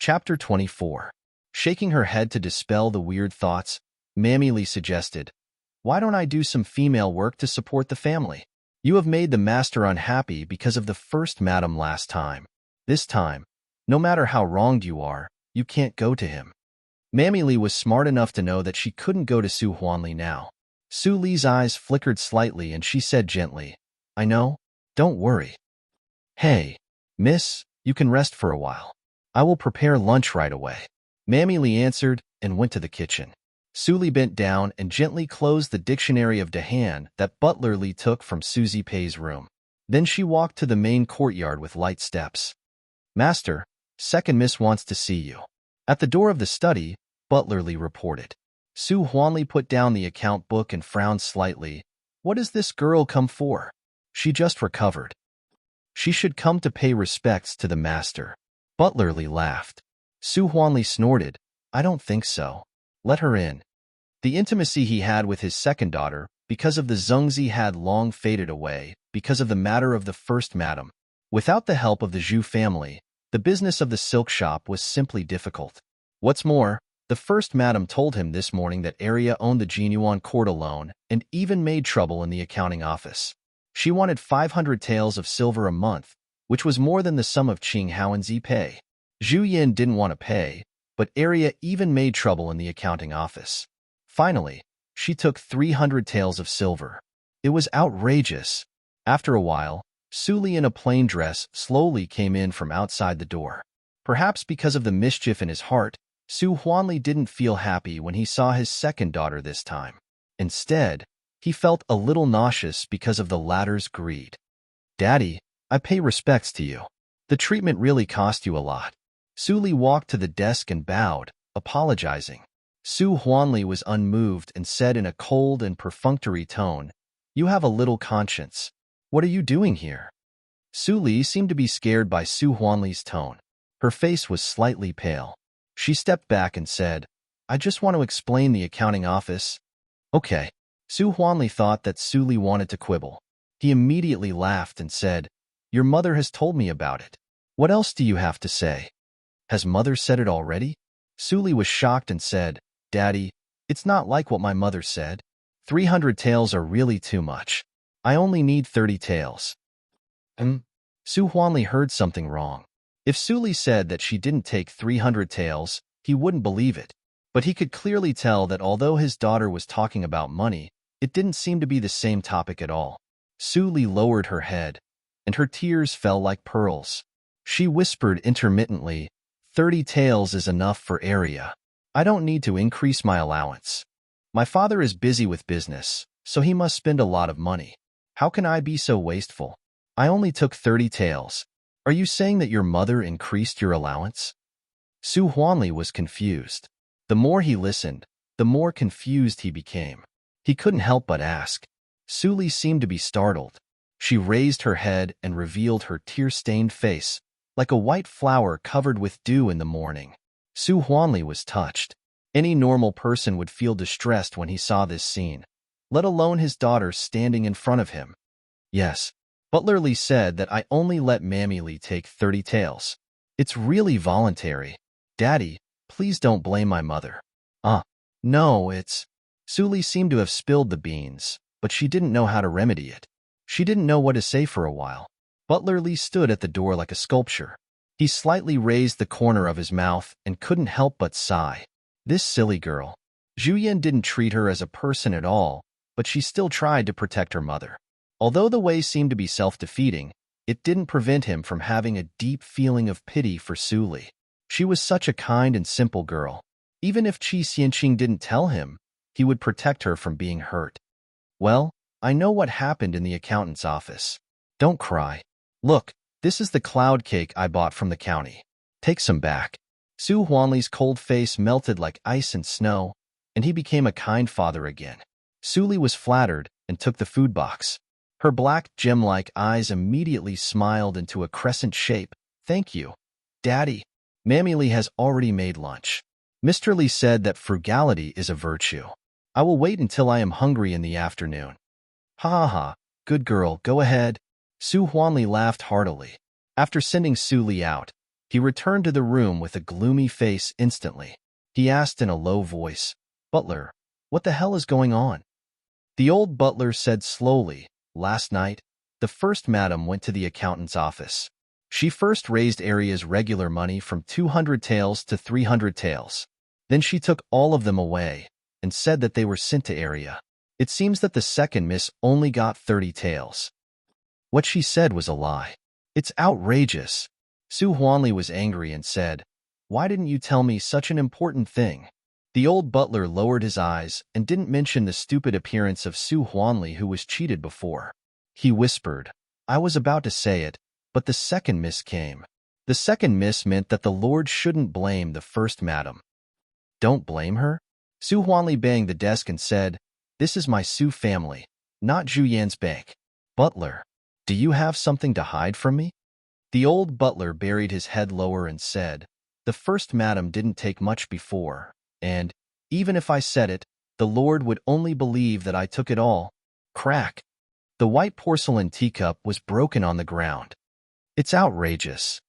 Chapter 24. Shaking her head to dispel the weird thoughts, Mammy Lee suggested, "Why don't I do some female work to support the family? You have made the master unhappy because of the first madam last time. This time, no matter how wronged you are, you can't go to him." Mammy Lee was smart enough to know that she couldn't go to Su Huanli now. Su Li's eyes flickered slightly and she said gently, "I know. Don't worry. Hey, miss, you can rest for a while. I will prepare lunch right away." Mammy Lee answered and went to the kitchen. Su Li bent down and gently closed the dictionary of Dahan that Butler Lee took from Susie Pei's room. Then she walked to the main courtyard with light steps. "Master, second miss wants to see you." At the door of the study, Butler Lee reported. Su Huanli put down the account book and frowned slightly. "What has this girl come for? She just recovered. She should come to pay respects to the master." Butler Lee laughed. Su Huanli snorted, "I don't think so. Let her in." The intimacy he had with his second daughter, because of the Zhengzi, had long faded away, because of the matter of the first madam. Without the help of the Zhu family, the business of the silk shop was simply difficult. What's more, the first madam told him this morning that Arya owned the Jinyuan court alone and even made trouble in the accounting office. She wanted 500 taels of silver a month, which was more than the sum of Qing Haoanzi pay. Zhu Yin didn't want to pay, but Arya even made trouble in the accounting office. Finally, she took 300 taels of silver. It was outrageous. After a while, Su Li in a plain dress slowly came in from outside the door. Perhaps because of the mischief in his heart, Su Huanli didn't feel happy when he saw his second daughter this time. Instead, he felt a little nauseous because of the latter's greed. "Daddy, I pay respects to you. The treatment really cost you a lot." Su Li walked to the desk and bowed, apologizing. Su Huanli was unmoved and said in a cold and perfunctory tone, "You have a little conscience. What are you doing here?" Su Li seemed to be scared by Su Huanli's tone. Her face was slightly pale. She stepped back and said, "I just want to explain the accounting office." "Okay." Su Huanli thought that Su Li wanted to quibble. He immediately laughed and said, "Your mother has told me about it. What else do you have to say?" "Has mother said it already?" Su Li was shocked and said, "Daddy, it's not like what my mother said. 300 taels are really too much. I only need 30 taels. Su Huanli heard something wrong. If Su Li said that she didn't take 300 taels, he wouldn't believe it. But he could clearly tell that although his daughter was talking about money, it didn't seem to be the same topic at all. Su Li lowered her head, and her tears fell like pearls. She whispered intermittently, 30 taels is enough for Arya. I don't need to increase my allowance. My father is busy with business, so he must spend a lot of money. How can I be so wasteful? I only took 30 taels. Are you saying that your mother increased your allowance?" Su Huanli was confused. The more he listened, the more confused he became. He couldn't help but ask. Su Li seemed to be startled. She raised her head and revealed her tear-stained face, like a white flower covered with dew in the morning. Su Huanli was touched. Any normal person would feel distressed when he saw this scene, let alone his daughter standing in front of him. "Yes, Butler Lee said that I only let Mammy Lee take 30 taels. It's really voluntary. Daddy, please don't blame my mother." No, it's..." Su Li seemed to have spilled the beans, but she didn't know how to remedy it. She didn't know what to say for a while. Butler Lee stood at the door like a sculpture. He slightly raised the corner of his mouth and couldn't help but sigh. This silly girl. Zhu Yin didn't treat her as a person at all, but she still tried to protect her mother. Although the way seemed to be self-defeating, it didn't prevent him from having a deep feeling of pity for Su Li. She was such a kind and simple girl. Even if Qi Xianqing didn't tell him, he would protect her from being hurt. "Well, I know what happened in the accountant's office. Don't cry. Look, this is the cloud cake I bought from the county. Take some back." Su Huanli's cold face melted like ice and snow, and he became a kind father again. Su Li was flattered and took the food box. Her black, gem-like eyes immediately smiled into a crescent shape. "Thank you, Daddy. Mammy Lee has already made lunch. Mr. Lee said that frugality is a virtue. I will wait until I am hungry in the afternoon." "Ha ha ha, good girl, go ahead." Su Huanli laughed heartily. After sending Su Li out, He returned to the room with a gloomy face instantly. He asked in a low voice, "Butler, what the hell is going on?" The old butler said slowly, "Last night, the first madam went to the accountant's office. She first raised Aria's regular money from 200 taels to 300 taels. Then she took all of them away and said that they were sent to Aria. It seems that the second miss only got 30 taels. What she said was a lie. It's outrageous." Su Huanli was angry and said, "Why didn't you tell me such an important thing?" The old butler lowered his eyes and didn't mention the stupid appearance of Su Huanli, who was cheated before. He whispered, "I was about to say it, but the second miss came. The second miss meant that the Lord shouldn't blame the first madam." "Don't blame her?" Su Huanli banged the desk and said, "This is my Su family, not Zhu Yan's bank. Butler, do you have something to hide from me?" The old butler buried his head lower and said, "The first madam didn't take much before, and, even if I said it, the Lord would only believe that I took it all." Crack! The white porcelain teacup was broken on the ground. "It's outrageous.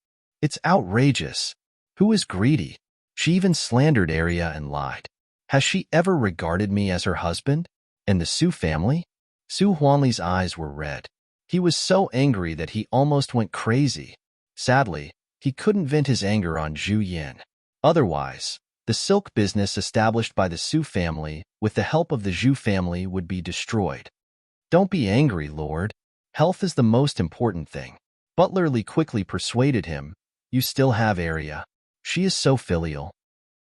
It's outrageous. Who is greedy? She even slandered Aria and lied. Has she ever regarded me as her husband? And the Su family?" Su Huanli's eyes were red. He was so angry that he almost went crazy. Sadly, he couldn't vent his anger on Zhu Yan. Otherwise, the silk business established by the Su family with the help of the Zhu family would be destroyed. "Don't be angry, Lord. Health is the most important thing." Butler Li quickly persuaded him, "You still have Aria. She is so filial."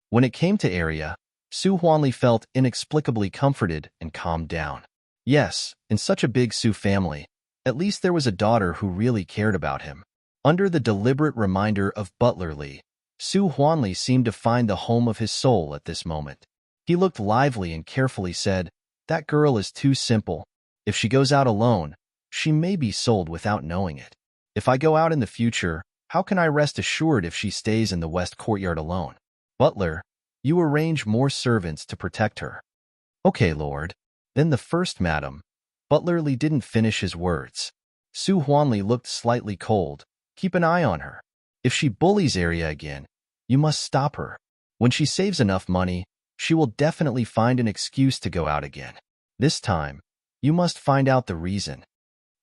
When it came to Aria, Su Huanli felt inexplicably comforted and calmed down. Yes, in such a big Su family, at least there was a daughter who really cared about him. Under the deliberate reminder of Butler Li, Su Huanli seemed to find the home of his soul at this moment. He looked lively and carefully said, "That girl is too simple. If she goes out alone, she may be sold without knowing it. If I go out in the future, how can I rest assured if she stays in the west courtyard alone? Butler, you arrange more servants to protect her." "Okay, Lord." Then the first madam. Butler Li didn't finish his words. Su Huanli looked slightly cold. "Keep an eye on her. If she bullies Aria again, you must stop her. When she saves enough money, she will definitely find an excuse to go out again. This time, you must find out the reason."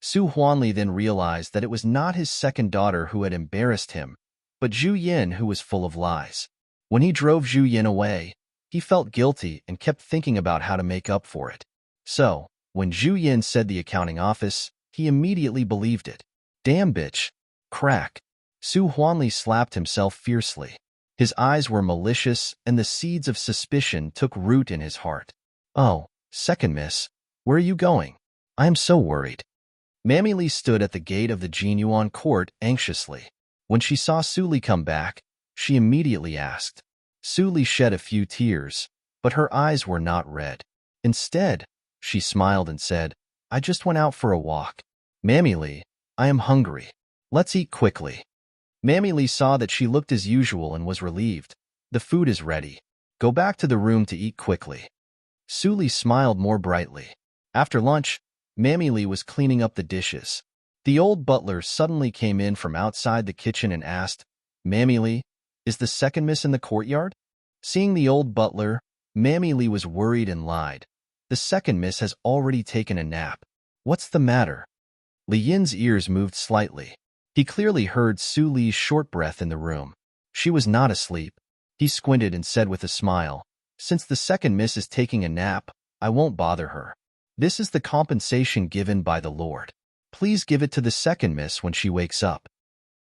Su Huanli then realized that it was not his second daughter who had embarrassed him, but Zhu Yin, who was full of lies. When he drove Zhu Yin away, he felt guilty and kept thinking about how to make up for it. So, when Zhu Yin said the accounting office, he immediately believed it. "Damn bitch." Crack. Su Huanli slapped himself fiercely. His eyes were malicious, and the seeds of suspicion took root in his heart. "Oh, second miss, where are you going? I am so worried." Mammy Li stood at the gate of the Jinyuan court anxiously. When she saw Su Li come back, she immediately asked. Su Li shed a few tears, but her eyes were not red. Instead, she smiled and said, "I just went out for a walk. Mammy Li, I am hungry. Let's eat quickly." Mammy Li saw that she looked as usual and was relieved. "The food is ready. Go back to the room to eat quickly." Su Li smiled more brightly. After lunch, Mammy Li was cleaning up the dishes. The old butler suddenly came in from outside the kitchen and asked, "Mammy Li, is the second miss in the courtyard?" Seeing the old butler, Mammy Li was worried and lied. "The second miss has already taken a nap." "What's the matter?" Li Yin's ears moved slightly. He clearly heard Su Li's short breath in the room. She was not asleep. He squinted and said with a smile, "Since the second miss is taking a nap, I won't bother her. This is the compensation given by the Lord. Please give it to the second miss when she wakes up."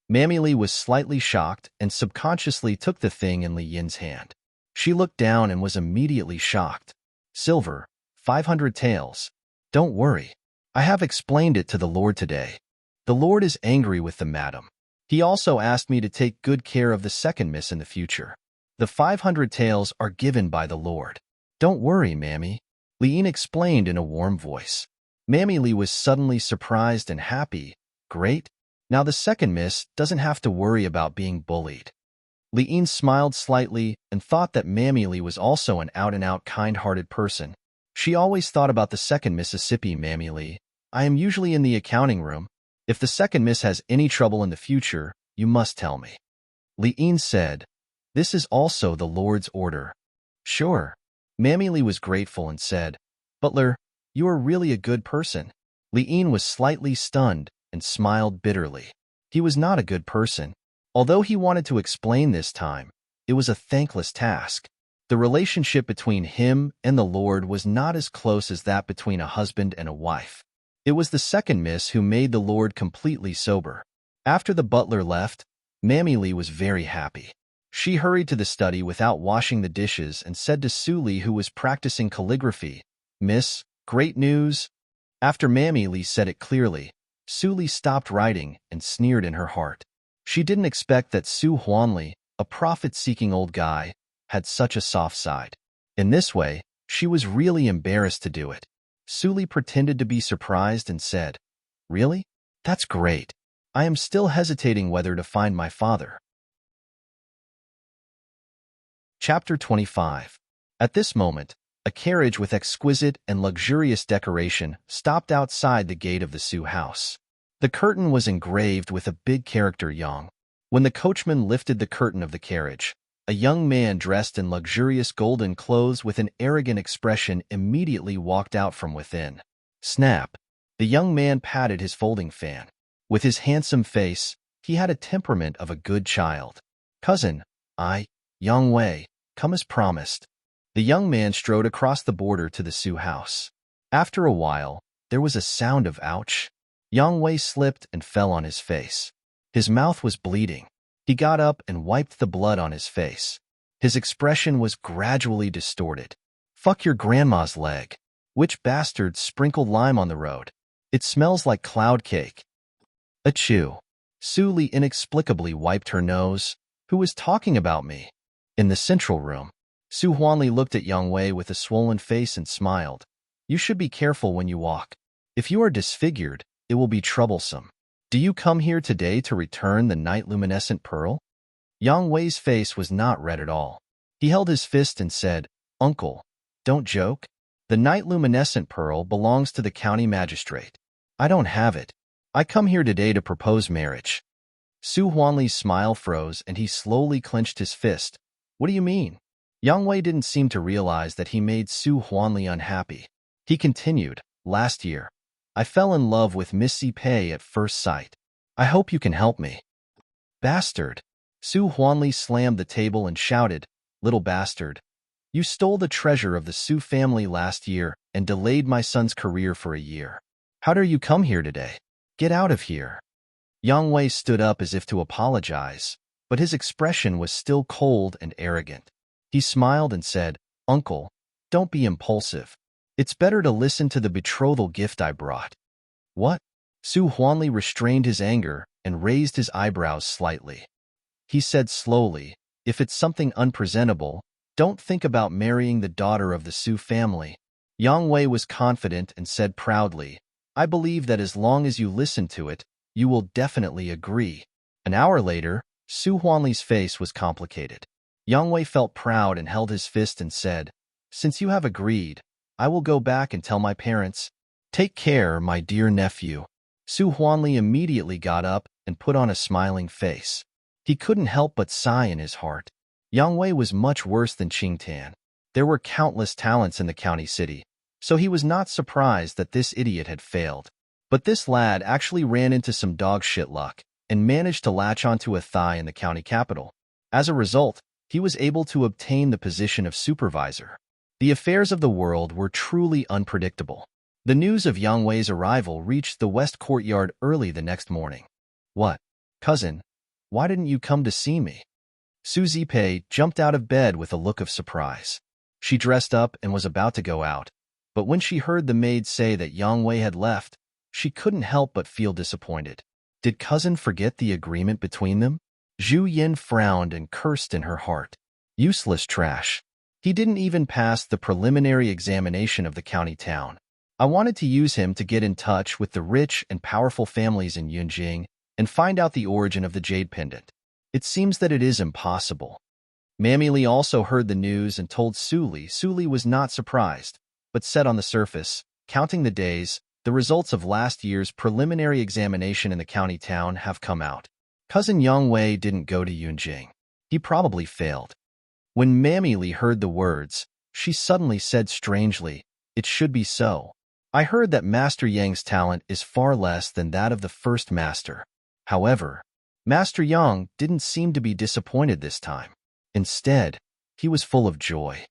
Mammy Li was slightly shocked and subconsciously took the thing in Li Yin's hand. She looked down and was immediately shocked. "Silver, 500 taels. Don't worry. I have explained it to the Lord today. The Lord is angry with the madam. He also asked me to take good care of the second miss in the future. The 500 taels are given by the Lord. Don't worry, Mammy," Li Yin explained in a warm voice. Mammy Li was suddenly surprised and happy. "Great. Now the second miss doesn't have to worry about being bullied." Li Yin smiled slightly and thought that Mammy Li was also an out-and-out kind-hearted person. She always thought about the second Mississippi. "Mammy Li, I am usually in the accounting room. If the second miss has any trouble in the future, you must tell me." Li'en said, "This is also the Lord's order." "Sure." Mammy Lee was grateful and said, "Butler, you are really a good person." Li'en was slightly stunned and smiled bitterly. He was not a good person. Although he wanted to explain this time, it was a thankless task. The relationship between him and the Lord was not as close as that between a husband and a wife. It was the second miss who made the Lord completely sober. After the butler left, Mammy Lee was very happy. She hurried to the study without washing the dishes and said to Suli, who was practicing calligraphy, "Miss, great news." After Mammy Lee said it clearly, Suli stopped writing and sneered in her heart. She didn't expect that Su Huanli, a profit-seeking old guy, had such a soft side. In this way, she was really embarrassed to do it. Suli pretended to be surprised and said, "Really? That's great. I am still hesitating whether to find my father." Chapter 25. At this moment, a carriage with exquisite and luxurious decoration stopped outside the gate of the Su house. The curtain was engraved with a big character Yang. When the coachman lifted the curtain of the carriage, a young man dressed in luxurious golden clothes with an arrogant expression immediately walked out from within. Snap! The young man patted his folding fan. With his handsome face, he had a temperament of a good child. "Cousin, Yang Wei, come as promised." The young man strode across the border to the Su house. After a while, there was a sound of ouch. Yang Wei slipped and fell on his face. His mouth was bleeding. He got up and wiped the blood on his face. His expression was gradually distorted. "Fuck your grandma's leg. Which bastard sprinkled lime on the road? It smells like cloud cake." Achoo. Suli inexplicably wiped her nose. "Who was talking about me?" In the central room, Su Huanli looked at Yang Wei with a swollen face and smiled. "You should be careful when you walk. If you are disfigured, it will be troublesome. Do you come here today to return the night luminescent pearl?" Yang Wei's face was not red at all. He held his fist and said, "Uncle, don't joke. The night luminescent pearl belongs to the county magistrate. I don't have it. I come here today to propose marriage." Su Huanli's smile froze and he slowly clenched his fist. "What do you mean?" Yang Wei didn't seem to realize that he made Su Huanli unhappy. He continued, "Last year, I fell in love with Miss Pei at first sight. I hope you can help me." "Bastard!" Su Huanli slammed the table and shouted, "Little bastard! You stole the treasure of the Su family last year and delayed my son's career for a year. How dare you come here today? Get out of here." Yang Wei stood up as if to apologize, but his expression was still cold and arrogant. He smiled and said, "Uncle, don't be impulsive. It's better to listen to the betrothal gift I brought." "What?" Su Huanli restrained his anger and raised his eyebrows slightly. He said slowly, "If it's something unpresentable, don't think about marrying the daughter of the Su family." Yang Wei was confident and said proudly, "I believe that as long as you listen to it, you will definitely agree." An hour later, Su Huanli's face was complicated. Yang Wei felt proud and held his fist and said, "Since you have agreed, I will go back and tell my parents. Take care, my dear nephew." Su Huanli immediately got up and put on a smiling face. He couldn't help but sigh in his heart. Yang Wei was much worse than Qing Tan. There were countless talents in the county city, so he was not surprised that this idiot had failed. But this lad actually ran into some dog shit luck and managed to latch onto a thigh in the county capital. As a result, he was able to obtain the position of supervisor. The affairs of the world were truly unpredictable. The news of Yang Wei's arrival reached the west courtyard early the next morning. "What? Cousin, why didn't you come to see me?" Su Zipei jumped out of bed with a look of surprise. She dressed up and was about to go out, but when she heard the maid say that Yang Wei had left, she couldn't help but feel disappointed. Did cousin forget the agreement between them? Zhu Yin frowned and cursed in her heart. Useless trash. He didn't even pass the preliminary examination of the county town. I wanted to use him to get in touch with the rich and powerful families in Yunjing and find out the origin of the jade pendant. It seems that it is impossible. Mammy Lee also heard the news and told Suli. Suli was not surprised, but said on the surface, "Counting the days, the results of last year's preliminary examination in the county town have come out. Cousin Yang Wei didn't go to Yunjing. He probably failed. When Mammy Li heard the words, she suddenly said strangely, "It should be so. I heard that Master Yang's talent is far less than that of the first master." However, Master Yang didn't seem to be disappointed this time. Instead, he was full of joy.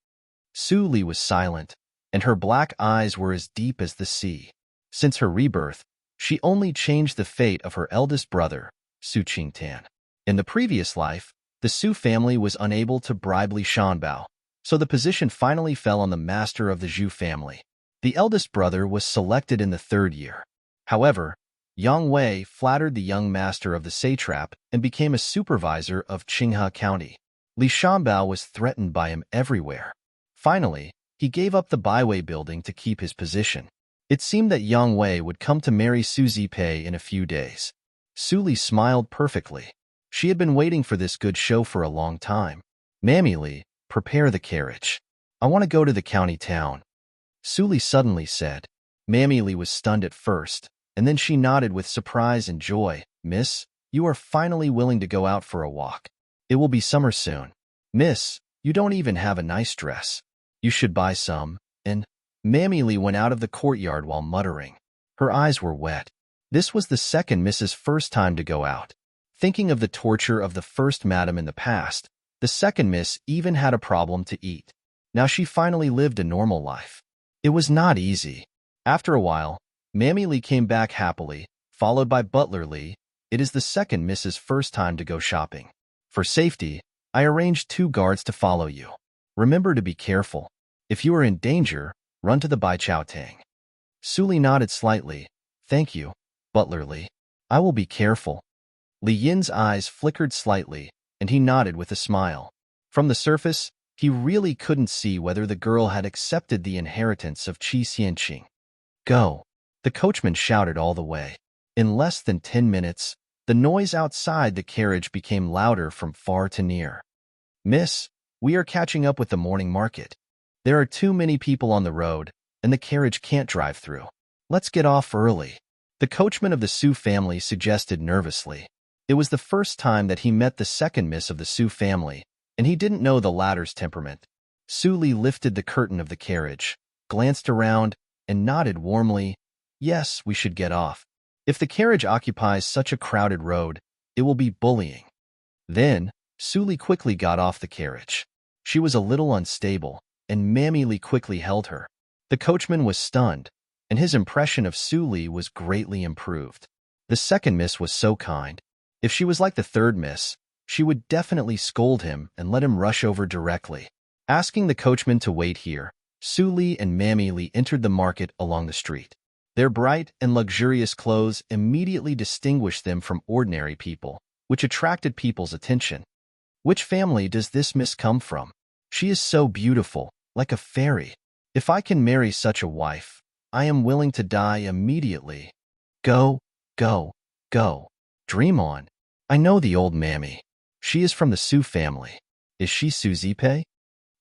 Su Li was silent, and her black eyes were as deep as the sea. Since her rebirth, she only changed the fate of her eldest brother, Su Qingtan. In the previous life, the Su family was unable to bribe Li Shanbao, so the position finally fell on the master of the Zhu family. The eldest brother was selected in the 3rd year. However, Yang Wei flattered the young master of the satrap and became a supervisor of Qinghe County. Li Shanbao was threatened by him everywhere. Finally, he gave up the Baiwei building to keep his position. It seemed that Yang Wei would come to marry Su Zipei in a few days. Su Li smiled perfectly. She had been waiting for this good show for a long time. "Mammy Li, prepare the carriage. I want to go to the county town," Su Li suddenly said. Mammy Li was stunned at first, and then she nodded with surprise and joy. "Miss, you are finally willing to go out for a walk. It will be summer soon. Miss, you don't even have a nice dress. You should buy some." And Mammy Li went out of the courtyard while muttering. Her eyes were wet. This was the second Miss's first time to go out. Thinking of the torture of the first madam in the past, the second Miss even had a problem to eat. Now she finally lived a normal life. It was not easy. After a while, Mammy Li came back happily, followed by Butler Li. "It is the second Miss's first time to go shopping. For safety, I arranged 2 guards to follow you. Remember to be careful. If you are in danger, run to the Bai Chao Tang." Su Li nodded slightly. "Thank you, Butler Li. I will be careful." Li Yin's eyes flickered slightly, and he nodded with a smile. From the surface, he really couldn't see whether the girl had accepted the inheritance of Qi Xianqing. "Go!" the coachman shouted all the way. In less than 10 minutes, the noise outside the carriage became louder from far to near. "Miss, we are catching up with the morning market. There are too many people on the road, and the carriage can't drive through. Let's get off early," the coachman of the Su family suggested nervously. It was the first time that he met the second Miss of the Su family, and he didn't know the latter's temperament. Su Li lifted the curtain of the carriage, glanced around, and nodded warmly. "Yes, we should get off. If the carriage occupies such a crowded road, it will be bullying." Then, Su Li quickly got off the carriage. She was a little unstable, and Mammy Li quickly held her. The coachman was stunned, and his impression of Su Li was greatly improved. The second Miss was so kind. If she was like the third Miss, she would definitely scold him and let him rush over directly. Asking the coachman to wait here, Su Li and Mammy Li entered the market along the street. Their bright and luxurious clothes immediately distinguished them from ordinary people, which attracted people's attention. "Which family does this Miss come from? She is so beautiful, like a fairy. If I can marry such a wife, I am willing to die immediately. Go, go, go. Dream on. I know the old mammy. She is from the Su family. Is she Su Zipei?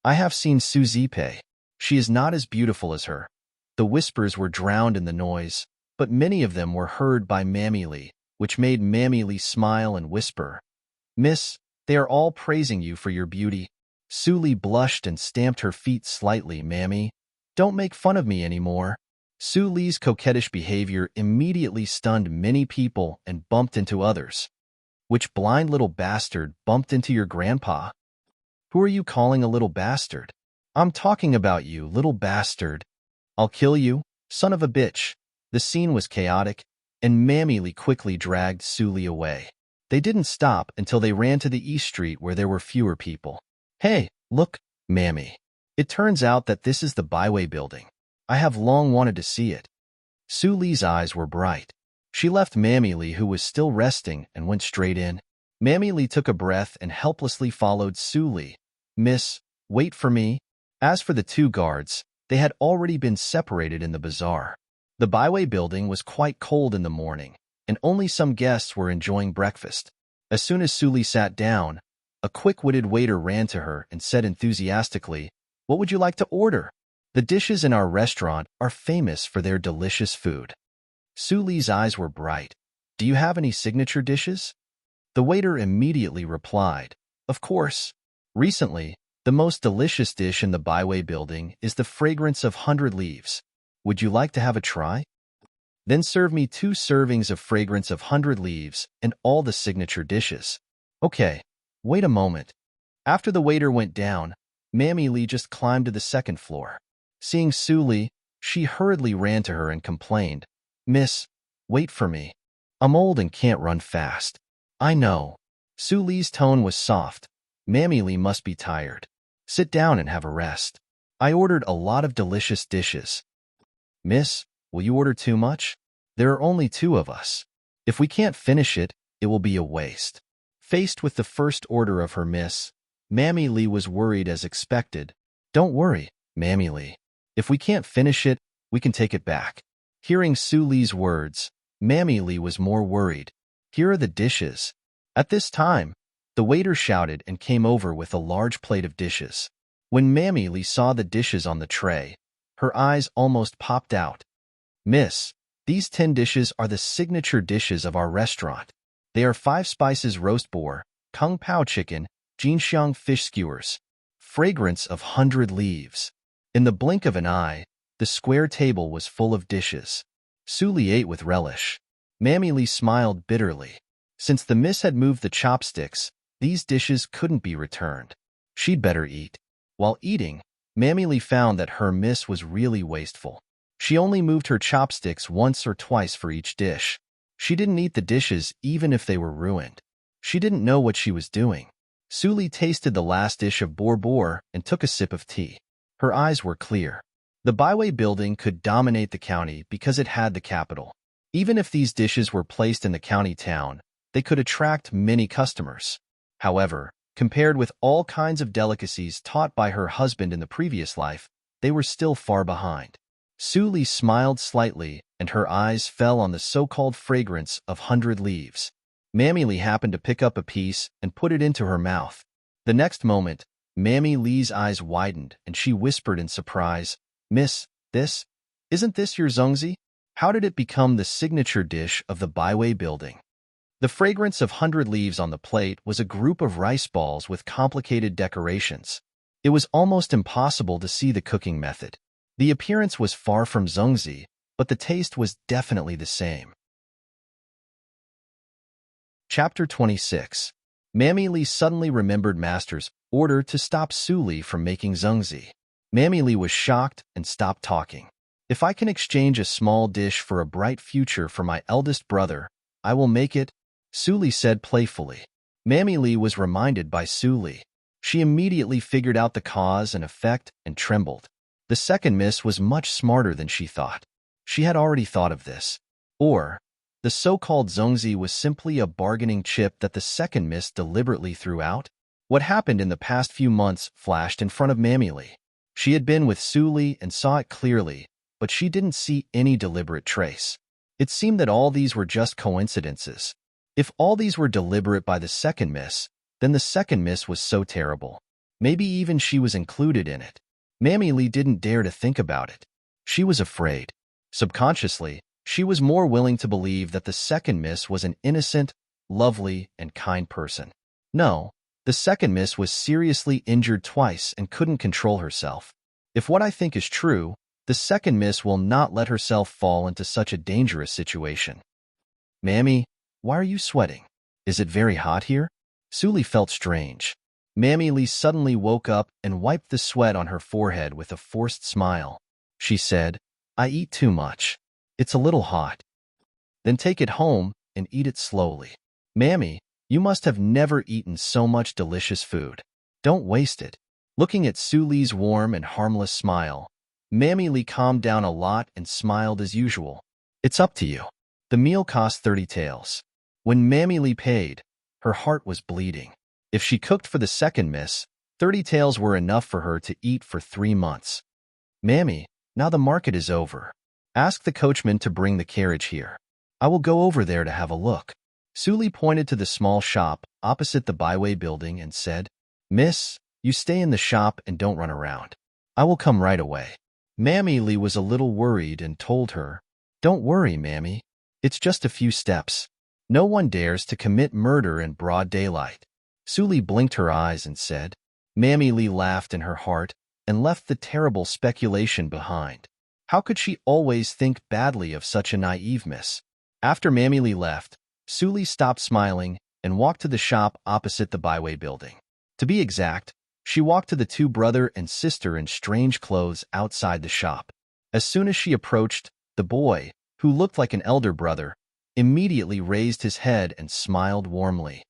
I have seen Su Zipei. She is not as beautiful as her." The whispers were drowned in the noise, but many of them were heard by Mammy Li, which made Mammy Li smile and whisper, "Miss, they are all praising you for your beauty." Su Li blushed and stamped her feet slightly. "Mammy, don't make fun of me anymore." Su Li's coquettish behavior immediately stunned many people and bumped into others. "Which blind little bastard bumped into your grandpa? Who are you calling a little bastard? I'm talking about you, little bastard. I'll kill you, son of a bitch." The scene was chaotic, and Mammy Li quickly dragged Su Li away. They didn't stop until they ran to the East Street where there were fewer people. "Hey, look, Mammy. It turns out that this is the Baiwei building. I have long wanted to see it." Su Li's eyes were bright. She left Mammy Li, who was still resting, and went straight in. Mammy Li took a breath and helplessly followed Su Li. "Miss, wait for me." As for the 2 guards, they had already been separated in the bazaar. The Baiwei building was quite cold in the morning, and only some guests were enjoying breakfast. As soon as Su Li sat down, a quick-witted waiter ran to her and said enthusiastically, "What would you like to order? The dishes in our restaurant are famous for their delicious food." Su Li's eyes were bright. "Do you have any signature dishes?" The waiter immediately replied, "Of course. Recently, the most delicious dish in the Byway building is the fragrance of 100 leaves. Would you like to have a try? Then serve me 2 servings of fragrance of 100 leaves and all the signature dishes." Okay, wait a moment. After the waiter went down, Mammy Lee just climbed to the second floor. Seeing Su Lee, she hurriedly ran to her and complained, "Miss, wait for me. I'm old and can't run fast." "I know." Su Lee's tone was soft. "Mammy Lee must be tired. Sit down and have a rest. I ordered a lot of delicious dishes." "Miss, will you order too much? There are only 2 of us. If we can't finish it, it will be a waste." Faced with the first order of her miss, Mammy Lee was worried as expected. "Don't worry, Mammy Lee. If we can't finish it, we can take it back." Hearing Su Lee's words, Mammy Lee was more worried. "Here are the dishes." At this time, the waiter shouted and came over with a large plate of dishes. When Mammy Lee saw the dishes on the tray, her eyes almost popped out. "Miss, these 10 dishes are the signature dishes of our restaurant. They are 5 spices roast boar, kung pao chicken, jinxiang fish skewers, fragrance of 100 leaves." In the blink of an eye, the square table was full of dishes. Su Lee ate with relish. Mammy Lee smiled bitterly. Since the miss had moved the chopsticks, these dishes couldn't be returned. She'd better eat. While eating, Mammy Lee found that her miss was really wasteful. She only moved her chopsticks once or twice for each dish. She didn't eat the dishes even if they were ruined. She didn't know what she was doing. Su Lee tasted the last dish of boar boar and took a sip of tea. Her eyes were clear. The Byway building could dominate the county because it had the capital. Even if these dishes were placed in the county town, they could attract many customers. However, compared with all kinds of delicacies taught by her husband in the previous life, they were still far behind. Su Lee smiled slightly, and her eyes fell on the so-called fragrance of 100 leaves. Mammy Lee happened to pick up a piece and put it into her mouth. The next moment, Mammy Lee's eyes widened, and she whispered in surprise, "Miss, isn't this your zongzi? How did it become the signature dish of the Byway building?" The fragrance of 100 leaves on the plate was a group of rice balls with complicated decorations. It was almost impossible to see the cooking method. The appearance was far from zongzi, but the taste was definitely the same. Chapter 26. Mammy Lee suddenly remembered Master's order to stop Su Lee from making zongzi. Mammy Lee was shocked and stopped talking. "If I can exchange a small dish for a bright future for my eldest brother, I will make it," Su Lee said playfully. Mammy Lee was reminded by Su Lee. She immediately figured out the cause and effect and trembled. The second miss was much smarter than she thought. She had already thought of this. Or, the so-called zongzi was simply a bargaining chip that the second miss deliberately threw out. What happened in the past few months flashed in front of Mammy Lee. She had been with Su Lee and saw it clearly, but she didn't see any deliberate trace. It seemed that all these were just coincidences. If all these were deliberate by the second miss, then the second miss was so terrible. Maybe even she was included in it. Mammy Lee didn't dare to think about it. She was afraid. Subconsciously, she was more willing to believe that the second miss was an innocent, lovely, and kind person. No, the second miss was seriously injured twice and couldn't control herself. If what I think is true, the second miss will not let herself fall into such a dangerous situation. "Mammy, why are you sweating? Is it very hot here?" Su Lee felt strange. Mammy Lee suddenly woke up and wiped the sweat on her forehead with a forced smile. She said, "I eat too much. It's a little hot." "Then take it home and eat it slowly. Mammy, you must have never eaten so much delicious food. Don't waste it." Looking at Su Lee's warm and harmless smile, Mammy Lee calmed down a lot and smiled as usual. "It's up to you." The meal cost 30 taels. When Mammy Lee paid, her heart was bleeding. If she cooked for the second miss, 30 taels were enough for her to eat for 3 months. "Mammy, now the market is over. Ask the coachman to bring the carriage here. I will go over there to have a look." Su Lee pointed to the small shop opposite the Byway building and said, "Miss, you stay in the shop and don't run around. I will come right away." Mammy Lee was a little worried and told her, "Don't worry, Mammy. It's just a few steps." No one dares to commit murder in broad daylight. Suli blinked her eyes and said. Mammy Lee laughed in her heart and left the terrible speculation behind. How could she always think badly of such a naive miss? After Mammy Lee left, Suli stopped smiling and walked to the shop opposite the byway building. To be exact, she walked to the two brother and sister in strange clothes outside the shop. As soon as she approached, the boy, who looked like an elder brother, immediately raised his head and smiled warmly.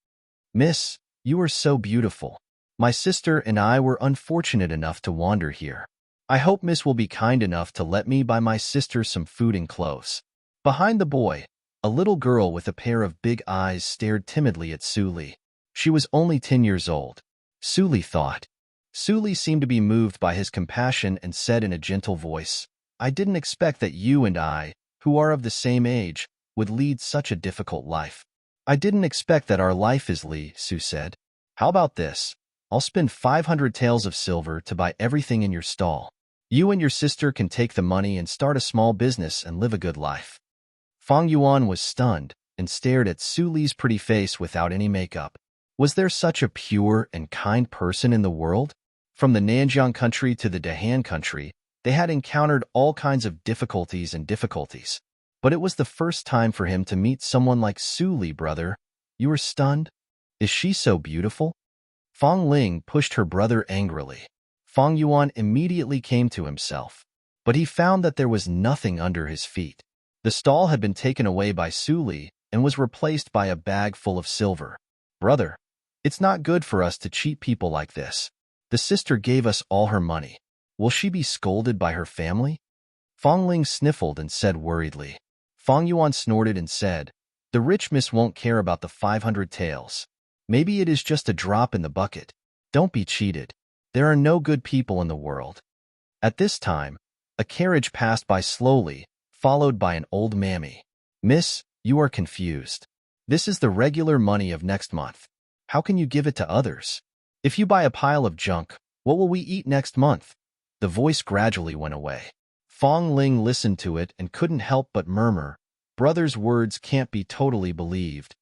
Miss, you are so beautiful. My sister and I were unfortunate enough to wander here. I hope Miss will be kind enough to let me buy my sister some food and clothes. Behind the boy, a little girl with a pair of big eyes stared timidly at Suli. She was only 10 years old. Suli thought. Suli seemed to be moved by his compassion and said in a gentle voice, I didn't expect that you and I, who are of the same age, would lead such a difficult life. I didn't expect that our life is Lee, Sue said. How about this? I'll spend 500 taels of silver to buy everything in your stall. You and your sister can take the money and start a small business and live a good life. Fang Yuan was stunned and stared at Su Li's pretty face without any makeup. Was there such a pure and kind person in the world? From the Nanjiang country to the Dahan country, they had encountered all kinds of difficulties. But it was the first time for him to meet someone like Su Li, brother. You were stunned? Is she so beautiful? Fang Ling pushed her brother angrily. Fang Yuan immediately came to himself, but he found that there was nothing under his feet. The stall had been taken away by Su Li and was replaced by a bag full of silver. Brother, it's not good for us to cheat people like this. The sister gave us all her money. Will she be scolded by her family? Fang Ling sniffled and said worriedly. Fang Yuan snorted and said, the rich miss won't care about the 500 taels. Maybe it is just a drop in the bucket. Don't be cheated. There are no good people in the world. At this time, a carriage passed by slowly, followed by an old mammy. Miss, you are confused. This is the regular money of next month. How can you give it to others? If you buy a pile of junk, what will we eat next month? The voice gradually went away. Fang Ling listened to it and couldn't help but murmur, brother's words can't be totally believed.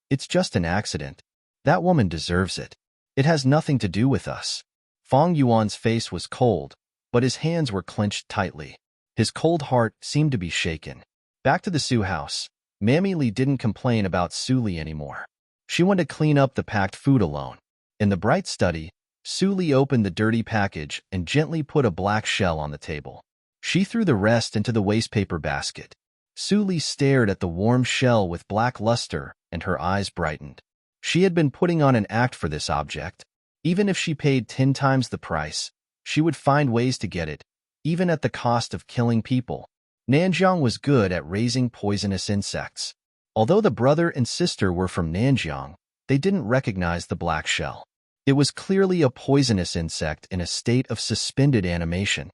It's just an accident. That woman deserves it. It has nothing to do with us. Fang Yuan's face was cold, but his hands were clenched tightly. His cold heart seemed to be shaken. Back to the Su house, Mammy Lee didn't complain about Su Li anymore. She went to clean up the packed food alone. In the bright study, Su Li opened the dirty package and gently put a black shell on the table. She threw the rest into the wastepaper basket. Su Li stared at the warm shell with black luster, and her eyes brightened. She had been putting on an act for this object. Even if she paid 10 times the price, she would find ways to get it, even at the cost of killing people. Nanjiang was good at raising poisonous insects. Although the brother and sister were from Nanjiang, they didn't recognize the black shell. It was clearly a poisonous insect in a state of suspended animation.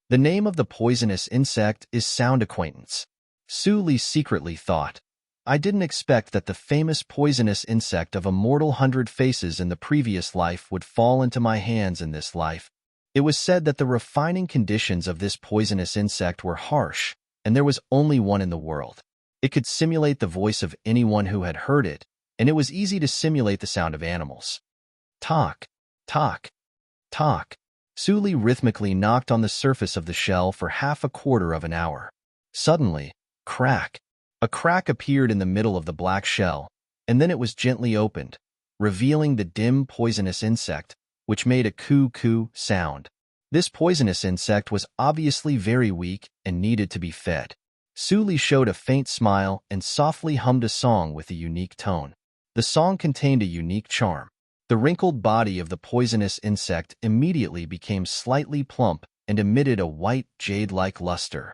The name of the poisonous insect is Sound Acquaintance. Su Li secretly thought, I didn't expect that the famous poisonous insect of immortal 100 faces in the previous life would fall into my hands in this life. It was said that the refining conditions of this poisonous insect were harsh, and there was only one in the world. It could simulate the voice of anyone who had heard it, and it was easy to simulate the sound of animals. Talk, talk, talk. Su Li rhythmically knocked on the surface of the shell for half a quarter of an hour. Suddenly, crack. A crack appeared in the middle of the black shell, and then it was gently opened, revealing the dim poisonous insect, which made a coo-coo sound. This poisonous insect was obviously very weak and needed to be fed. Su Li showed a faint smile and softly hummed a song with a unique tone. The song contained a unique charm. The wrinkled body of the poisonous insect immediately became slightly plump and emitted a white jade-like luster.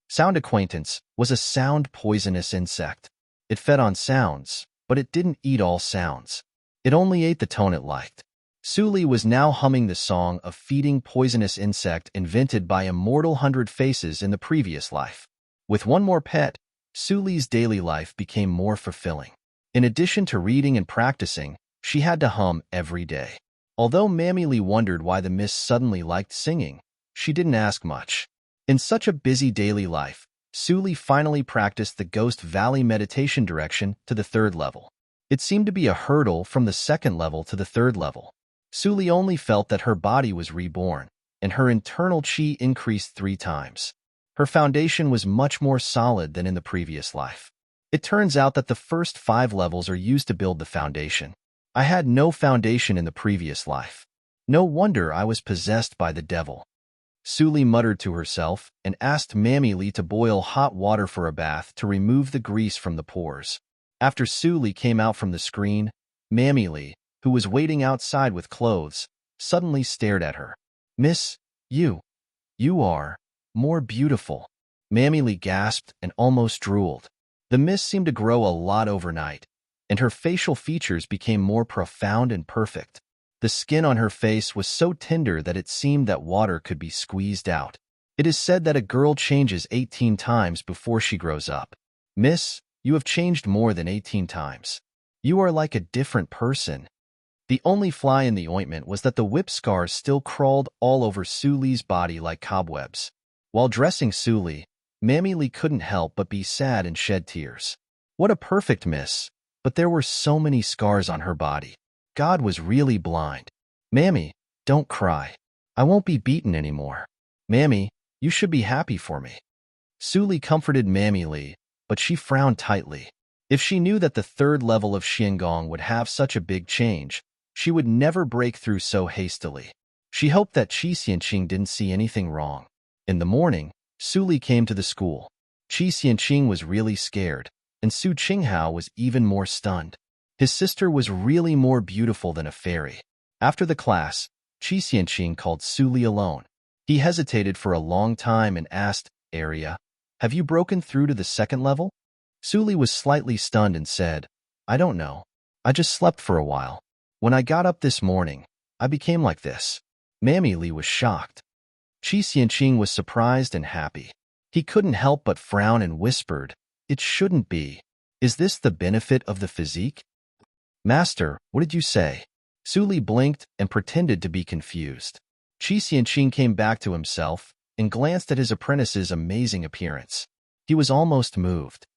Sound Acquaintance was a sound poisonous insect. It fed on sounds, but it didn't eat all sounds. It only ate the tone it liked. Su Li was now humming the song of feeding poisonous insect invented by immortal 100 faces in the previous life. With one more pet, Su Li's daily life became more fulfilling. In addition to reading and practicing, she had to hum every day. Although Mammy Lee wondered why the miss suddenly liked singing, she didn't ask much. In such a busy daily life, Suli finally practiced the Ghost Valley meditation direction to the third level. It seemed to be a hurdle from the second level to the third level. Suli only felt that her body was reborn, and her internal chi increased 3 times. Her foundation was much more solid than in the previous life. It turns out that the first 5 levels are used to build the foundation. I had no foundation in the previous life. No wonder I was possessed by the devil. Suli muttered to herself and asked Mammy Lee to boil hot water for a bath to remove the grease from the pores. After Suli came out from the screen, Mammy Lee, who was waiting outside with clothes, suddenly stared at her. "Miss, you are more beautiful." Mammy Lee gasped and almost drooled. The miss seemed to grow a lot overnight, and her facial features became more profound and perfect. The skin on her face was so tender that it seemed that water could be squeezed out. It is said that a girl changes 18 times before she grows up. "Miss, you have changed more than 18 times. You are like a different person." The only fly in the ointment was that the whip scars still crawled all over Suli's body like cobwebs. While dressing Suli, Mammy Lee couldn't help but be sad and shed tears. What a perfect miss, but there were so many scars on her body. God was really blind. "Mammy, don't cry. I won't be beaten anymore. Mammy, you should be happy for me." Suli comforted Mammy Lee, but she frowned tightly. If she knew that the third level of Xiangong would have such a big change, she would never break through so hastily. She hoped that Qi Xianqing didn't see anything wrong. In the morning, Suli came to the school. Qi Xianqing was really scared, and Su Qinghao was even more stunned. His sister was really more beautiful than a fairy. After the class, Qi Xianqing called Suli alone. He hesitated for a long time and asked, "Arya, have you broken through to the second level?" Suli was slightly stunned and said, "I don't know. I just slept for a while. When I got up this morning, I became like this." Mammy Lee was shocked. Qi Xianqing was surprised and happy. He couldn't help but frown and whispered, "It shouldn't be. Is this the benefit of the physique?" "Master, what did you say?" Suli blinked and pretended to be confused. Qi Xianqing came back to himself and glanced at his apprentice's amazing appearance. He was almost moved.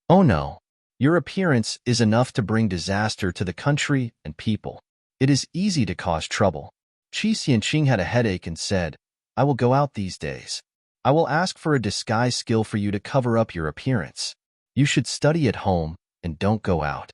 "Oh no, your appearance is enough to bring disaster to the country and people. It is easy to cause trouble." Qi Xianqing had a headache and said, "I will go out these days. I will ask for a disguise skill for you to cover up your appearance. You should study at home and don't go out."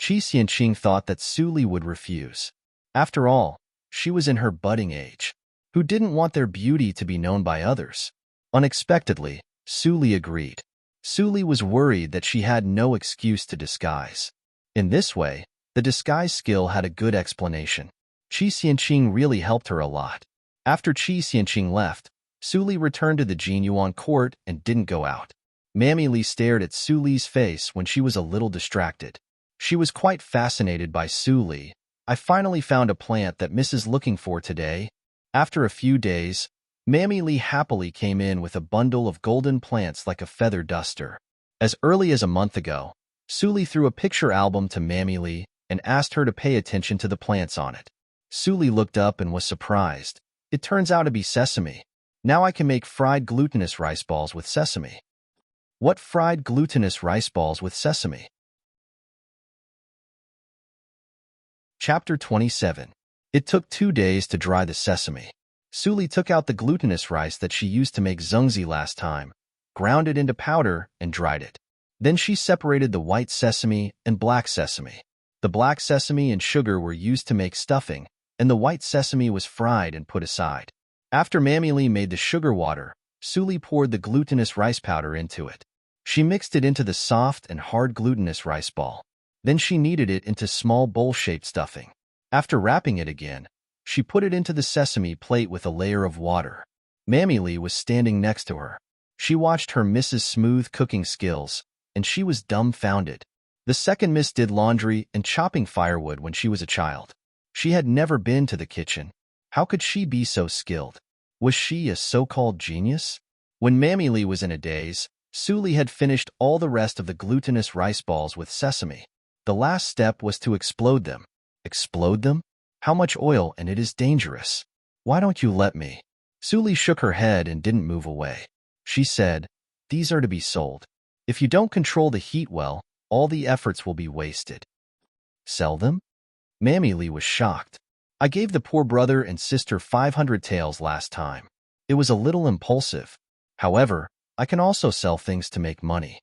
Qi Xianqing thought that Suli would refuse. After all, she was in her budding age. Who didn't want their beauty to be known by others? Unexpectedly, Suli agreed. Suli was worried that she had no excuse to disguise. In this way, the disguise skill had a good explanation. Qi Xianqing really helped her a lot. After Qi Xianqing left, Suli returned to the Jinyuan court and didn't go out. Mammy Lee stared at Suli's face when she was a little distracted. She was quite fascinated by Suli. "I finally found a plant that Miss is looking for today." After a few days, Mammy Lee happily came in with a bundle of golden plants like a feather duster. As early as a month ago, Suli threw a picture album to Mammy Lee and asked her to pay attention to the plants on it. Suli looked up and was surprised. It turns out to be sesame. Now I can make fried glutinous rice balls with sesame. What fried glutinous rice balls with sesame? Chapter 27. It took 2 days to dry the sesame. Suli took out the glutinous rice that she used to make zhengzi last time, ground it into powder, and dried it. Then she separated the white sesame and black sesame. The black sesame and sugar were used to make stuffing, and the white sesame was fried and put aside. After Mammy Lee made the sugar water, Suli poured the glutinous rice powder into it. She mixed it into the soft and hard glutinous rice ball. Then she kneaded it into small bowl-shaped stuffing. After wrapping it again, she put it into the sesame plate with a layer of water. Mammy Lee was standing next to her. She watched her Mrs. Smooth cooking skills, and she was dumbfounded. The second miss did laundry and chopping firewood when she was a child. She had never been to the kitchen. How could she be so skilled? Was she a so-called genius? When Mammy Lee was in a daze, Suli had finished all the rest of the glutinous rice balls with sesame. The last step was to explode them. Explode them? How much oil, and it is dangerous. Why don't you let me? Suli shook her head and didn't move away. She said, these are to be sold. If you don't control the heat well, all the efforts will be wasted. Sell them? Mammy Lee was shocked. I gave the poor brother and sister 500 taels last time. It was a little impulsive. However, I can also sell things to make money.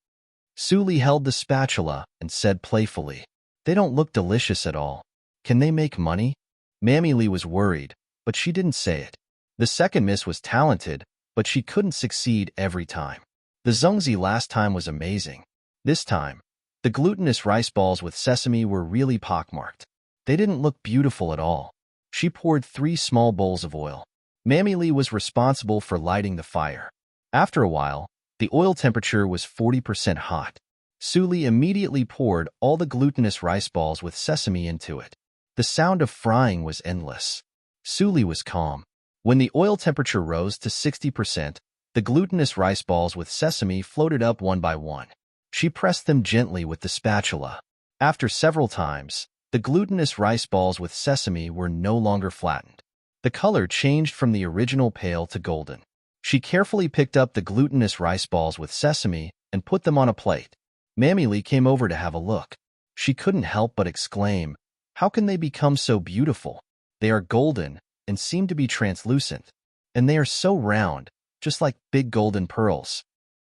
Su Li held the spatula and said playfully, they don't look delicious at all. Can they make money? Mammy Lee was worried, but she didn't say it. The second miss was talented, but she couldn't succeed every time. The zongzi last time was amazing. This time, the glutinous rice balls with sesame were really pockmarked. They didn't look beautiful at all. She poured 3 small bowls of oil. Mammy Lee was responsible for lighting the fire. After a while, the oil temperature was 40% hot. Su Li immediately poured all the glutinous rice balls with sesame into it. The sound of frying was endless. Su Li was calm. When the oil temperature rose to 60%, the glutinous rice balls with sesame floated up one by one. She pressed them gently with the spatula. After several times, the glutinous rice balls with sesame were no longer flattened. The color changed from the original pale to golden. She carefully picked up the glutinous rice balls with sesame and put them on a plate. Mammy Lee came over to have a look. She couldn't help but exclaim, how can they become so beautiful? They are golden and seem to be translucent. And they are so round, just like big golden pearls.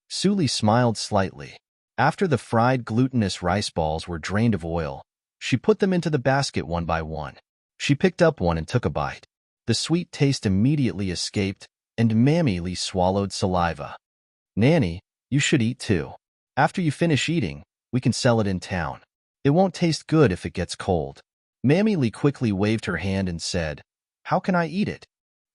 Su Li smiled slightly. After the fried glutinous rice balls were drained of oil, she put them into the basket one by one. She picked up one and took a bite. The sweet taste immediately escaped, and Mammy Lee swallowed saliva. Nanny, you should eat too. After you finish eating, we can sell it in town. It won't taste good if it gets cold. Mammy Lee quickly waved her hand and said, how can I eat it?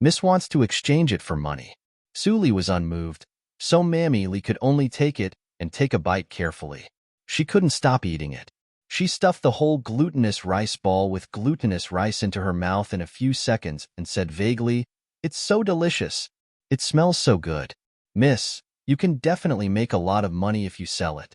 Miss wants to exchange it for money. Su Li was unmoved, so Mammy Lee could only take it and take a bite carefully. She couldn't stop eating it. She stuffed the whole glutinous rice ball with glutinous rice into her mouth in a few seconds and said vaguely, it's so delicious. It smells so good. Miss, you can definitely make a lot of money if you sell it.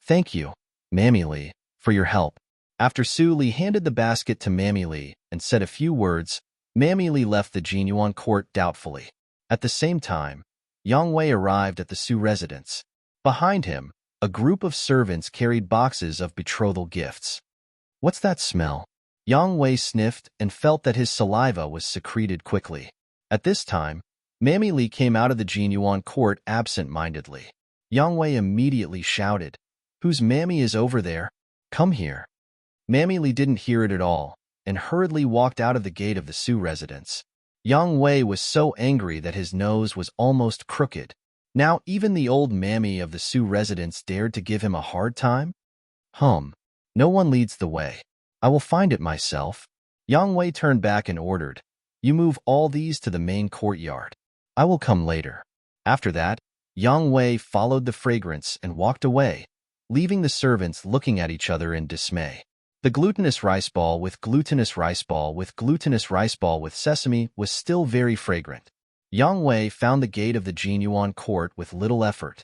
Thank you, Mammy Lee, for your help. After Su Li handed the basket to Mammy Lee and said a few words, Mammy Lee left the Jinyuan court doubtfully. At the same time, Yang Wei arrived at the Su residence. Behind him, a group of servants carried boxes of betrothal gifts. What's that smell? Yang Wei sniffed and felt that his saliva was secreted quickly. At this time, Mammy Lee came out of the Jinyuan court absent-mindedly. Yang Wei immediately shouted, whose mammy is over there? Come here. Mammy Lee didn't hear it at all, and hurriedly walked out of the gate of the Su residence. Yang Wei was so angry that his nose was almost crooked. Now even the old mammy of the Su residence dared to give him a hard time? No one leads the way. I will find it myself. Yang Wei turned back and ordered, you move all these to the main courtyard. I will come later. After that, Yang Wei followed the fragrance and walked away, leaving the servants looking at each other in dismay. The glutinous rice ball with glutinous rice ball with glutinous rice ball with sesame was still very fragrant. Yang Wei found the gate of the Jinyuan court with little effort.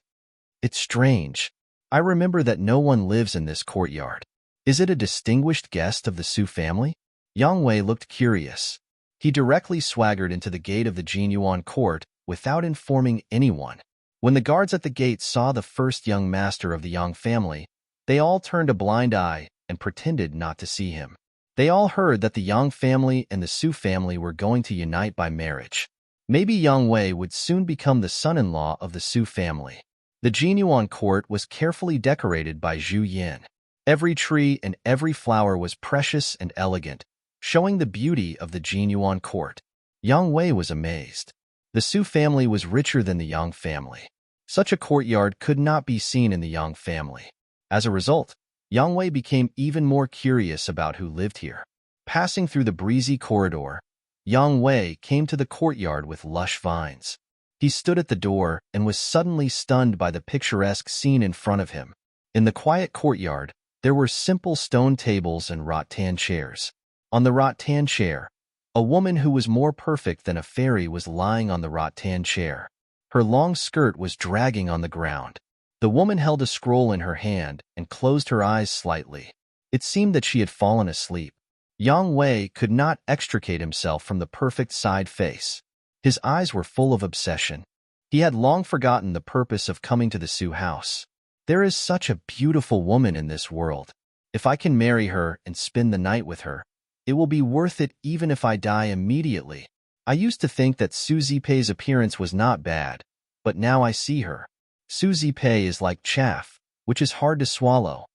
It's strange. I remember that no one lives in this courtyard. Is it a distinguished guest of the Su family? Yang Wei looked curious. He directly swaggered into the gate of the Jinyuan court without informing anyone. When the guards at the gate saw the first young master of the Yang family, they all turned a blind eye and pretended not to see him. They all heard that the Yang family and the Su family were going to unite by marriage. Maybe Yang Wei would soon become the son-in-law of the Su family. The Jinyuan court was carefully decorated by Zhu Yin. Every tree and every flower was precious and elegant, showing the beauty of the Jinyuan court. Yang Wei was amazed. The Su family was richer than the Yang family. Such a courtyard could not be seen in the Yang family. As a result, Yang Wei became even more curious about who lived here. Passing through the breezy corridor, Yang Wei came to the courtyard with lush vines. He stood at the door and was suddenly stunned by the picturesque scene in front of him. In the quiet courtyard, there were simple stone tables and rattan chairs. On the rattan chair, a woman who was more perfect than a fairy was lying on the rattan chair. Her long skirt was dragging on the ground. The woman held a scroll in her hand and closed her eyes slightly. It seemed that she had fallen asleep. Yang Wei could not extricate himself from the perfect side face. His eyes were full of obsession. He had long forgotten the purpose of coming to the Su house. There is such a beautiful woman in this world. If I can marry her and spend the night with her, it will be worth it even if I die immediately. I used to think that Su Zipei's appearance was not bad, but now I see her. Su Zipei is like chaff, which is hard to swallow.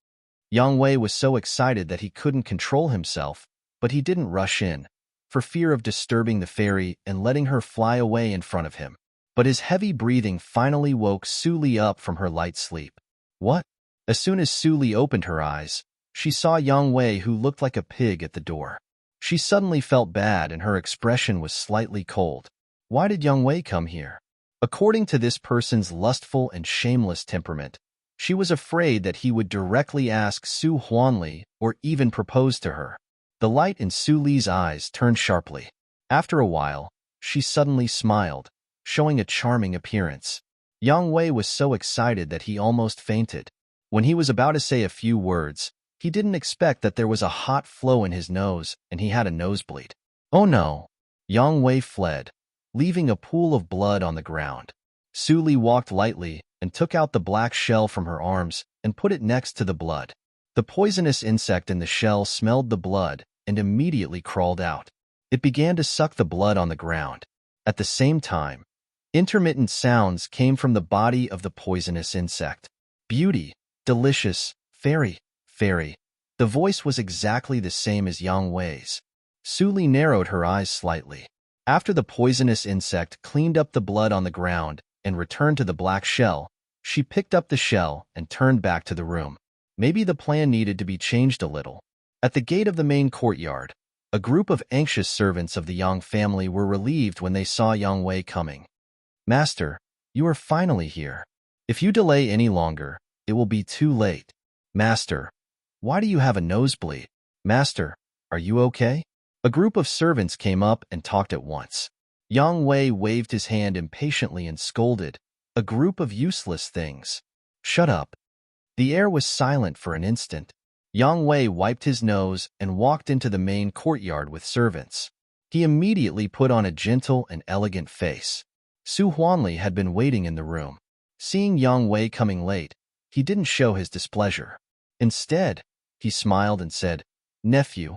Yang Wei was so excited that he couldn't control himself, but he didn't rush in, for fear of disturbing the fairy and letting her fly away in front of him. But his heavy breathing finally woke Su Li up from her light sleep. What? As soon as Su Li opened her eyes, she saw Yang Wei, who looked like a pig, at the door. She suddenly felt bad and her expression was slightly cold. Why did Yang Wei come here? According to this person's lustful and shameless temperament, she was afraid that he would directly ask Su Huanli or even propose to her. The light in Su Li's eyes turned sharply. After a while, she suddenly smiled, showing a charming appearance. Yang Wei was so excited that he almost fainted. When he was about to say a few words, he didn't expect that there was a hot flow in his nose and he had a nosebleed. Oh no! Yang Wei fled, leaving a pool of blood on the ground. Su Li walked lightly and took out the black shell from her arms and put it next to the blood. The poisonous insect in the shell smelled the blood and immediately crawled out. It began to suck the blood on the ground. At the same time, intermittent sounds came from the body of the poisonous insect. Beauty, delicious, fairy, fairy. The voice was exactly the same as Yang Wei's. Su Li narrowed her eyes slightly. After the poisonous insect cleaned up the blood on the ground and returned to the black shell, she picked up the shell and turned back to the room. Maybe the plan needed to be changed a little. At the gate of the main courtyard, a group of anxious servants of the Yang family were relieved when they saw Yang Wei coming. Master, you are finally here. If you delay any longer, it will be too late. Master, why do you have a nosebleed? Master, are you okay? A group of servants came up and talked at once. Yang Wei waved his hand impatiently and scolded, "A group of useless things. Shut up." The air was silent for an instant. Yang Wei wiped his nose and walked into the main courtyard with servants. He immediately put on a gentle and elegant face. Su Huanli had been waiting in the room. Seeing Yang Wei coming late, he didn't show his displeasure. Instead, he smiled and said, "Nephew,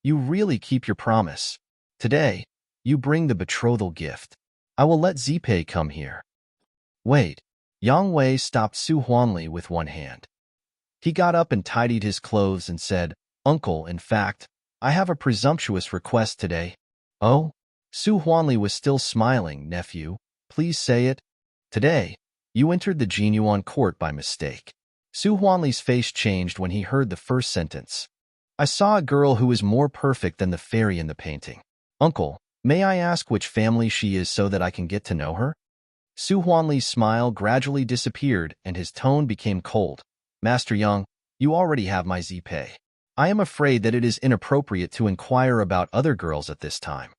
you really keep your promise. Today, you bring the betrothal gift. I will let Zipei come here." Wait. Yang Wei stopped Su Huanli with one hand. He got up and tidied his clothes and said, "Uncle, in fact, I have a presumptuous request today." "Oh?" Su Huanli was still smiling. "Nephew, please say it." "Today, you entered the Jinyuan court by mistake." Su Huanli's face changed when he heard the first sentence. "I saw a girl who is more perfect than the fairy in the painting. Uncle, may I ask which family she is so that I can get to know her?" Su Huanli's smile gradually disappeared and his tone became cold. "Master Yang, you already have my Zipei. I am afraid that it is inappropriate to inquire about other girls at this time."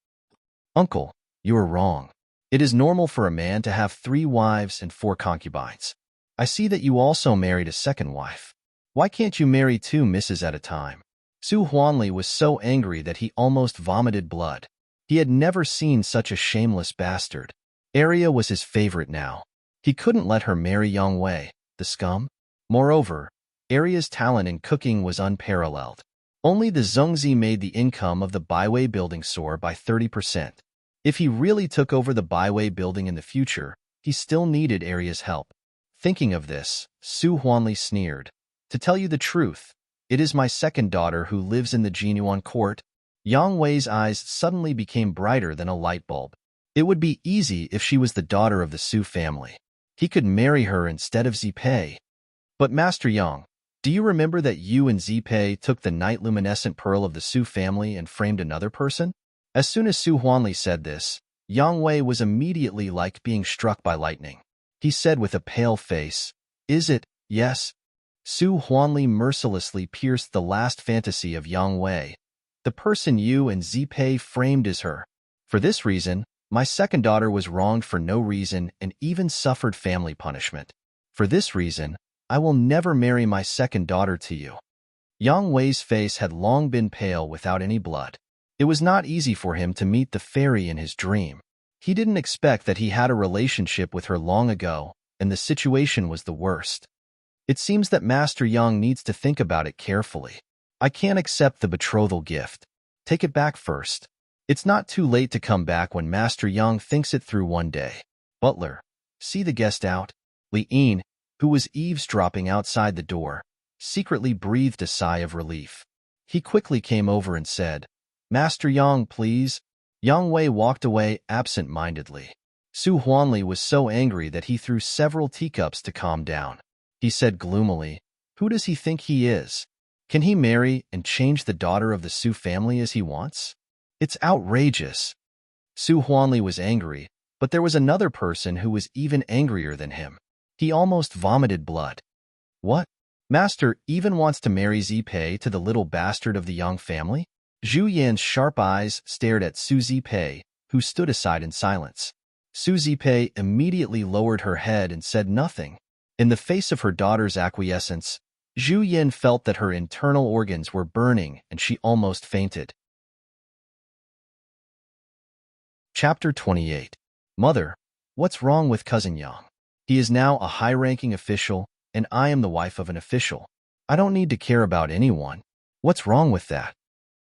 "Uncle, you are wrong. It is normal for a man to have 3 wives and 4 concubines. I see that you also married a second wife. Why can't you marry 2 misses at a time?" Su Huanli was so angry that he almost vomited blood. He had never seen such a shameless bastard. Arya was his favorite now. He couldn't let her marry Yang Wei, the scum. Moreover, Arya's talent in cooking was unparalleled. Only the Zhongzi made the income of the Baiwei building soar by 30%. If he really took over the Baiwei building in the future, he still needed Arya's help. Thinking of this, Su Huanli sneered. "To tell you the truth, it is my second daughter who lives in the Jinyuan court." Yang Wei's eyes suddenly became brighter than a light bulb. It would be easy if she was the daughter of the Su family. He could marry her instead of Zipei. "But Master Yang, do you remember that you and Zipei took the night luminescent pearl of the Su family and framed another person?" As soon as Su Huanli said this, Yang Wei was immediately like being struck by lightning. He said with a pale face, "Is it, yes?" Su Huanli mercilessly pierced the last fantasy of Yang Wei. "The person you and Zipei framed is her. For this reason, my second daughter was wronged for no reason and even suffered family punishment. For this reason, I will never marry my second daughter to you." Yang Wei's face had long been pale without any blood. It was not easy for him to meet the fairy in his dream. He didn't expect that he had a relationship with her long ago, and the situation was the worst. It seems that Master Young needs to think about it carefully. I can't accept the betrothal gift. Take it back first. It's not too late to come back when Master Young thinks it through one day. Butler, see the guest out. Li-een, who was eavesdropping outside the door, secretly breathed a sigh of relief. He quickly came over and said, Master Yang, please. Yang Wei walked away absent-mindedly. Su Huanli was so angry that he threw several teacups to calm down. He said gloomily, who does he think he is? Can he marry and change the daughter of the Su family as he wants? It's outrageous. Su Huanli was angry, but there was another person who was even angrier than him. He almost vomited blood. What? Master even wants to marry Zipei to the little bastard of the Yang family? Zhu Yan's sharp eyes stared at Su Zipei, who stood aside in silence. Su Zipei immediately lowered her head and said nothing. In the face of her daughter's acquiescence, Zhu Yan felt that her internal organs were burning and she almost fainted. Chapter 28. Mother, what's wrong with Cousin Yang? He is now a high-ranking official, and I am the wife of an official. I don't need to care about anyone. What's wrong with that?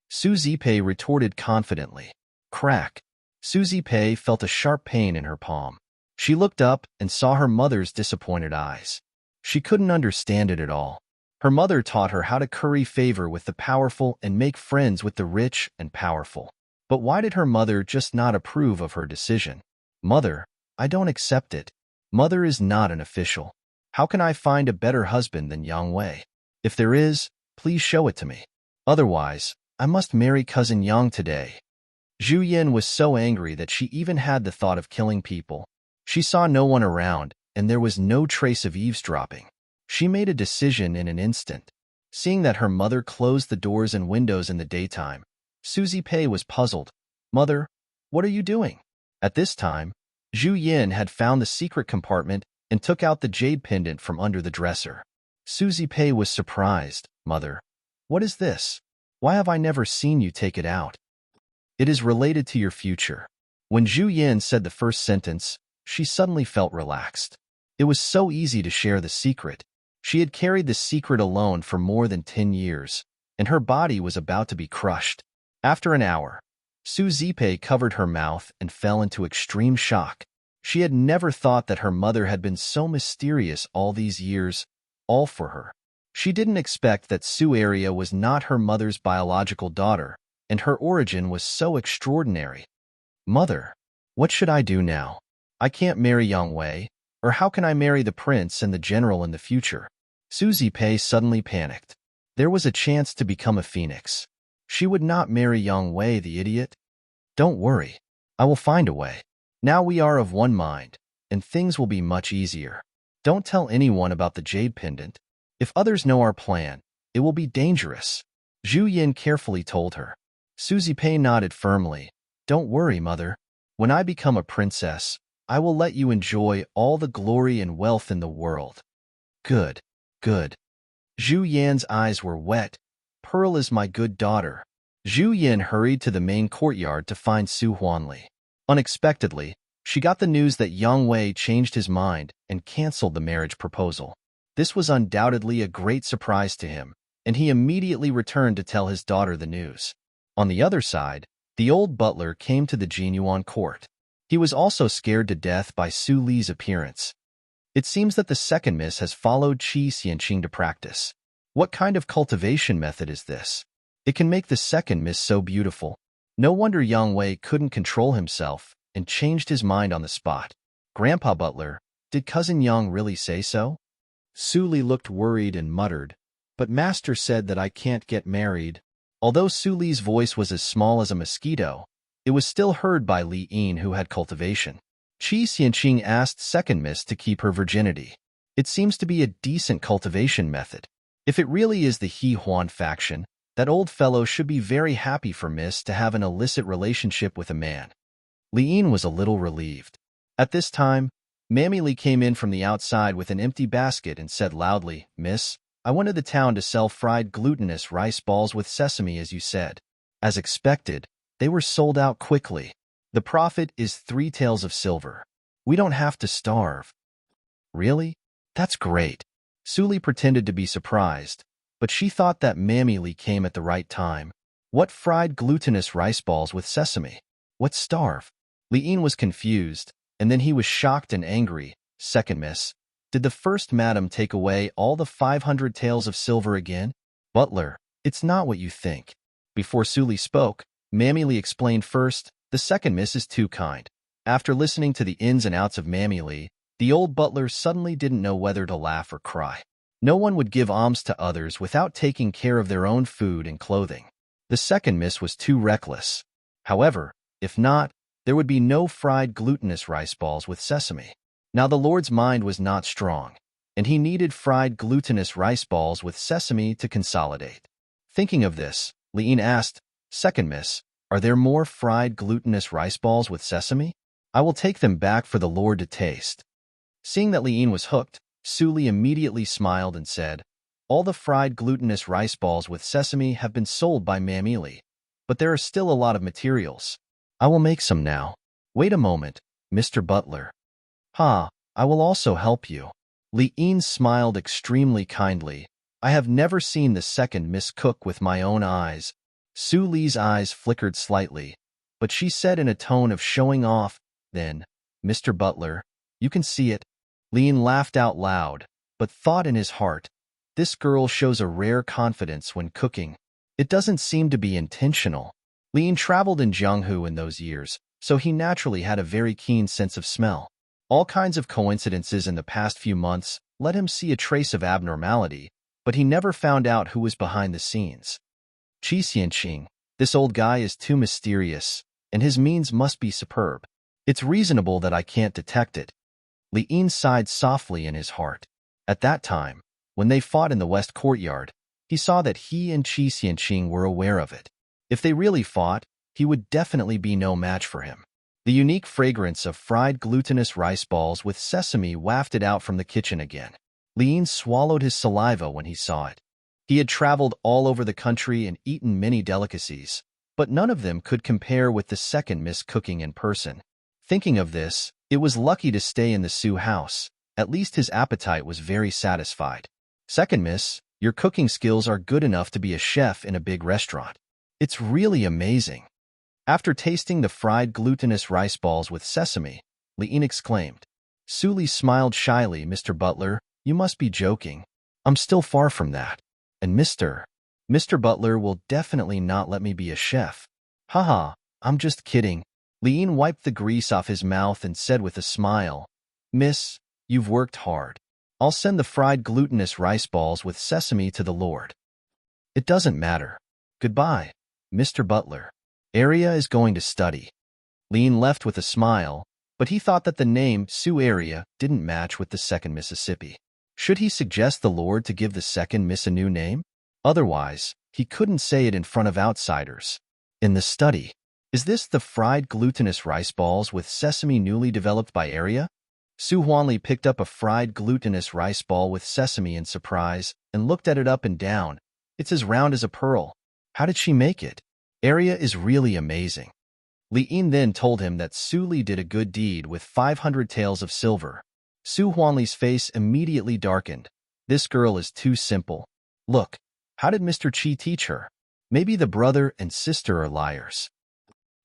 Su Zipei retorted confidently. Crack. Su Zipei felt a sharp pain in her palm. She looked up and saw her mother's disappointed eyes. She couldn't understand it at all. Her mother taught her how to curry favor with the powerful and make friends with the rich and powerful. But why did her mother just not approve of her decision? Mother, I don't accept it. Mother is not an official. How can I find a better husband than Yang Wei? If there is, please show it to me. Otherwise, I must marry Cousin Yang today. Zhu Yan was so angry that she even had the thought of killing people. She saw no one around, and there was no trace of eavesdropping. She made a decision in an instant. Seeing that her mother closed the doors and windows in the daytime, Su Zipei was puzzled. Mother, what are you doing? At this time, Zhu Yan had found the secret compartment and took out the jade pendant from under the dresser. Su Zipei was surprised. Mother, what is this? Why have I never seen you take it out? It is related to your future. When Zhu Yan said the first sentence, she suddenly felt relaxed. It was so easy to share the secret. She had carried the secret alone for more than 10 years, and her body was about to be crushed. After an hour, Su Zipei covered her mouth and fell into extreme shock. She had never thought that her mother had been so mysterious all these years, all for her. She didn't expect that Su Aria was not her mother's biological daughter, and her origin was so extraordinary. Mother, what should I do now? I can't marry Yang Wei, or how can I marry the prince and the general in the future? Su Zipei suddenly panicked. There was a chance to become a phoenix. She would not marry Yang Wei, the idiot. Don't worry. I will find a way. Now we are of one mind, and things will be much easier. Don't tell anyone about the jade pendant. If others know our plan, it will be dangerous. Zhu Yan carefully told her. Su Zipei nodded firmly. Don't worry, mother. When I become a princess, I will let you enjoy all the glory and wealth in the world. Good, good. Zhu Yan's eyes were wet. Pearl is my good daughter. Zhu Yan hurried to the main courtyard to find Su Huanli. Unexpectedly, she got the news that Yang Wei changed his mind and canceled the marriage proposal. This was undoubtedly a great surprise to him, and he immediately returned to tell his daughter the news. On the other side, the old butler came to the Jinyuan court. He was also scared to death by Su Li's appearance. It seems that the second miss has followed Qi Xianqing to practice. What kind of cultivation method is this? It can make the second miss so beautiful. No wonder Yang Wei couldn't control himself and changed his mind on the spot. Grandpa Butler, did Cousin Yang really say so? Su Li looked worried and muttered, but Master said that I can't get married. Although Su Li's voice was as small as a mosquito, it was still heard by Li-een, who had cultivation. Qi Xianqing asked second miss to keep her virginity. It seems to be a decent cultivation method. If it really is the He Huan faction, that old fellow should be very happy for Miss to have an illicit relationship with a man. Li-een was a little relieved. At this time, Mammy Li came in from the outside with an empty basket and said loudly, Miss, I went to the town to sell fried glutinous rice balls with sesame as you said. As expected, they were sold out quickly. The profit is 3 taels of silver. We don't have to starve. Really? That's great. Suli pretended to be surprised, but she thought that Mammy Lee came at the right time. What fried glutinous rice balls with sesame? What starve? Liin was confused, and then he was shocked and angry. Second miss. Did the first madam take away all the 500 taels of silver again? Butler, it's not what you think. Before Suli spoke, Mammy Lee explained first, the second miss is too kind. After listening to the ins and outs of Mammy Lee, the old butler suddenly didn't know whether to laugh or cry. No one would give alms to others without taking care of their own food and clothing. The second miss was too reckless. However, if not, there would be no fried glutinous rice balls with sesame. Now the Lord's mind was not strong, and he needed fried glutinous rice balls with sesame to consolidate. Thinking of this, Liin asked, Second miss, are there more fried glutinous rice balls with sesame? I will take them back for the Lord to taste. Seeing that Liin was hooked, Suli immediately smiled and said, all the fried glutinous rice balls with sesame have been sold by Mammy Lee, but there are still a lot of materials. I will make some now. Wait a moment, Mr. Butler. I will also help you. Liin smiled extremely kindly. I have never seen the second miss cook with my own eyes. Su Li's eyes flickered slightly, but she said in a tone of showing off, then, Mr. Butler, you can see it. Liin laughed out loud, but thought in his heart, this girl shows a rare confidence when cooking. It doesn't seem to be intentional. Liin traveled in Jianghu in those years, so he naturally had a very keen sense of smell. All kinds of coincidences in the past few months let him see a trace of abnormality, but he never found out who was behind the scenes. Qi Xianqing, this old guy is too mysterious, and his means must be superb. It's reasonable that I can't detect it. Liin sighed softly in his heart. At that time, when they fought in the West Courtyard, he saw that he and Qi Xianqing were aware of it. If they really fought, he would definitely be no match for him. The unique fragrance of fried glutinous rice balls with sesame wafted out from the kitchen again. Liin swallowed his saliva when he saw it. He had traveled all over the country and eaten many delicacies, but none of them could compare with the second miss cooking in person. Thinking of this, it was lucky to stay in the Su house. At least his appetite was very satisfied. Second miss, your cooking skills are good enough to be a chef in a big restaurant. It's really amazing. After tasting the fried glutinous rice balls with sesame, Liin exclaimed. Suli smiled shyly. Mr. Butler, you must be joking. I'm still far from that. And Mr. Butler will definitely not let me be a chef. Haha, I'm just kidding. Liin wiped the grease off his mouth and said with a smile, Miss, you've worked hard. I'll send the fried glutinous rice balls with sesame to the Lord. It doesn't matter. Goodbye, Mr. Butler. Area is going to study. Liin left with a smile, but he thought that the name Sioux Area didn't match with the second Mississippi. Should he suggest the Lord to give the second miss a new name? Otherwise, he couldn't say it in front of outsiders. In the study, is this the fried glutinous rice balls with sesame newly developed by Area? Su Huanli picked up a fried glutinous rice ball with sesame in surprise and looked at it up and down. It's as round as a pearl. How did she make it? Area is really amazing. Liin then told him that Su Li did a good deed with 500 taels of silver. Su Huanli's face immediately darkened. This girl is too simple. Look, how did Mr. Qi teach her? Maybe the brother and sister are liars.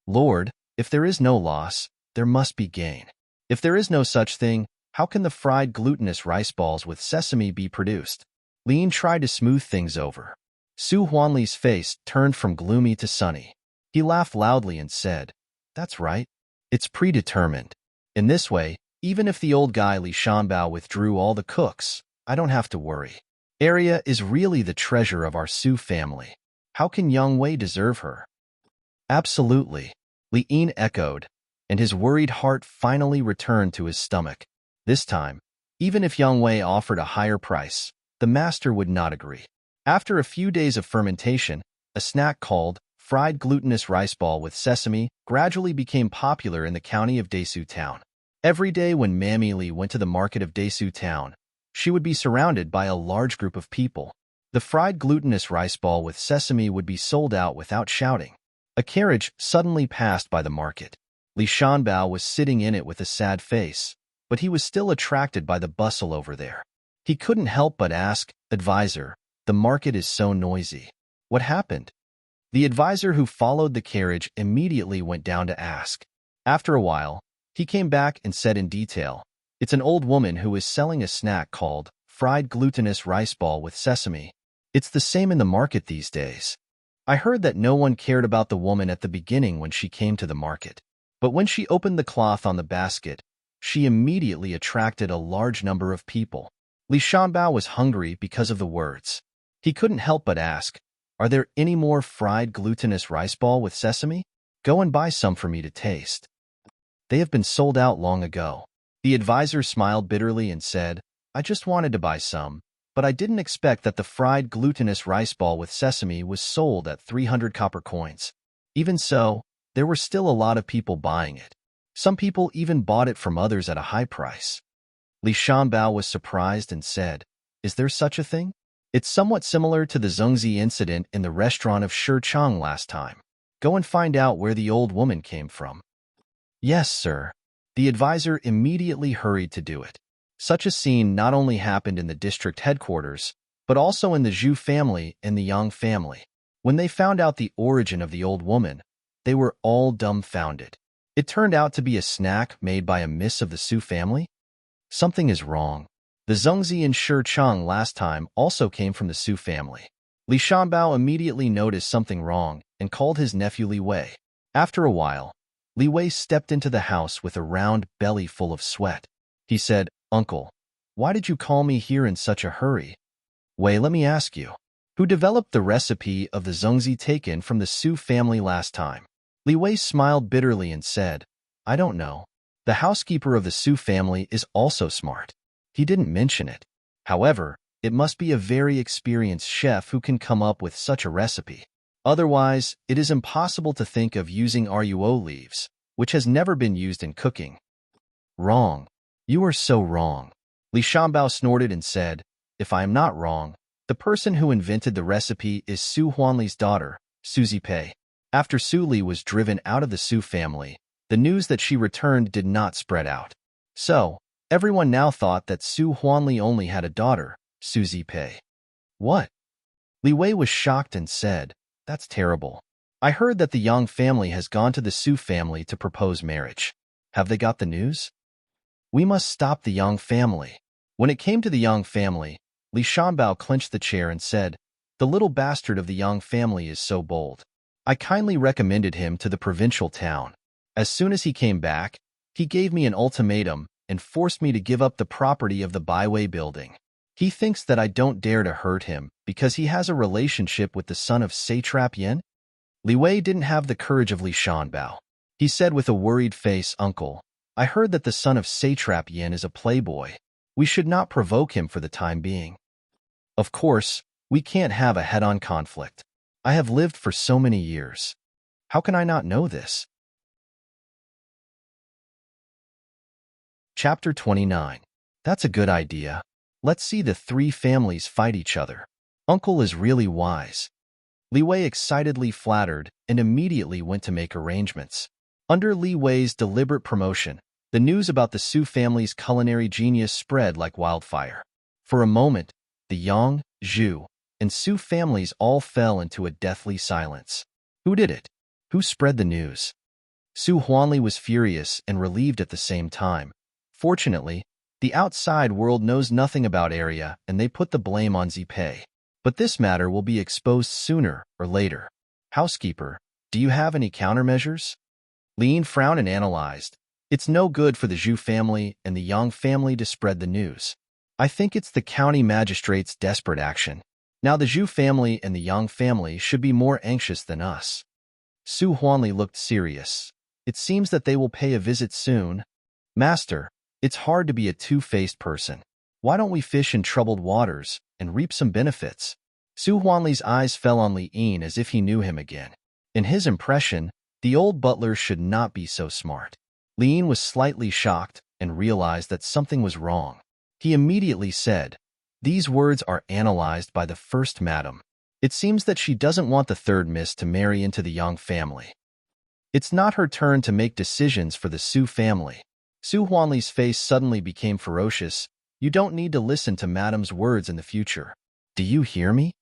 Lord, if there is no loss, there must be gain. If there is no such thing, how can the fried glutinous rice balls with sesame be produced? Liin tried to smooth things over. Su Huanli's face turned from gloomy to sunny. He laughed loudly and said, That's right. It's predetermined. In this way, even if the old guy Li Shanbao withdrew all the cooks, I don't have to worry. Area is really the treasure of our Su family. How can Yang Wei deserve her? Absolutely. Liin echoed, and his worried heart finally returned to his stomach. This time, even if Yang Wei offered a higher price, the master would not agree. After a few days of fermentation, a snack called fried glutinous rice ball with sesame gradually became popular in the county of Desu Town. Every day when Mammy Lee went to the market of Desu Town, she would be surrounded by a large group of people. The fried glutinous rice ball with sesame would be sold out without shouting. A carriage suddenly passed by the market. Li Shanbao was sitting in it with a sad face, but he was still attracted by the bustle over there. He couldn't help but ask, "Advisor, the market is so noisy. What happened?" The advisor who followed the carriage immediately went down to ask. After a while, he came back and said in detail, "It's an old woman who is selling a snack called fried glutinous rice ball with sesame. It's the same in the market these days. I heard that no one cared about the woman at the beginning when she came to the market. But when she opened the cloth on the basket, she immediately attracted a large number of people." Li Shanbao was hungry because of the words. He couldn't help but ask, "Are there any more fried glutinous rice ball with sesame? Go and buy some for me to taste." "They have been sold out long ago." The advisor smiled bitterly and said, "I just wanted to buy some, but I didn't expect that the fried glutinous rice ball with sesame was sold at 300 copper coins. Even so, there were still a lot of people buying it. Some people even bought it from others at a high price." Li Shanbao was surprised and said, "Is there such a thing? It's somewhat similar to the Zhongzi incident in the restaurant of Shichang last time. Go and find out where the old woman came from." "Yes, sir." The advisor immediately hurried to do it. Such a scene not only happened in the district headquarters, but also in the Zhu family and the Yang family. When they found out the origin of the old woman, they were all dumbfounded. It turned out to be a snack made by a miss of the Su family? Something is wrong. The Zhongzi and Shichang last time also came from the Su family. Li Shanbao immediately noticed something wrong and called his nephew Li Wei. After a while, Li Wei stepped into the house with a round belly full of sweat. He said, "Uncle, why did you call me here in such a hurry?" "Wei, let me ask you, who developed the recipe of the Zhongzi taken from the Su family last time?" Li Wei smiled bitterly and said, "I don't know. The housekeeper of the Su family is also smart. He didn't mention it. However, it must be a very experienced chef who can come up with such a recipe. Otherwise, it is impossible to think of using ruo leaves, which has never been used in cooking." "Wrong. You are so wrong." Li Shanbao snorted and said, "If I am not wrong, the person who invented the recipe is Su Huanli's daughter, Su Zipei." After Su Li was driven out of the Su family, the news that she returned did not spread out. So, everyone now thought that Su Huanli only had a daughter, Su Zipei. "What?" Li Wei was shocked and said, "That's terrible. I heard that the Yang family has gone to the Su family to propose marriage. Have they got the news? We must stop the Yang family." When it came to the Yang family, Li Shanbao clenched the chair and said, "The little bastard of the Yang family is so bold. I kindly recommended him to the provincial town. As soon as he came back, he gave me an ultimatum and forced me to give up the property of the Baiwei building. He thinks that I don't dare to hurt him because he has a relationship with the son of Satrap Yen." Li Wei didn't have the courage of Li Shanbao. He said with a worried face, "Uncle, I heard that the son of Satrap Yen is a playboy. We should not provoke him for the time being. Of course, we can't have a head-on conflict. I have lived for so many years. How can I not know this?" Chapter 29. That's a good idea. Let's see the three families fight each other. Uncle is really wise. Li Wei excitedly flattered and immediately went to make arrangements. Under Li Wei's deliberate promotion, the news about the Su family's culinary genius spread like wildfire. For a moment, the Yang, Zhu, and Su families all fell into a deathly silence. Who did it? Who spread the news? Su Huanli was furious and relieved at the same time. Fortunately, the outside world knows nothing about Area and they put the blame on Zipei. But this matter will be exposed sooner or later. Housekeeper, do you have any countermeasures? Lin frowned and analyzed. It's no good for the Zhu family and the Yang family to spread the news. I think it's the county magistrate's desperate action. Now the Zhu family and the Yang family should be more anxious than us." Su Huanli looked serious. "It seems that they will pay a visit soon. Master, it's hard to be a two-faced person. Why don't we fish in troubled waters and reap some benefits?" Su Huanli's eyes fell on Li Yin as if he knew him again. In his impression, the old butler should not be so smart. Li Yin was slightly shocked and realized that something was wrong. He immediately said, "These words are analyzed by the first madam. It seems that she doesn't want the third miss to marry into the Yang family." It's not her turn to make decisions for the Su family. Su Huanli's face suddenly became ferocious. You don't need to listen to Madame's words in the future. Do you hear me?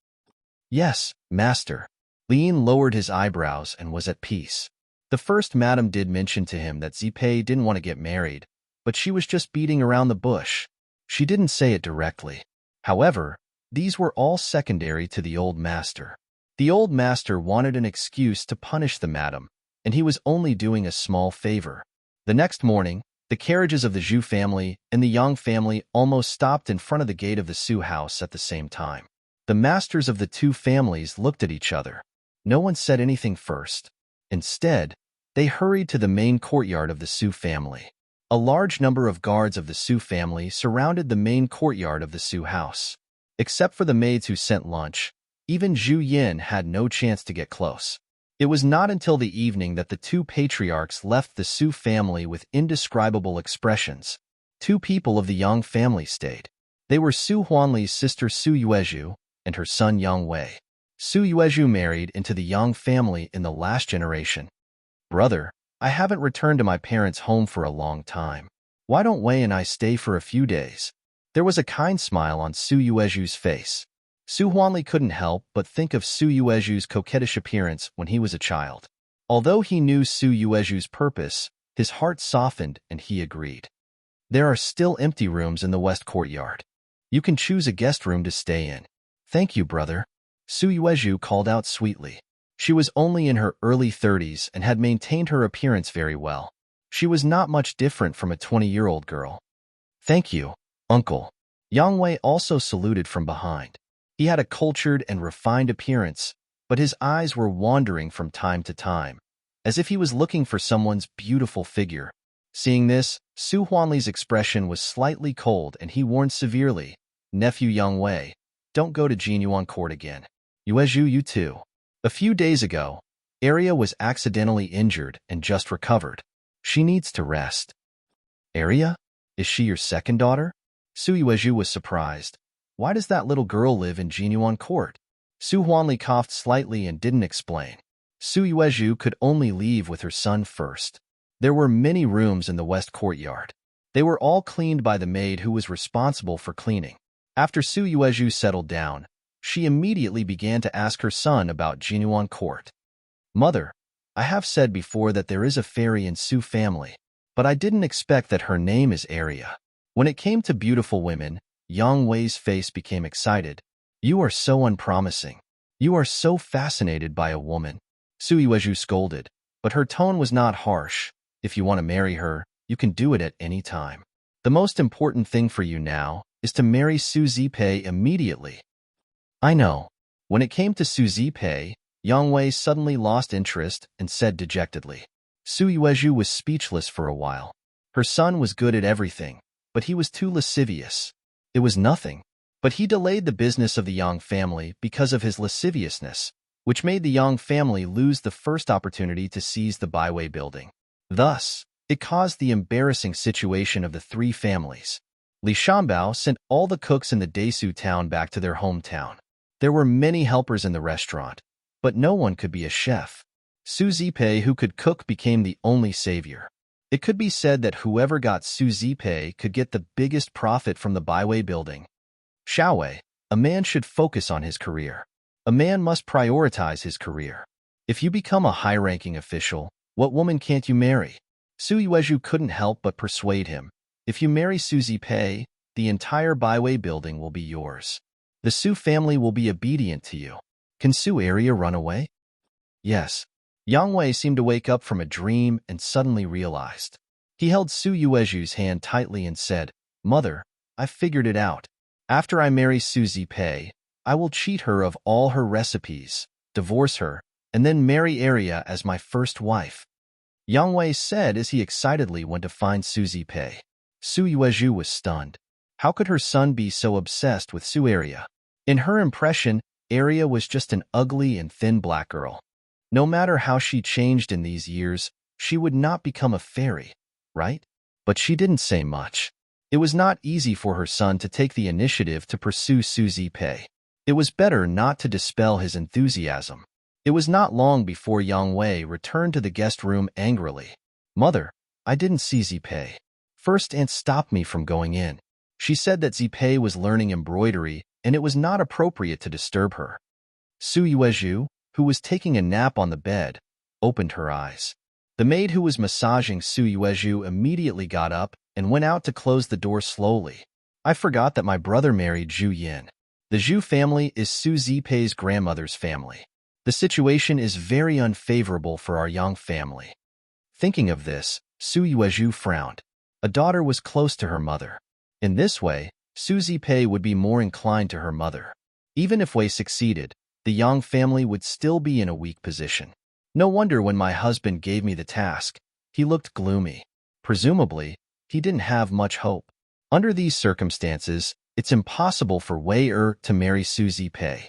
Yes, master. Lin lowered his eyebrows and was at peace. The first Madame did mention to him that Zipei didn't want to get married, but she was just beating around the bush. She didn't say it directly. However, these were all secondary to the old master. The old master wanted an excuse to punish the Madame, and he was only doing a small favor. The next morning, the carriages of the Zhu family and the Yang family almost stopped in front of the gate of the Su house at the same time. The masters of the two families looked at each other. No one said anything first. Instead, they hurried to the main courtyard of the Su family. A large number of guards of the Su family surrounded the main courtyard of the Su house. Except for the maids who sent lunch, even Zhu Yin had no chance to get close. It was not until the evening that the two patriarchs left the Su family with indescribable expressions. Two people of the Yang family stayed. They were Su Huanli's sister Su Yuezhu and her son Yang Wei. Su Yuezhu married into the Yang family in the last generation. Brother, I haven't returned to my parents' home for a long time. Why don't Wei and I stay for a few days? There was a kind smile on Su Yuezhu's face. Su Huanli couldn't help but think of Su Yuezhu's coquettish appearance when he was a child. Although he knew Su Yuezhu's purpose, his heart softened and he agreed. There are still empty rooms in the west courtyard. You can choose a guest room to stay in. Thank you, brother. Su Yuezhu called out sweetly. She was only in her early 30s and had maintained her appearance very well. She was not much different from a 20-year-old girl. Thank you, uncle. Yang Wei also saluted from behind. He had a cultured and refined appearance, but his eyes were wandering from time to time, as if he was looking for someone's beautiful figure. Seeing this, Su Huanli's expression was slightly cold and he warned severely, Nephew Yang Wei, don't go to Jinyuan court again. Yuezhu, you too. A few days ago, Arya was accidentally injured and just recovered. She needs to rest. Arya? Is she your second daughter? Su Yuezhu was surprised. Why does that little girl live in Jinyuan court? Su Huanli coughed slightly and didn't explain. Su Yuezhu could only leave with her son first. There were many rooms in the west courtyard. They were all cleaned by the maid who was responsible for cleaning. After Su Yuezhu settled down, she immediately began to ask her son about Jinyuan court. Mother, I have said before that there is a fairy in Su family, but I didn't expect that her name is Arya. When it came to beautiful women, Yang Wei's face became excited. You are so unpromising. You are so fascinated by a woman. Su Yuezhu scolded, but her tone was not harsh. If you want to marry her, you can do it at any time. The most important thing for you now is to marry Su Zipei immediately. I know. When it came to Su Zipei, Yang Wei suddenly lost interest and said dejectedly. Su Yuezhu was speechless for a while. Her son was good at everything, but he was too lascivious. It was nothing, but he delayed the business of the Yang family because of his lasciviousness, which made the Yang family lose the first opportunity to seize the Baiwei building. Thus, it caused the embarrassing situation of the three families. Li Shanbao sent all the cooks in the Desu town back to their hometown. There were many helpers in the restaurant, but no one could be a chef. Su Zipei, who could cook, became the only savior. It could be said that whoever got Su Zipei could get the biggest profit from the Baiwei building. Xiaowei, a man should focus on his career. A man must prioritize his career. If you become a high-ranking official, what woman can't you marry? Su Yuezhu couldn't help but persuade him. If you marry Su Zipei, the entire Baiwei building will be yours. The Su family will be obedient to you. Can Su Arya run away? Yes. Yang Wei seemed to wake up from a dream and suddenly realized. He held Su Yuezhu's hand tightly and said, Mother, I've figured it out. After I marry Su Zipei, I will cheat her of all her recipes, divorce her, and then marry Arya as my first wife. Yang Wei said as he excitedly went to find Su Zipei. Su Yuezhu was stunned. How could her son be so obsessed with Su Arya? In her impression, Arya was just an ugly and thin black girl. No matter how she changed in these years, she would not become a fairy, right? But she didn't say much. It was not easy for her son to take the initiative to pursue Su Zipei. It was better not to dispel his enthusiasm. It was not long before Yang Wei returned to the guest room angrily. "Mother, I didn't see Zipei. First aunt stopped me from going in. She said that Zipei was learning embroidery and it was not appropriate to disturb her." Su Yuezhu, who was taking a nap on the bed, opened her eyes. The maid who was massaging Su Yuezhu immediately got up and went out to close the door slowly. "I forgot that my brother married Zhu Yin. The Zhu family is Su Zipei's grandmother's family. The situation is very unfavorable for our Yang family." Thinking of this, Su Yuezhu frowned. A daughter was close to her mother. In this way, Su Zipei would be more inclined to her mother. Even if Wei succeeded, the Yang family would still be in a weak position. No wonder when my husband gave me the task, he looked gloomy. Presumably, he didn't have much hope. Under these circumstances, it's impossible for Wei to marry Su Zipei.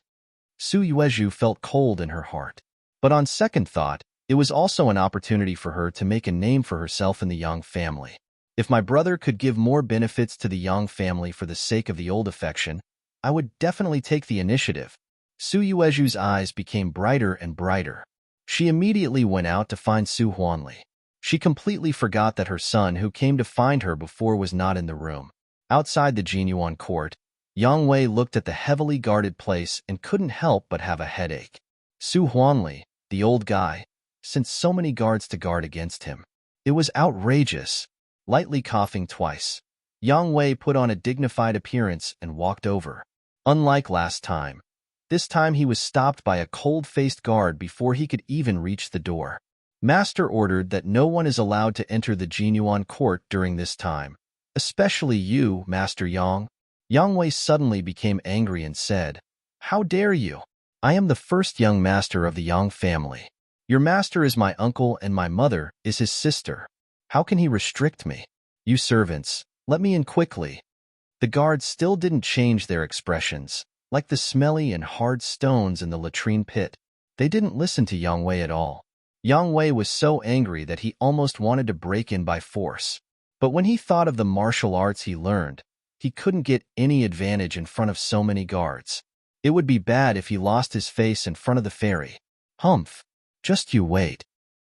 Su Yuezhu felt cold in her heart. But on second thought, it was also an opportunity for her to make a name for herself in the Yang family. If my brother could give more benefits to the Yang family for the sake of the old affection, I would definitely take the initiative. Su Yuezhu's eyes became brighter and brighter. She immediately went out to find Su Huanli. She completely forgot that her son who came to find her before was not in the room. Outside the Jinyuan court, Yang Wei looked at the heavily guarded place and couldn't help but have a headache. Su Huanli, the old guy, sent so many guards to guard against him. It was outrageous. Lightly coughing twice, Yang Wei put on a dignified appearance and walked over. Unlike last time, this time he was stopped by a cold-faced guard before he could even reach the door. "Master ordered that no one is allowed to enter the Jinyuan court during this time, especially you, Master Yang." Yang Wei suddenly became angry and said, "How dare you? I am the first young master of the Yang family. Your master is my uncle and my mother is his sister. How can he restrict me? You servants, let me in quickly." The guards still didn't change their expressions. Like the smelly and hard stones in the latrine pit, they didn't listen to Yang Wei at all. Yang Wei was so angry that he almost wanted to break in by force. But when he thought of the martial arts he learned, he couldn't get any advantage in front of so many guards. It would be bad if he lost his face in front of the fairy. "Humph, just you wait."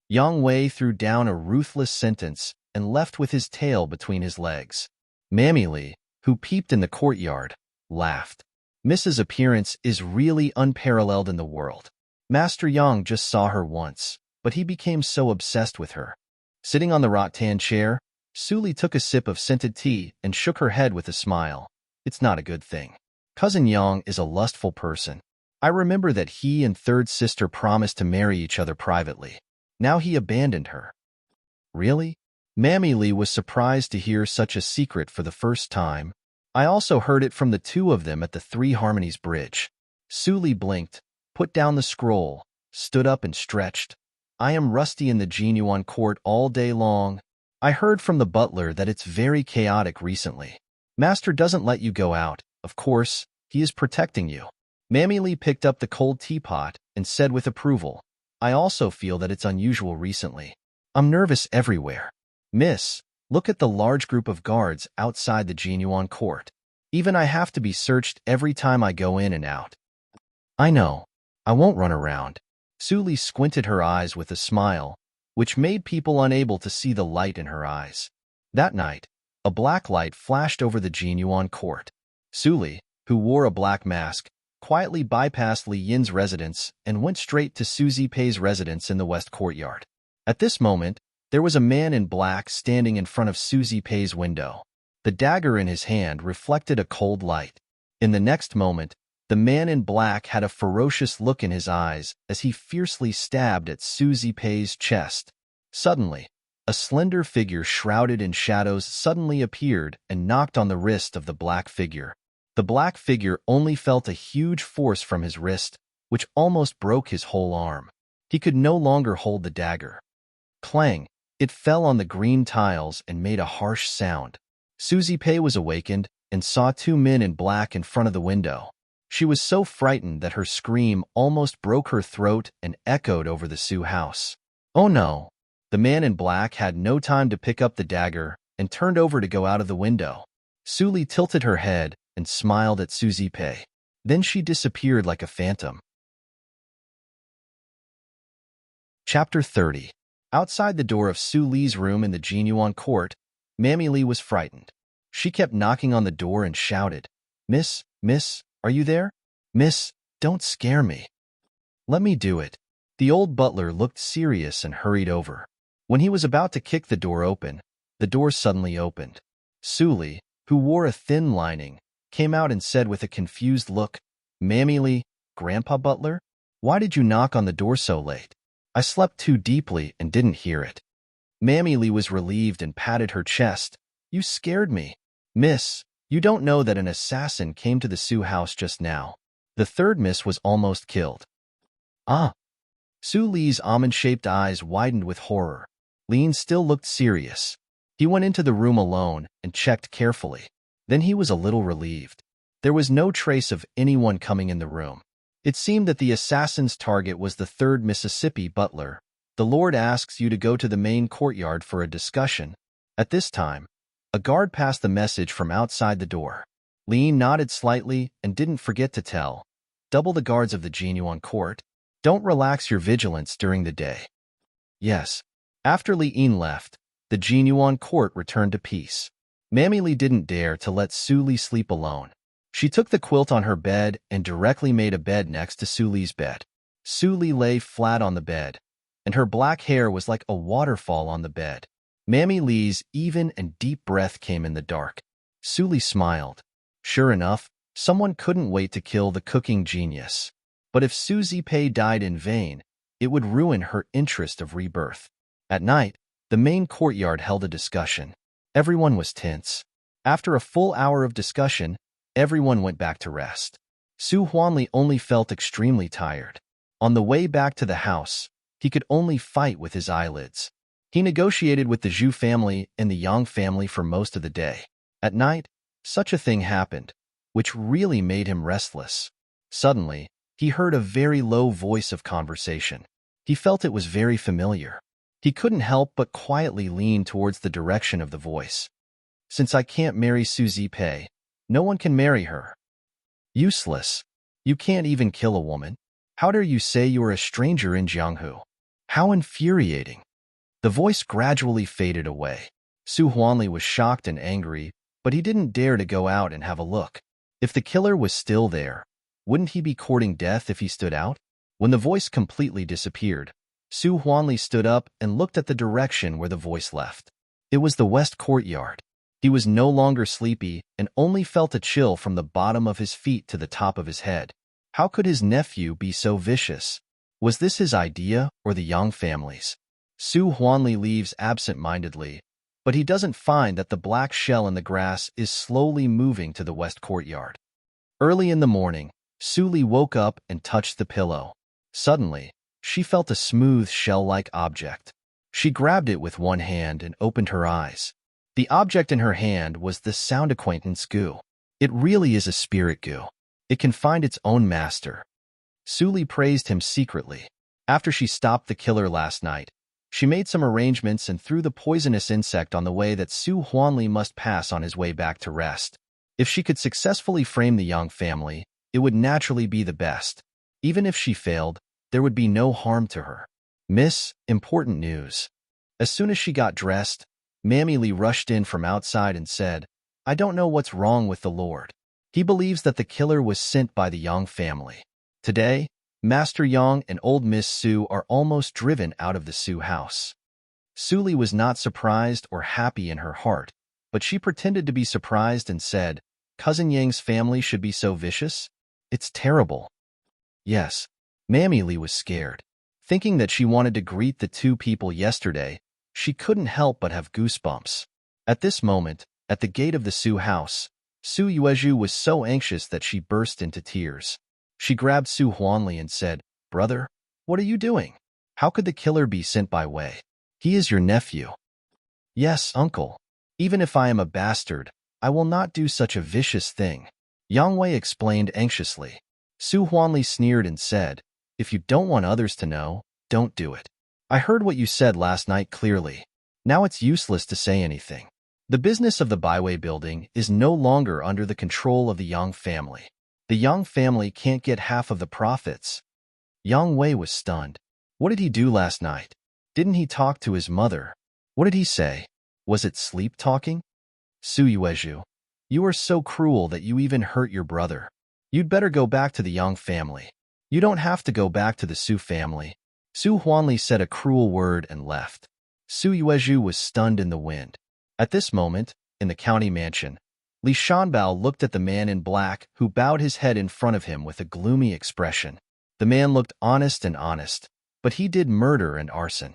Yang Wei threw down a ruthless sentence and left with his tail between his legs. Mammy Li, who peeped in the courtyard, laughed. "Mrs. Appearance is really unparalleled in the world. Master Yang just saw her once, but he became so obsessed with her." Sitting on the rattan chair, Suli took a sip of scented tea and shook her head with a smile. "It's not a good thing. Cousin Yang is a lustful person. I remember that he and third sister promised to marry each other privately. Now he abandoned her." "Really?" Mammy Li was surprised to hear such a secret for the first time. "I also heard it from the two of them at the Three Harmonies Bridge." Suli blinked, put down the scroll, stood up and stretched. "I am rusty in the Jinyuan court all day long. I heard from the butler that it's very chaotic recently. Master doesn't let you go out. Of course, he is protecting you." Mammy Li picked up the cold teapot and said with approval, "I also feel that it's unusual recently. I'm nervous everywhere. Miss, look at the large group of guards outside the Jinyuan court. Even I have to be searched every time I go in and out." "I know. I won't run around." Suli squinted her eyes with a smile, which made people unable to see the light in her eyes. That night, a black light flashed over the Jinyuan court. Suli, who wore a black mask, quietly bypassed Li Yin's residence and went straight to Su Zipei's residence in the west courtyard. At this moment, there was a man in black standing in front of Su Zipei's window. The dagger in his hand reflected a cold light. In the next moment, the man in black had a ferocious look in his eyes as he fiercely stabbed at Su Zipei's chest. Suddenly, a slender figure shrouded in shadows suddenly appeared and knocked on the wrist of the black figure. The black figure only felt a huge force from his wrist, which almost broke his whole arm. He could no longer hold the dagger. Clang! It fell on the green tiles and made a harsh sound. Su Zipei was awakened and saw two men in black in front of the window. She was so frightened that her scream almost broke her throat and echoed over the Su house. "Oh no!" The man in black had no time to pick up the dagger and turned over to go out of the window. Suli tilted her head and smiled at Su Zipei. Then she disappeared like a phantom. Chapter 30. Outside the door of Su Li's room in the Jinyuan court, Mammy Li was frightened. She kept knocking on the door and shouted, Miss, are you there? Miss, don't scare me. Let me do it. The old butler looked serious and hurried over. When he was about to kick the door open, the door suddenly opened. Su Li, who wore a thin lining, came out and said with a confused look, Mammy Li, Grandpa Butler? Why did you knock on the door so late? I slept too deeply and didn't hear it. Mammy Li was relieved and patted her chest. You scared me. Miss, you don't know that an assassin came to the Su house just now. The third miss was almost killed. Ah. Su Li's almond-shaped eyes widened with horror. Lin still looked serious. He went into the room alone and checked carefully. Then he was a little relieved. There was no trace of anyone coming in the room. It seemed that the assassin's target was the third Mississippi butler. The Lord asks you to go to the main courtyard for a discussion. At this time, a guard passed the message from outside the door. Lin nodded slightly and didn't forget to tell. Double the guards of the Jinyuan court. Don't relax your vigilance during the day. Yes. After Li Yin left, the Jinyuan court returned to peace. Mammy Li didn't dare to let Su Li sleep alone. She took the quilt on her bed and directly made a bed next to Su Li's bed. Su Li lay flat on the bed, and her black hair was like a waterfall on the bed. Mammy Li's even and deep breath came in the dark. Su Li smiled. Sure enough, someone couldn't wait to kill the cooking genius. But if Su Zipei died in vain, it would ruin her interest of rebirth. At night, the main courtyard held a discussion. Everyone was tense. After a full hour of discussion, everyone went back to rest. Su Huanli only felt extremely tired. On the way back to the house, he could only fight with his eyelids. He negotiated with the Zhu family and the Yang family for most of the day. At night, such a thing happened, which really made him restless. Suddenly, he heard a very low voice of conversation. He felt it was very familiar. He couldn't help but quietly lean towards the direction of the voice. Since I can't marry Su Zipei, no one can marry her. Useless. You can't even kill a woman. How dare you say you are a stranger in Jianghu? How infuriating. The voice gradually faded away. Su Huanli was shocked and angry, but he didn't dare to go out and have a look. If the killer was still there, wouldn't he be courting death if he stood out? When the voice completely disappeared, Su Huanli stood up and looked at the direction where the voice left. It was the west courtyard. He was no longer sleepy and only felt a chill from the bottom of his feet to the top of his head. How could his nephew be so vicious? Was this his idea or the Yang family's? Su Huanli leaves absent-mindedly, but he doesn't find that the black shell in the grass is slowly moving to the west courtyard. Early in the morning, Su Li woke up and touched the pillow. Suddenly, she felt a smooth shell-like object. She grabbed it with one hand and opened her eyes. The object in her hand was the sound acquaintance goo. It really is a spirit goo. It can find its own master. Su Li praised him secretly. After she stopped the killer last night, she made some arrangements and threw the poisonous insect on the way that Su Huanli must pass on his way back to rest. If she could successfully frame the Yang family, it would naturally be the best. Even if she failed, there would be no harm to her. Miss, important news. As soon as she got dressed, Mammy Li rushed in from outside and said, I don't know what's wrong with the Lord. He believes that the killer was sent by the Yang family. Today, Master Yang and old Miss Su are almost driven out of the Su house. Su Li was not surprised or happy in her heart, but she pretended to be surprised and said, Cousin Yang's family should be so vicious? It's terrible. Yes, Mammy Li was scared. Thinking that she wanted to greet the two people yesterday, she couldn't help but have goosebumps. At this moment, at the gate of the Su house, Su Yuezhu was so anxious that she burst into tears. She grabbed Su Huanli and said, Brother, what are you doing? How could the killer be sent by Wei? He is your nephew. Yes, uncle. Even if I am a bastard, I will not do such a vicious thing. Yang Wei explained anxiously. Su Huanli sneered and said, If you don't want others to know, don't do it. I heard what you said last night clearly. Now it's useless to say anything. The business of the Baiwei building is no longer under the control of the Yang family. The Yang family can't get half of the profits. Yang Wei was stunned. What did he do last night? Didn't he talk to his mother? What did he say? Was it sleep talking? Su Yuezhu, you are so cruel that you even hurt your brother. You'd better go back to the Yang family. You don't have to go back to the Su family. Su Huanli said a cruel word and left. Su Yuezhu was stunned in the wind. At this moment, in the county mansion, Li Shanbao looked at the man in black who bowed his head in front of him with a gloomy expression. The man looked honest, but he did murder and arson.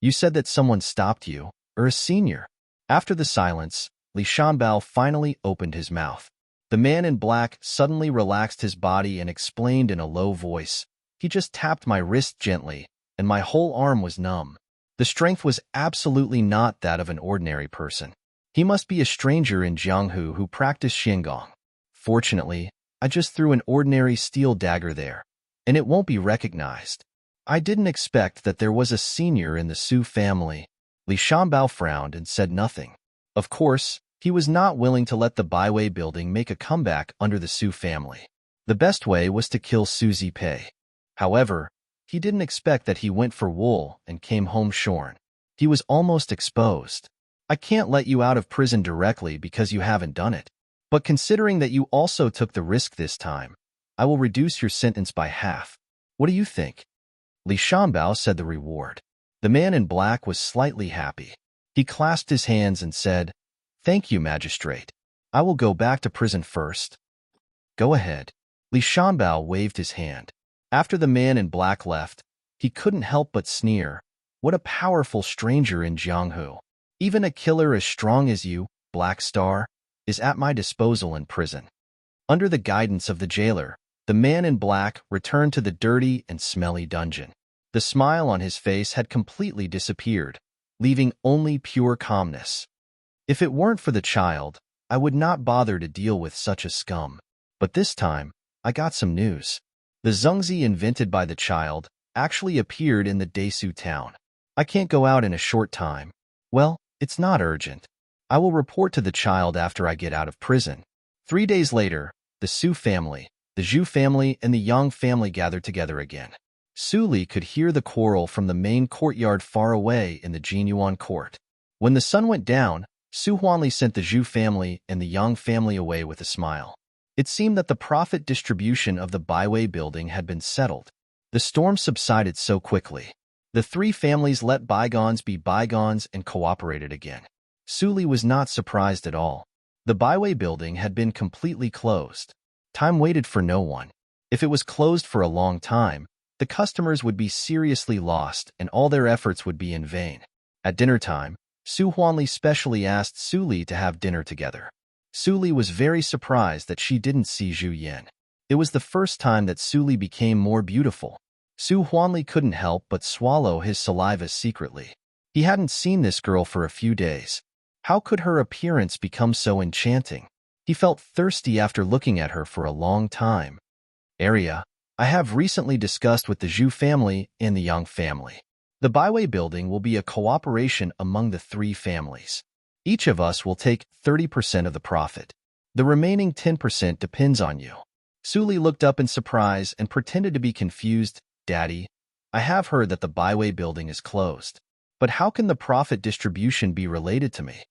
You said that someone stopped you, or a senior. After the silence, Li Shanbao finally opened his mouth. The man in black suddenly relaxed his body and explained in a low voice, "He just tapped my wrist gently, and my whole arm was numb." The strength was absolutely not that of an ordinary person. He must be a stranger in Jianghu who practiced Xingong. Fortunately, I just threw an ordinary steel dagger there, and it won't be recognized. I didn't expect that there was a senior in the Su family. Li Shanbao frowned and said nothing. Of course, he was not willing to let the Baiwei building make a comeback under the Su family. The best way was to kill Su Zipei. However, he didn't expect that he went for wool and came home shorn. He was almost exposed. I can't let you out of prison directly because you haven't done it. But considering that you also took the risk this time, I will reduce your sentence by half. What do you think? Li Shanbao said the reward. The man in black was slightly happy. He clasped his hands and said, "Thank you, magistrate. I will go back to prison first." "Go ahead." Li Shanbao waved his hand. After the man in black left, he couldn't help but sneer. What a powerful stranger in Jianghu. Even a killer as strong as you, Black Star, is at my disposal in prison. Under the guidance of the jailer, the man in black returned to the dirty and smelly dungeon. The smile on his face had completely disappeared, leaving only pure calmness. If it weren't for the child, I would not bother to deal with such a scum. But this time, I got some news. The zhengzi invented by the child actually appeared in the Desu town. I can't go out in a short time. Well, it's not urgent. I will report to the child after I get out of prison. 3 days later, the Su family, the Zhu family, and the Yang family gathered together again. Su Li could hear the quarrel from the main courtyard far away in the Jinyuan court. When the sun went down, Su Huanli sent the Zhu family and the Yang family away with a smile. It seemed that the profit distribution of the Baiwei building had been settled. The storm subsided so quickly. The three families let bygones be bygones and cooperated again. Su Li was not surprised at all. The Baiwei building had been completely closed. Time waited for no one. If it was closed for a long time, the customers would be seriously lost and all their efforts would be in vain. At dinner time, Su Huanli specially asked Su Li to have dinner together. Su Li was very surprised that she didn't see Zhu Yan. It was the first time that Su Li became more beautiful. Su Huanli couldn't help but swallow his saliva secretly. He hadn't seen this girl for a few days. How could her appearance become so enchanting? He felt thirsty after looking at her for a long time. "Area, I have recently discussed with the Zhu family and the Yang family. The Baiwei building will be a cooperation among the three families. Each of us will take 30% of the profit. The remaining 10% depends on you." Su Li looked up in surprise and pretended to be confused. "Daddy, I have heard that the Baiwei building is closed. But how can the profit distribution be related to me?"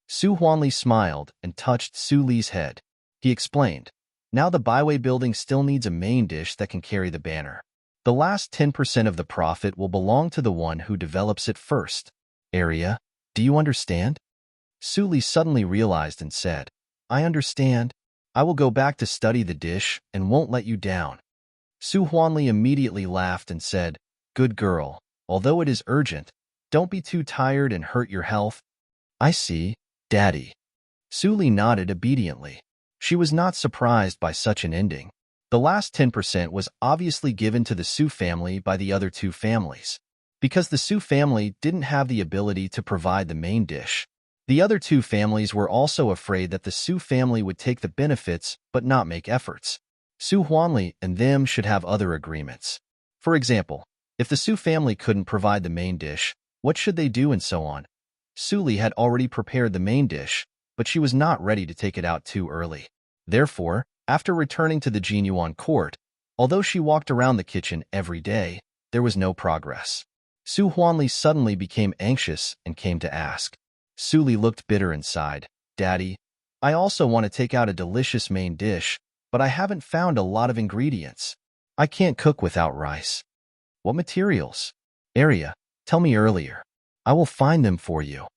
Su Huanli smiled and touched Su Li's head. He explained, "Now the Baiwei building still needs a main dish that can carry the banner. The last 10% of the profit will belong to the one who develops it first. Area, do you understand?" Su Li suddenly realized and said, "I understand. I will go back to study the dish and won't let you down." Su Huanli immediately laughed and said, "Good girl, although it is urgent, don't be too tired and hurt your health." "I see, Daddy." Su Li nodded obediently. She was not surprised by such an ending. The last 10% was obviously given to the Su family by the other two families. Because the Su family didn't have the ability to provide the main dish, the other two families were also afraid that the Su family would take the benefits but not make efforts. Su Huanli and them should have other agreements. For example, if the Su family couldn't provide the main dish, what should they do and so on? Su Li had already prepared the main dish, but she was not ready to take it out too early. Therefore, after returning to the Jinyuan court, although she walked around the kitchen every day, there was no progress. Su Huanli suddenly became anxious and came to ask. Su Li looked bitter and sighed. Daddy, I also want to take out a delicious main dish, but I haven't found a lot of ingredients. I can't cook without rice. What materials? Arya, tell me earlier. I will find them for you.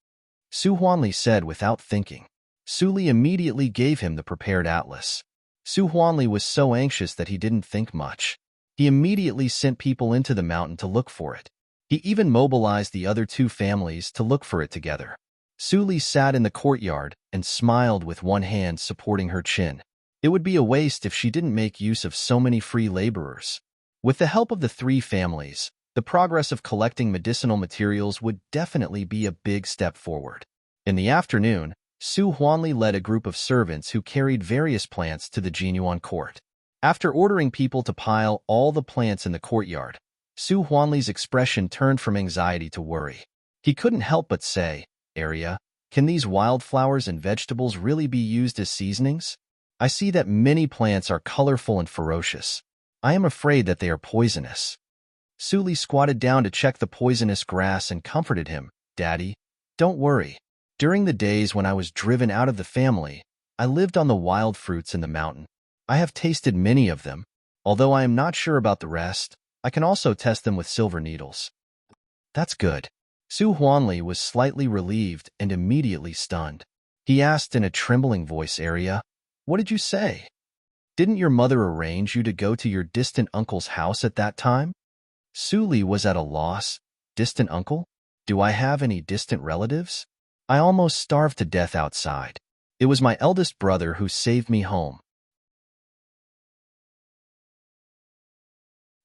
Su Huanli said without thinking. Su Li immediately gave him the prepared atlas. Su Huanli was so anxious that he didn't think much. He immediately sent people into the mountain to look for it. He even mobilized the other two families to look for it together. Su Li sat in the courtyard and smiled with one hand supporting her chin. It would be a waste if she didn't make use of so many free laborers. With the help of the three families, the progress of collecting medicinal materials would definitely be a big step forward. In the afternoon, Su Huanli led a group of servants who carried various plants to the Jinyuan court. After ordering people to pile all the plants in the courtyard, Su Huanli's expression turned from anxiety to worry. He couldn't help but say, Arya, can these wildflowers and vegetables really be used as seasonings? I see that many plants are colorful and ferocious. I am afraid that they are poisonous. Su Li squatted down to check the poisonous grass and comforted him. Daddy, don't worry. During the days when I was driven out of the family, I lived on the wild fruits in the mountain. I have tasted many of them. Although I am not sure about the rest, I can also test them with silver needles. That's good. Su Huanli was slightly relieved and immediately stunned. He asked in a trembling voice, Arya, what did you say? Didn't your mother arrange you to go to your distant uncle's house at that time? Su Li was at a loss. Distant uncle? Do I have any distant relatives? I almost starved to death outside. It was my eldest brother who saved me home.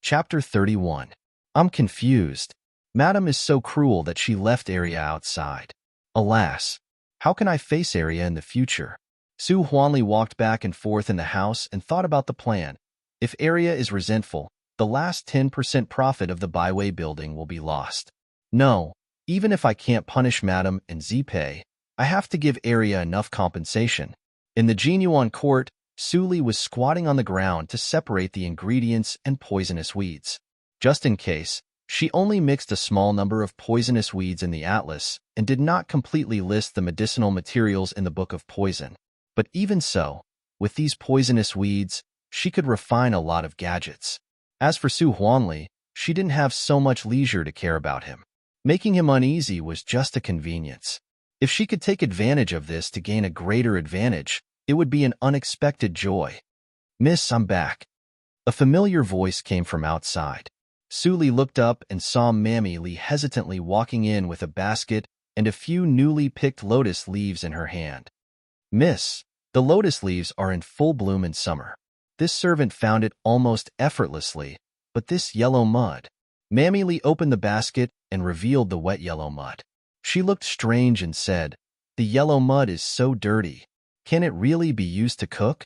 Chapter 31. I'm confused. Madam is so cruel that she left Arya outside. Alas, how can I face Arya in the future? Su Huanli walked back and forth in the house and thought about the plan. If Arya is resentful, the last 10% profit of the byway building will be lost. No, even if I can't punish Madam and Zipei, I have to give Arya enough compensation. In the Jinyuan court, Su Li was squatting on the ground to separate the ingredients and poisonous weeds. Just in case, she only mixed a small number of poisonous weeds in the atlas and did not completely list the medicinal materials in the Book of Poison. But even so, with these poisonous weeds, she could refine a lot of gadgets. As for Su Huanli, she didn't have so much leisure to care about him. Making him uneasy was just a convenience. If she could take advantage of this to gain a greater advantage, it would be an unexpected joy. Miss, I'm back. A familiar voice came from outside. Su Li looked up and saw Mammy Li hesitantly walking in with a basket and a few newly picked lotus leaves in her hand. Miss, the lotus leaves are in full bloom in summer. This servant found it almost effortlessly, but this yellow mud. Mammy Li opened the basket and revealed the wet yellow mud. She looked strange and said, the yellow mud is so dirty. Can it really be used to cook?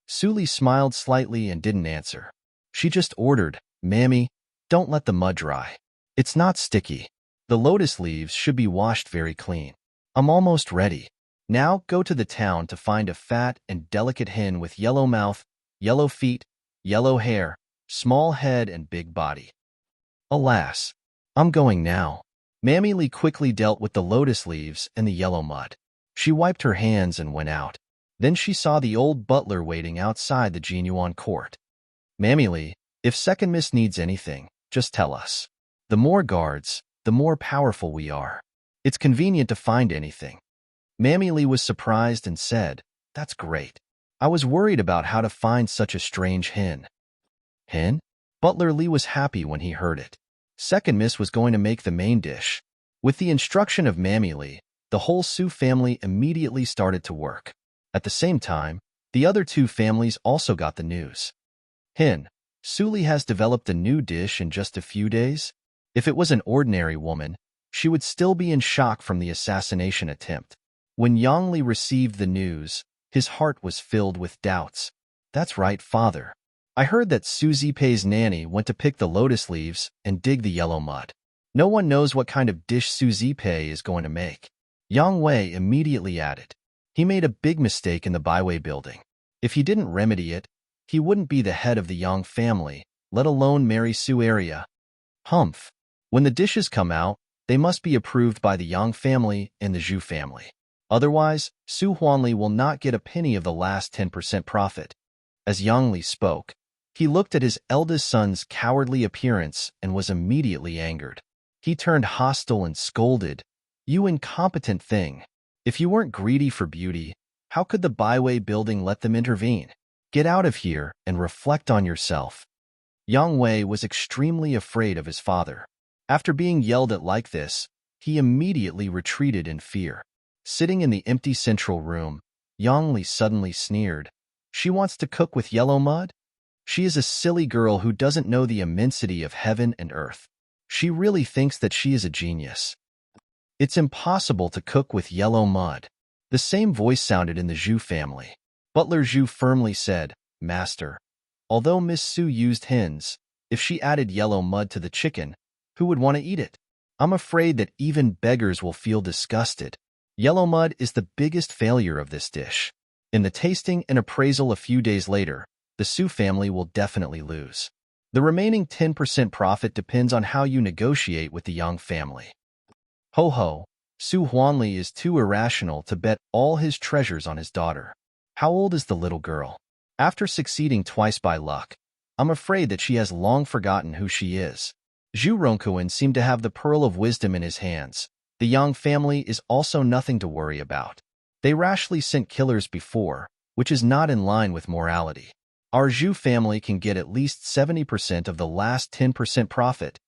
Su Li smiled slightly and didn't answer. She just ordered, Mammy, don't let the mud dry. It's not sticky. The lotus leaves should be washed very clean. I'm almost ready. Now go to the town to find a fat and delicate hen with yellow mouth, yellow feet, yellow hair, small head and big body. Alas, I'm going now. Mammy Li quickly dealt with the lotus leaves and the yellow mud. She wiped her hands and went out. Then she saw the old butler waiting outside the Jinyuan court. Mammy Li, if Second Miss needs anything, just tell us. The more guards, the more powerful we are. It's convenient to find anything. Mammy Li was surprised and said, that's great. I was worried about how to find such a strange hen. Hen? Butler Li was happy when he heard it. Second Miss was going to make the main dish. With the instruction of Mammy Li, the whole Su family immediately started to work. At the same time, the other two families also got the news. Hen, Su Li has developed a new dish in just a few days. If it was an ordinary woman, she would still be in shock from the assassination attempt. When Yang Li received the news, his heart was filled with doubts. That's right, father. I heard that Su Zipei's nanny went to pick the lotus leaves and dig the yellow mud. No one knows what kind of dish Su Zipei is going to make. Yang Wei immediately added. He made a big mistake in the byway building. If he didn't remedy it, he wouldn't be the head of the Yang family, let alone marry Su Arya. Humph. When the dishes come out, they must be approved by the Yang family and the Zhu family. Otherwise, Su Huanli will not get a penny of the last 10% profit. As Yang Li spoke, he looked at his eldest son's cowardly appearance and was immediately angered. He turned hostile and scolded, "You incompetent thing! If you weren't greedy for beauty, how could the Baiwei building let them intervene? Get out of here and reflect on yourself." Yang Wei was extremely afraid of his father. After being yelled at like this, he immediately retreated in fear. Sitting in the empty central room, Yang Li suddenly sneered. She wants to cook with yellow mud? She is a silly girl who doesn't know the immensity of heaven and earth. She really thinks that she is a genius. It's impossible to cook with yellow mud. The same voice sounded in the Zhu family. Butler Zhu firmly said, "Master, although Miss Su used hens, if she added yellow mud to the chicken, who would want to eat it? I'm afraid that even beggars will feel disgusted. Yellow mud is the biggest failure of this dish. In the tasting and appraisal a few days later, the Su family will definitely lose. The remaining 10% profit depends on how you negotiate with the Yang family." Ho ho, Su Huanli is too irrational to bet all his treasures on his daughter. How old is the little girl? After succeeding twice by luck, I'm afraid that she has long forgotten who she is. Zhu Rongkuan seemed to have the pearl of wisdom in his hands. The Yang family is also nothing to worry about. They rashly sent killers before, which is not in line with morality. Our Zhu family can get at least 70% of the last 10% profit.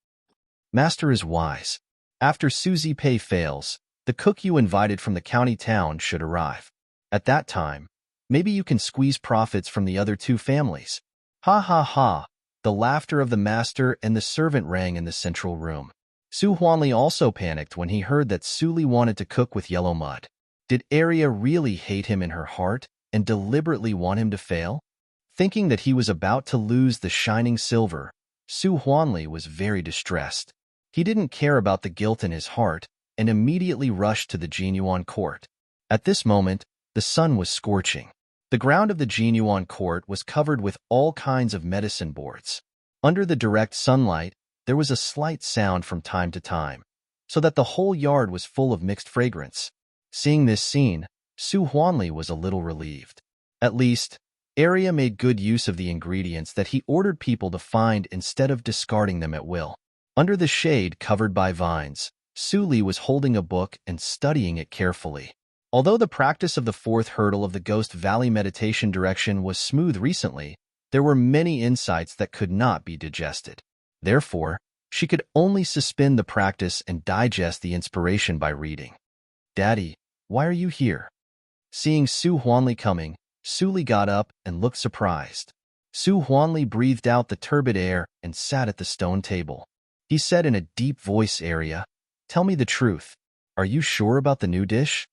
Master is wise. After Suzy Pei fails, the cook you invited from the county town should arrive. At that time, maybe you can squeeze profits from the other two families. Ha ha ha! The laughter of the master and the servant rang in the central room. Su Huanli also panicked when he heard that Su Li wanted to cook with yellow mud. Did Arya really hate him in her heart and deliberately want him to fail? Thinking that he was about to lose the shining silver, Su Huanli was very distressed. He didn't care about the guilt in his heart and immediately rushed to the Jinyuan court. At this moment, the sun was scorching. The ground of the Jinyuan court was covered with all kinds of medicine boards. Under the direct sunlight, there was a slight sound from time to time, so that the whole yard was full of mixed fragrance. Seeing this scene, Su Huanli was a little relieved. At least, Arya made good use of the ingredients that he ordered people to find instead of discarding them at will. Under the shade covered by vines, Su Li was holding a book and studying it carefully. Although the practice of the fourth hurdle of the Ghost Valley meditation direction was smooth recently, there were many insights that could not be digested. Therefore, she could only suspend the practice and digest the inspiration by reading. "Daddy, why are you here?" Seeing Su Huanli coming, Su Li got up and looked surprised. Su Huanli breathed out the turbid air and sat at the stone table. He said in a deep voice, "Arya, tell me the truth. Are you sure about the new dish?"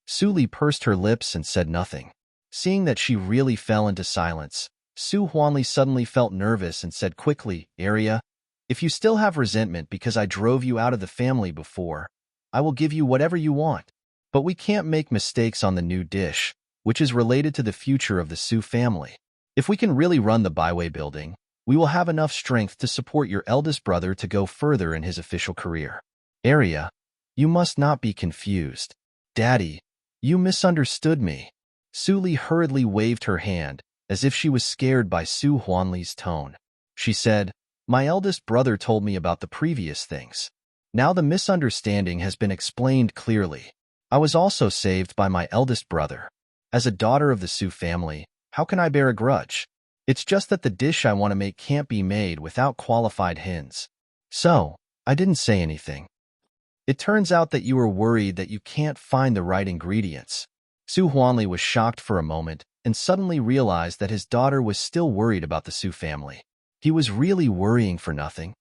Su Li pursed her lips and said nothing. Seeing that she really fell into silence, Su Huanli suddenly felt nervous and said quickly, "Arya, if you still have resentment because I drove you out of the family before, I will give you whatever you want. But we can't make mistakes on the new dish, which is related to the future of the Su family. If we can really run the Baiwei building, we will have enough strength to support your eldest brother to go further in his official career. Arya, you must not be confused. Daddy, you misunderstood me." Su Li hurriedly waved her hand, as if she was scared by Su Huanli's tone. She said, "My eldest brother told me about the previous things. Now the misunderstanding has been explained clearly. I was also saved by my eldest brother. As a daughter of the Su family, how can I bear a grudge? It's just that the dish I want to make can't be made without qualified hens. So, I didn't say anything. It turns out that you were worried that you can't find the right ingredients." Su Huanli was shocked for a moment and suddenly realized that his daughter was still worried about the Su family. He was really worrying for nothing.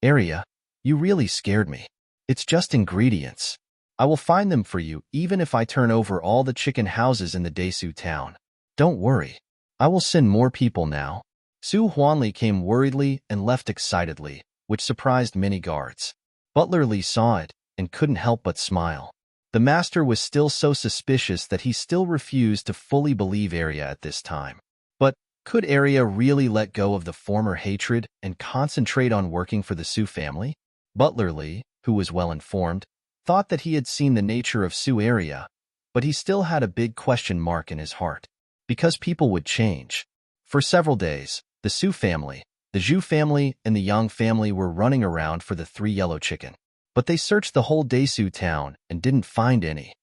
"Arya, you really scared me. It's just ingredients. I will find them for you even if I turn over all the chicken houses in the Desu town. Don't worry. I will send more people now." Su Huanli came worriedly and left excitedly, which surprised many guards. Butler Li saw it and couldn't help but smile. The master was still so suspicious that he still refused to fully believe Arya at this time. But Could Arya really let go of the former hatred and concentrate on working for the Sue family? Butler Lee, who was well informed, thought that he had seen the nature of Sue Arya, but he still had a big question mark in his heart. Because people would change. For several days, the Sue family, the Zhu family, and the Yang family were running around for the 3 yellow chicken. But they searched the whole Daisu town and didn't find any.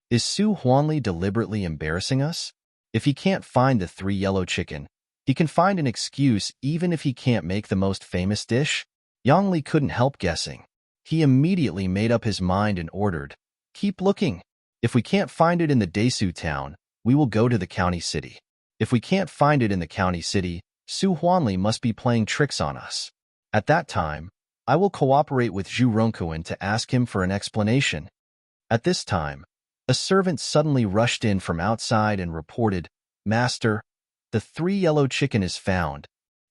Is Su Huanli deliberately embarrassing us? If he can't find the 3 yellow chicken, he can find an excuse even if he can't make the most famous dish? Yang Li couldn't help guessing. He immediately made up his mind and ordered, "Keep looking. If we can't find it in the Daisu town, we will go to the county city. If we can't find it in the county city, Su Huanli must be playing tricks on us. At that time, I will cooperate with Zhu Ronkuan to ask him for an explanation." At this time, a servant suddenly rushed in from outside and reported, "Master, the 3 yellow chicken is found."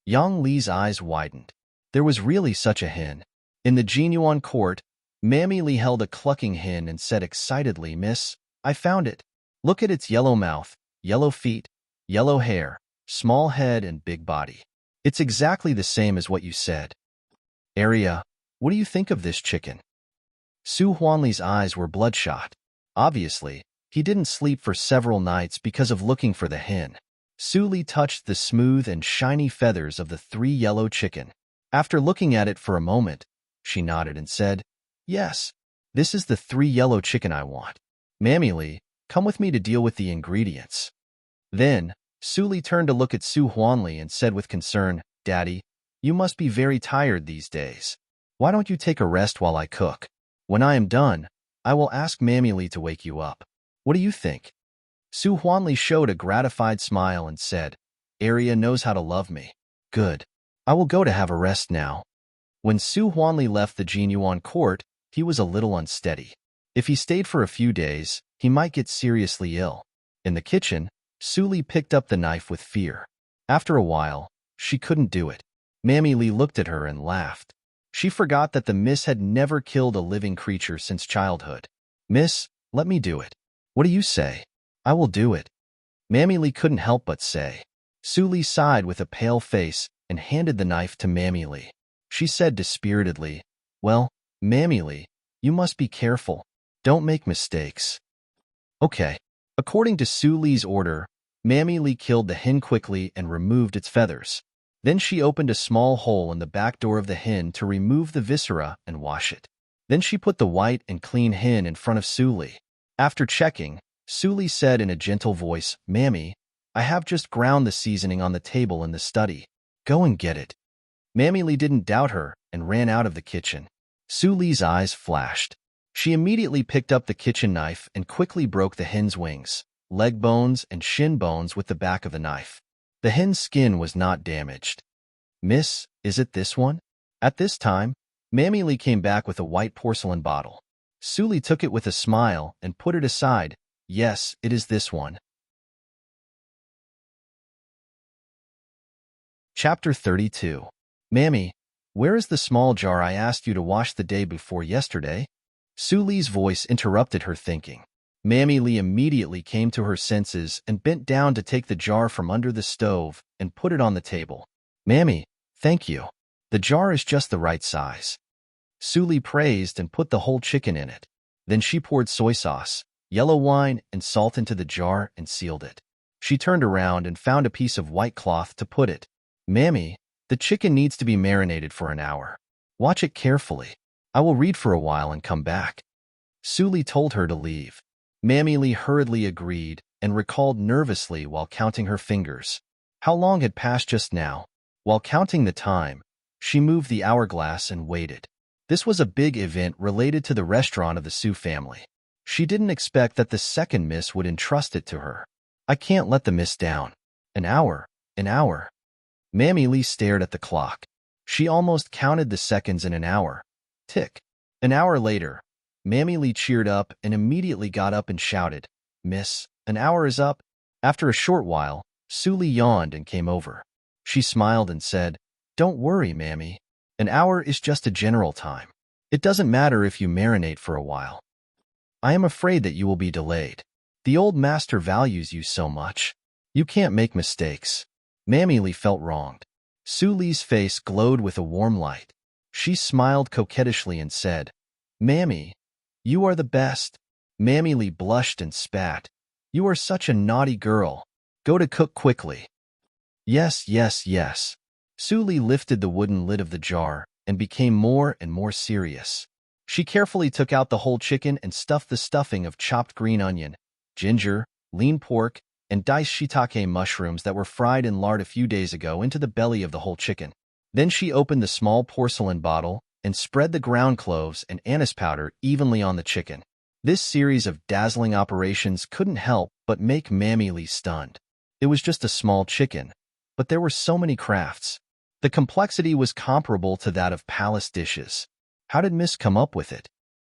Yang Li's eyes widened. There was really such a hen. In the Jinyuan court, Mammy Li held a clucking hen and said excitedly, "Miss, I found it. Look at its yellow mouth, yellow feet, yellow hair, small head, and big body. It's exactly the same as what you said." "Arya, what do you think of this chicken?" Su Huanli's eyes were bloodshot. Obviously, he didn't sleep for several nights because of looking for the hen. Su Li touched the smooth and shiny feathers of the 3 yellow chicken. After looking at it for a moment, she nodded and said, "Yes, this is the 3 yellow chicken I want. Mammy Li, come with me to deal with the ingredients." Then, Su Li turned to look at Su Huanli and said with concern, "Daddy, you must be very tired these days. Why don't you take a rest while I cook? When I am done, I will ask Mammy Li to wake you up. What do you think?" Su Huanli showed a gratified smile and said, "Arya knows how to love me. Good. I will go to have a rest now." When Su Huanli left the Jinyuan court, he was a little unsteady. If he stayed for a few days, he might get seriously ill. In the kitchen, Su Li picked up the knife with fear. After a while, she couldn't do it. Mammy Li looked at her and laughed. She forgot that the miss had never killed a living creature since childhood. "Miss, let me do it. What do you say?" "I will do it." Mammy Li couldn't help but say. Su Li sighed with a pale face and handed the knife to Mammy Li. She said dispiritedly, "Well, Mammy Li, you must be careful. Don't make mistakes." "Okay." According to Su Li's order, Mammy Li killed the hen quickly and removed its feathers. Then she opened a small hole in the back door of the hen to remove the viscera and wash it. Then she put the white and clean hen in front of Su Li. After checking, Su Li said in a gentle voice, "Mammy, I have just ground the seasoning on the table in the study. Go and get it." Mammy Li didn't doubt her and ran out of the kitchen. Su Li's eyes flashed. She immediately picked up the kitchen knife and quickly broke the hen's wings, leg bones, and shin bones with the back of the knife. The hen's skin was not damaged. "Miss, is it this one?" At this time, Mammy Li came back with a white porcelain bottle. Su Li took it with a smile and put it aside. "Yes, it is this one." Chapter 32. "Mammy, where is the small jar I asked you to wash the day before yesterday?" Su Li's voice interrupted her thinking. Mammy Li immediately came to her senses and bent down to take the jar from under the stove and put it on the table. "Mammy, thank you. The jar is just the right size." Su Li praised and put the whole chicken in it. Then she poured soy sauce, yellow wine, and salt into the jar and sealed it. She turned around and found a piece of white cloth to put it. "Mammy, the chicken needs to be marinated for an hour. Watch it carefully. I will read for a while and come back." Su Li told her to leave. Mammy Li hurriedly agreed and recalled nervously while counting her fingers. How long had passed just now? While counting the time, she moved the hourglass and waited. This was a big event related to the restaurant of the Su family. She didn't expect that the second miss would entrust it to her. "I can't let the miss down. An hour, an hour." Mammy Li stared at the clock. She almost counted the seconds in an hour. Tick. An hour later, Mammy Li cheered up and immediately got up and shouted, "Miss, an hour is up." After a short while, Su Li yawned and came over. She smiled and said, "Don't worry, Mammy. An hour is just a general time. It doesn't matter if you marinate for a while. I am afraid that you will be delayed. The old master values you so much. You can't make mistakes." Mammy Lee felt wronged. Su Li's face glowed with a warm light. She smiled coquettishly and said, "Mammy, you are the best." Mammy Lee blushed and spat. "You are such a naughty girl. Go to cook quickly." "Yes, yes, yes." Su Li lifted the wooden lid of the jar and became more and more serious. She carefully took out the whole chicken and stuffed the stuffing of chopped green onion, ginger, lean pork, and diced shiitake mushrooms that were fried in lard a few days ago into the belly of the whole chicken. Then she opened the small porcelain bottle and spread the ground cloves and anise powder evenly on the chicken. This series of dazzling operations couldn't help but make Mammy Lee stunned. It was just a small chicken, but there were so many crafts. The complexity was comparable to that of palace dishes. How did Miss come up with it?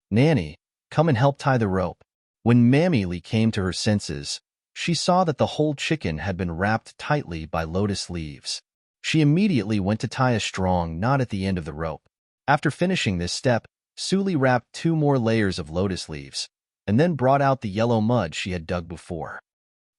"Nanny, come and help tie the rope." When Mammy Lee came to her senses, she saw that the whole chicken had been wrapped tightly by lotus leaves. She immediately went to tie a strong knot at the end of the rope. After finishing this step, Su Li wrapped 2 more layers of lotus leaves, and then brought out the yellow mud she had dug before.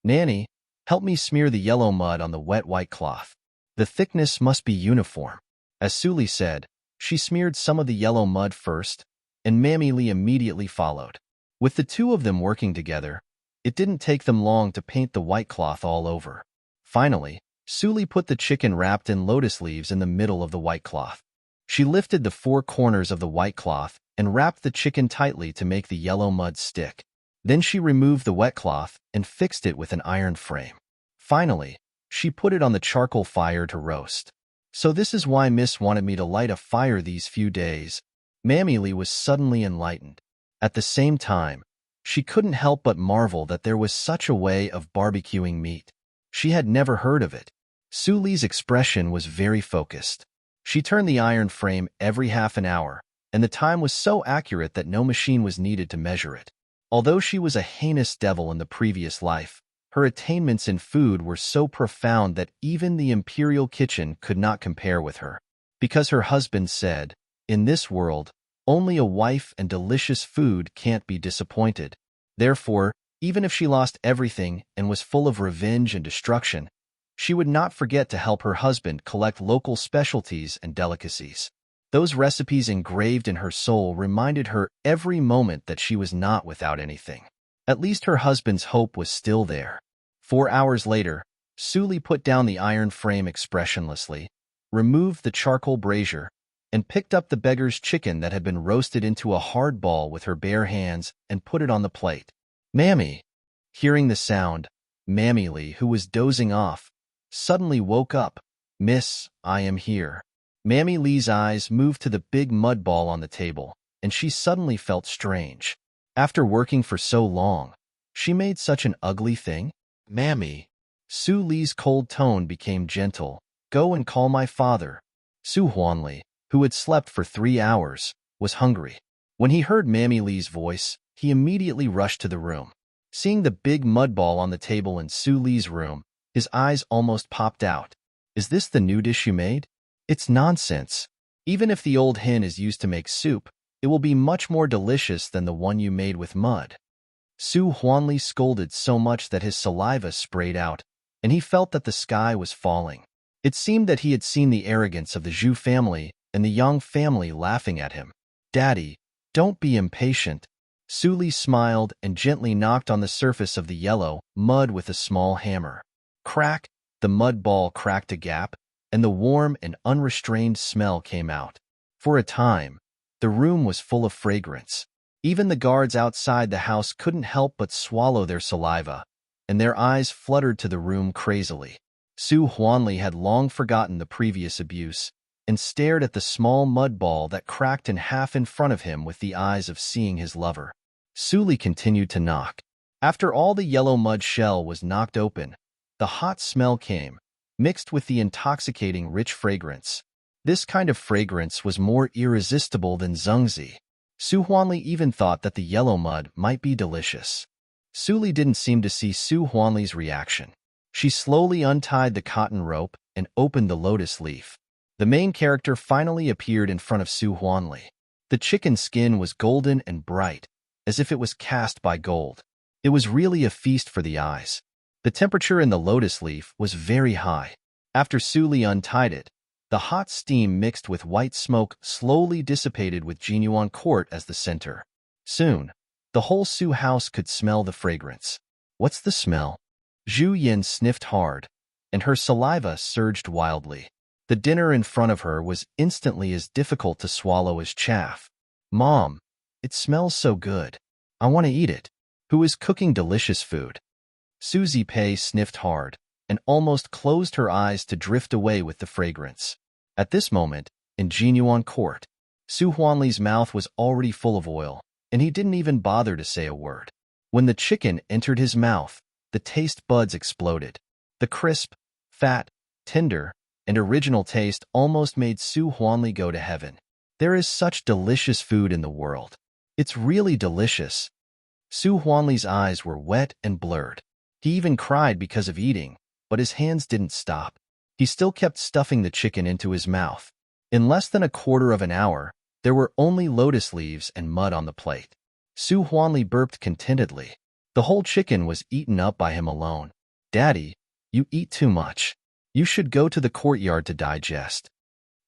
"Nanny, help me smear the yellow mud on the wet white cloth. The thickness must be uniform." As Su Li said, she smeared some of the yellow mud first, and Mammy Lee immediately followed. With the two of them working together, it didn't take them long to paint the white cloth all over. Finally, Su Li put the chicken wrapped in lotus leaves in the middle of the white cloth. She lifted the 4 corners of the white cloth and wrapped the chicken tightly to make the yellow mud stick. Then she removed the wet cloth and fixed it with an iron frame. Finally, she put it on the charcoal fire to roast. "So this is why Miss wanted me to light a fire these few days." Mammy Lee was suddenly enlightened. At the same time, she couldn't help but marvel that there was such a way of barbecuing meat. She had never heard of it. Su Li's expression was very focused. She turned the iron frame every half an hour, and the time was so accurate that no machine was needed to measure it. Although she was a heinous devil in the previous life, her attainments in food were so profound that even the imperial kitchen could not compare with her. Because her husband said, "In this world, only a wife and delicious food can't be disappointed." Therefore, even if she lost everything and was full of revenge and destruction, she would not forget to help her husband collect local specialties and delicacies. Those recipes engraved in her soul reminded her every moment that she was not without anything. At least her husband's hope was still there. 4 hours later, Su Li put down the iron frame expressionlessly, removed the charcoal brazier, and picked up the beggar's chicken that had been roasted into a hard ball with her bare hands and put it on the plate. "Mammy!" Hearing the sound, Mammy Lee, who was dozing off, suddenly woke up. "Miss, I am here." Mammy Lee's eyes moved to the big mud ball on the table, and she suddenly felt strange. After working for so long, she made such an ugly thing? "Mammy." Su Li's cold tone became gentle. "Go and call my father." Su Huanli, who had slept for 3 hours, was hungry. When he heard Mammy Lee's voice, he immediately rushed to the room. Seeing the big mud ball on the table in Su Li's room, his eyes almost popped out. "Is this the new dish you made?" "It's nonsense. Even if the old hen is used to make soup, it will be much more delicious than the one you made with mud." Su Huanli scolded so much that his saliva sprayed out, and he felt that the sky was falling. It seemed that he had seen the arrogance of the Zhu family and the Yang family laughing at him. "Daddy, don't be impatient." Su Li smiled and gently knocked on the surface of the yellow mud with a small hammer. Crack! The mud ball cracked a gap, and the warm and unrestrained smell came out. For a time, the room was full of fragrance. Even the guards outside the house couldn't help but swallow their saliva, and their eyes fluttered to the room crazily. Su Huanli had long forgotten the previous abuse and stared at the small mud ball that cracked in half in front of him with the eyes of seeing his lover. Su Li continued to knock. After all the yellow mud shell was knocked open, the hot smell came, mixed with the intoxicating rich fragrance. This kind of fragrance was more irresistible than zhengzi. Su Huanli even thought that the yellow mud might be delicious. Su Li didn't seem to see Su Huanli's reaction. She slowly untied the cotton rope and opened the lotus leaf. The main character finally appeared in front of Su Huanli. The chicken skin was golden and bright, as if it was cast by gold. It was really a feast for the eyes. The temperature in the lotus leaf was very high. After Suli untied it, the hot steam mixed with white smoke slowly dissipated with Jinyuan Court as the center. Soon, the whole Su house could smell the fragrance. What's the smell? Zhu Yin sniffed hard, and her saliva surged wildly. The dinner in front of her was instantly as difficult to swallow as chaff. Mom, it smells so good. I want to eat it. Who is cooking delicious food? Su Zipei sniffed hard and almost closed her eyes to drift away with the fragrance. At this moment, in Jinyuan Court, Su Huanli's mouth was already full of oil, and he didn't even bother to say a word. When the chicken entered his mouth, the taste buds exploded. The crisp, fat, tender, and original taste almost made Su Huanli go to heaven. There is such delicious food in the world. It's really delicious. Su Huanli's eyes were wet and blurred. He even cried because of eating, but his hands didn't stop. He still kept stuffing the chicken into his mouth. In less than a quarter of an hour, there were only lotus leaves and mud on the plate. Su Huanli burped contentedly. The whole chicken was eaten up by him alone. Daddy, you eat too much. You should go to the courtyard to digest.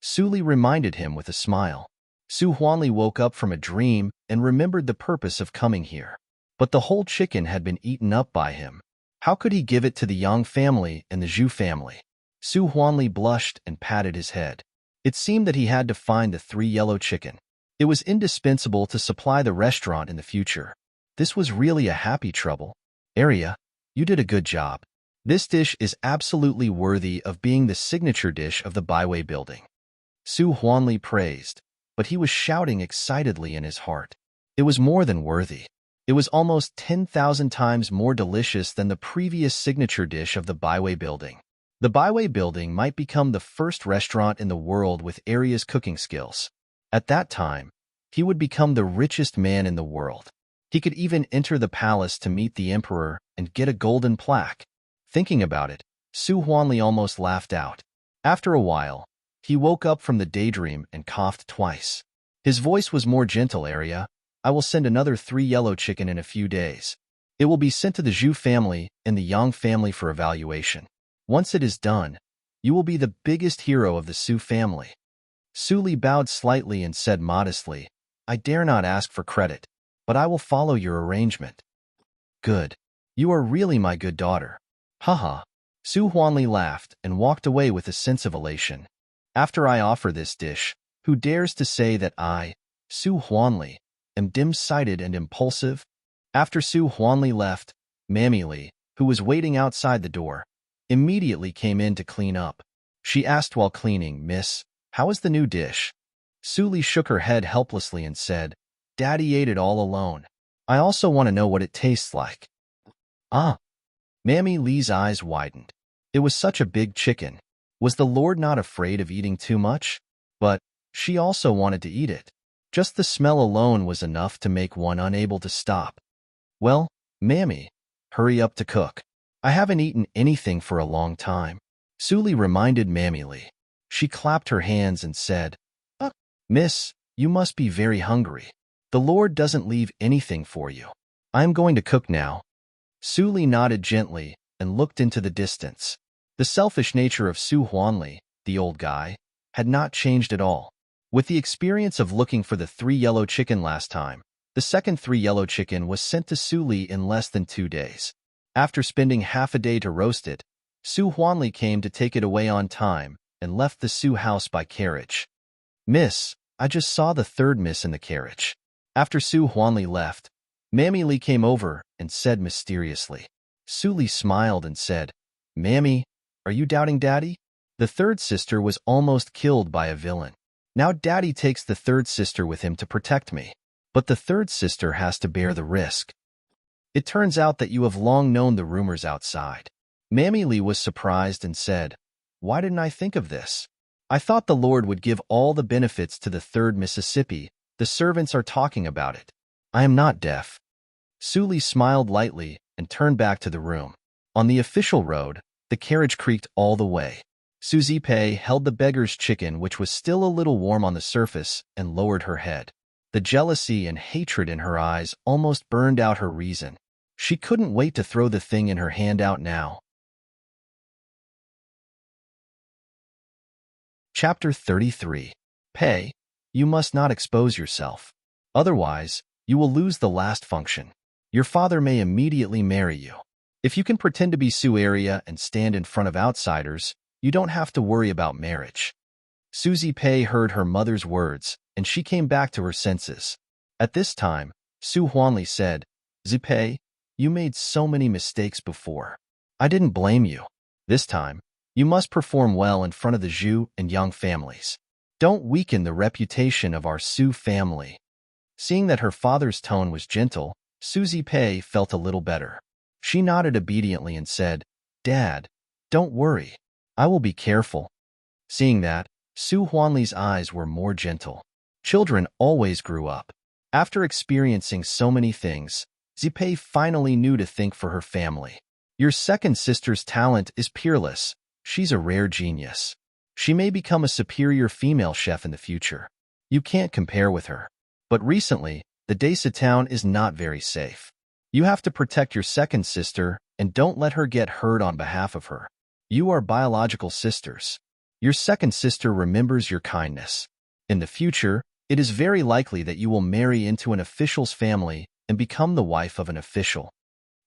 Suli reminded him with a smile. Su Huanli woke up from a dream and remembered the purpose of coming here. But the whole chicken had been eaten up by him. How could he give it to the Yang family and the Zhu family? Su Huanli blushed and patted his head. It seemed that he had to find the 3 yellow chicken. It was indispensable to supply the restaurant in the future. This was really a happy trouble. Arya, you did a good job. This dish is absolutely worthy of being the signature dish of the Baiwei building. Su Huanli praised, but he was shouting excitedly in his heart. It was more than worthy. It was almost 10,000 times more delicious than the previous signature dish of the Baiwei building. The Baiwei building might become the first restaurant in the world with Arya's cooking skills. At that time, he would become the richest man in the world. He could even enter the palace to meet the emperor and get a golden plaque. Thinking about it, Su Huanli almost laughed out. After a while, he woke up from the daydream and coughed twice. His voice was more gentle. Arya, I will send another 3 yellow chicken in a few days. It will be sent to the Zhu family and the Yang family for evaluation. Once it is done, you will be the biggest hero of the Su family. Suli bowed slightly and said modestly, I dare not ask for credit, but I will follow your arrangement. Good. You are really my good daughter. Haha. Su Huanli laughed and walked away with a sense of elation. After I offer this dish, who dares to say that I, Su Huanli, am dim-sighted and impulsive? After Su Huanli left, Mammy Li, who was waiting outside the door, immediately came in to clean up. She asked while cleaning, Miss, how is the new dish? Suli shook her head helplessly and said, Daddy ate it all alone. I also want to know what it tastes like. Ah. Mammy Li's eyes widened. It was such a big chicken. Was the Lord not afraid of eating too much? But she also wanted to eat it. Just the smell alone was enough to make one unable to stop. Well, Mammy, hurry up to cook. I haven't eaten anything for a long time. Suli reminded Mammy Li. She clapped her hands and said, Miss, you must be very hungry. The Lord doesn't leave anything for you. I am going to cook now. Suli nodded gently and looked into the distance. The selfish nature of Su Huanli, the old guy, had not changed at all. With the experience of looking for the 3 yellow chicken last time, the second 3 yellow chicken was sent to Suli in less than 2 days. After spending half a day to roast it, Su Huanli came to take it away on time and left the Su house by carriage. Miss, I just saw the 3rd miss in the carriage. After Su Huanli left, Mammy Li came over and said mysteriously. Suli smiled and said, Mammy, are you doubting Daddy? The 3rd sister was almost killed by a villain. Now Daddy takes the 3rd sister with him to protect me. But the 3rd sister has to bear the risk. It turns out that you have long known the rumors outside. Mammy Li was surprised and said, Why didn't I think of this? I thought the Lord would give all the benefits to the 3rd Mississippi. The servants are talking about it. I am not deaf. Suli smiled lightly and turned back to the room. On the official road, the carriage creaked all the way. Su Zipei held the beggar's chicken, which was still a little warm on the surface, and lowered her head. The jealousy and hatred in her eyes almost burned out her reason. She couldn't wait to throw the thing in her hand out now. Chapter 33. Pay. You must not expose yourself. Otherwise, you will lose the last function. Your father may immediately marry you. If you can pretend to be Sueria and stand in front of outsiders, you don't have to worry about marriage. Susie Pei heard her mother's words, and she came back to her senses. At this time, Su Huanli said, Zipei, you made so many mistakes before. I didn't blame you. This time, you must perform well in front of the Zhu and Yang families. Don't weaken the reputation of our Su family. Seeing that her father's tone was gentle, Susie Pei felt a little better. She nodded obediently and said, Dad, don't worry. I will be careful. Seeing that, Su Huanli's eyes were more gentle. Children always grew up. After experiencing so many things, Zipei finally knew to think for her family. Your second sister's talent is peerless. She's a rare genius. She may become a superior female chef in the future. You can't compare with her. But recently, the Desa town is not very safe. You have to protect your second sister and don't let her get hurt on behalf of her. You are biological sisters. Your second sister remembers your kindness. In the future, it is very likely that you will marry into an official's family and become the wife of an official.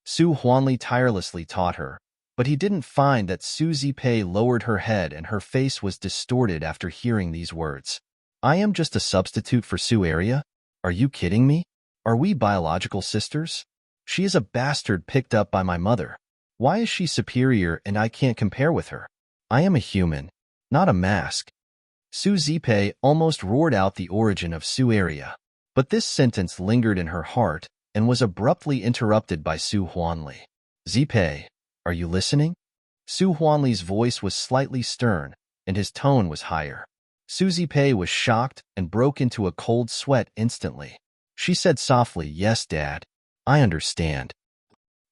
Su Huanli tirelessly taught her, but he didn't find that Susie Pei lowered her head and her face was distorted after hearing these words. I am just a substitute for Sueria? Are you kidding me? Are we biological sisters? She is a bastard picked up by my mother. Why is she superior and I can't compare with her? I am a human, not a mask. Su Zipei almost roared out the origin of Sueria, but this sentence lingered in her heart and was abruptly interrupted by Su Huanli. Zipei, are you listening? Su Huanli's voice was slightly stern, and his tone was higher. Su Zipei was shocked and broke into a cold sweat instantly. She said softly, Yes, Dad. I understand.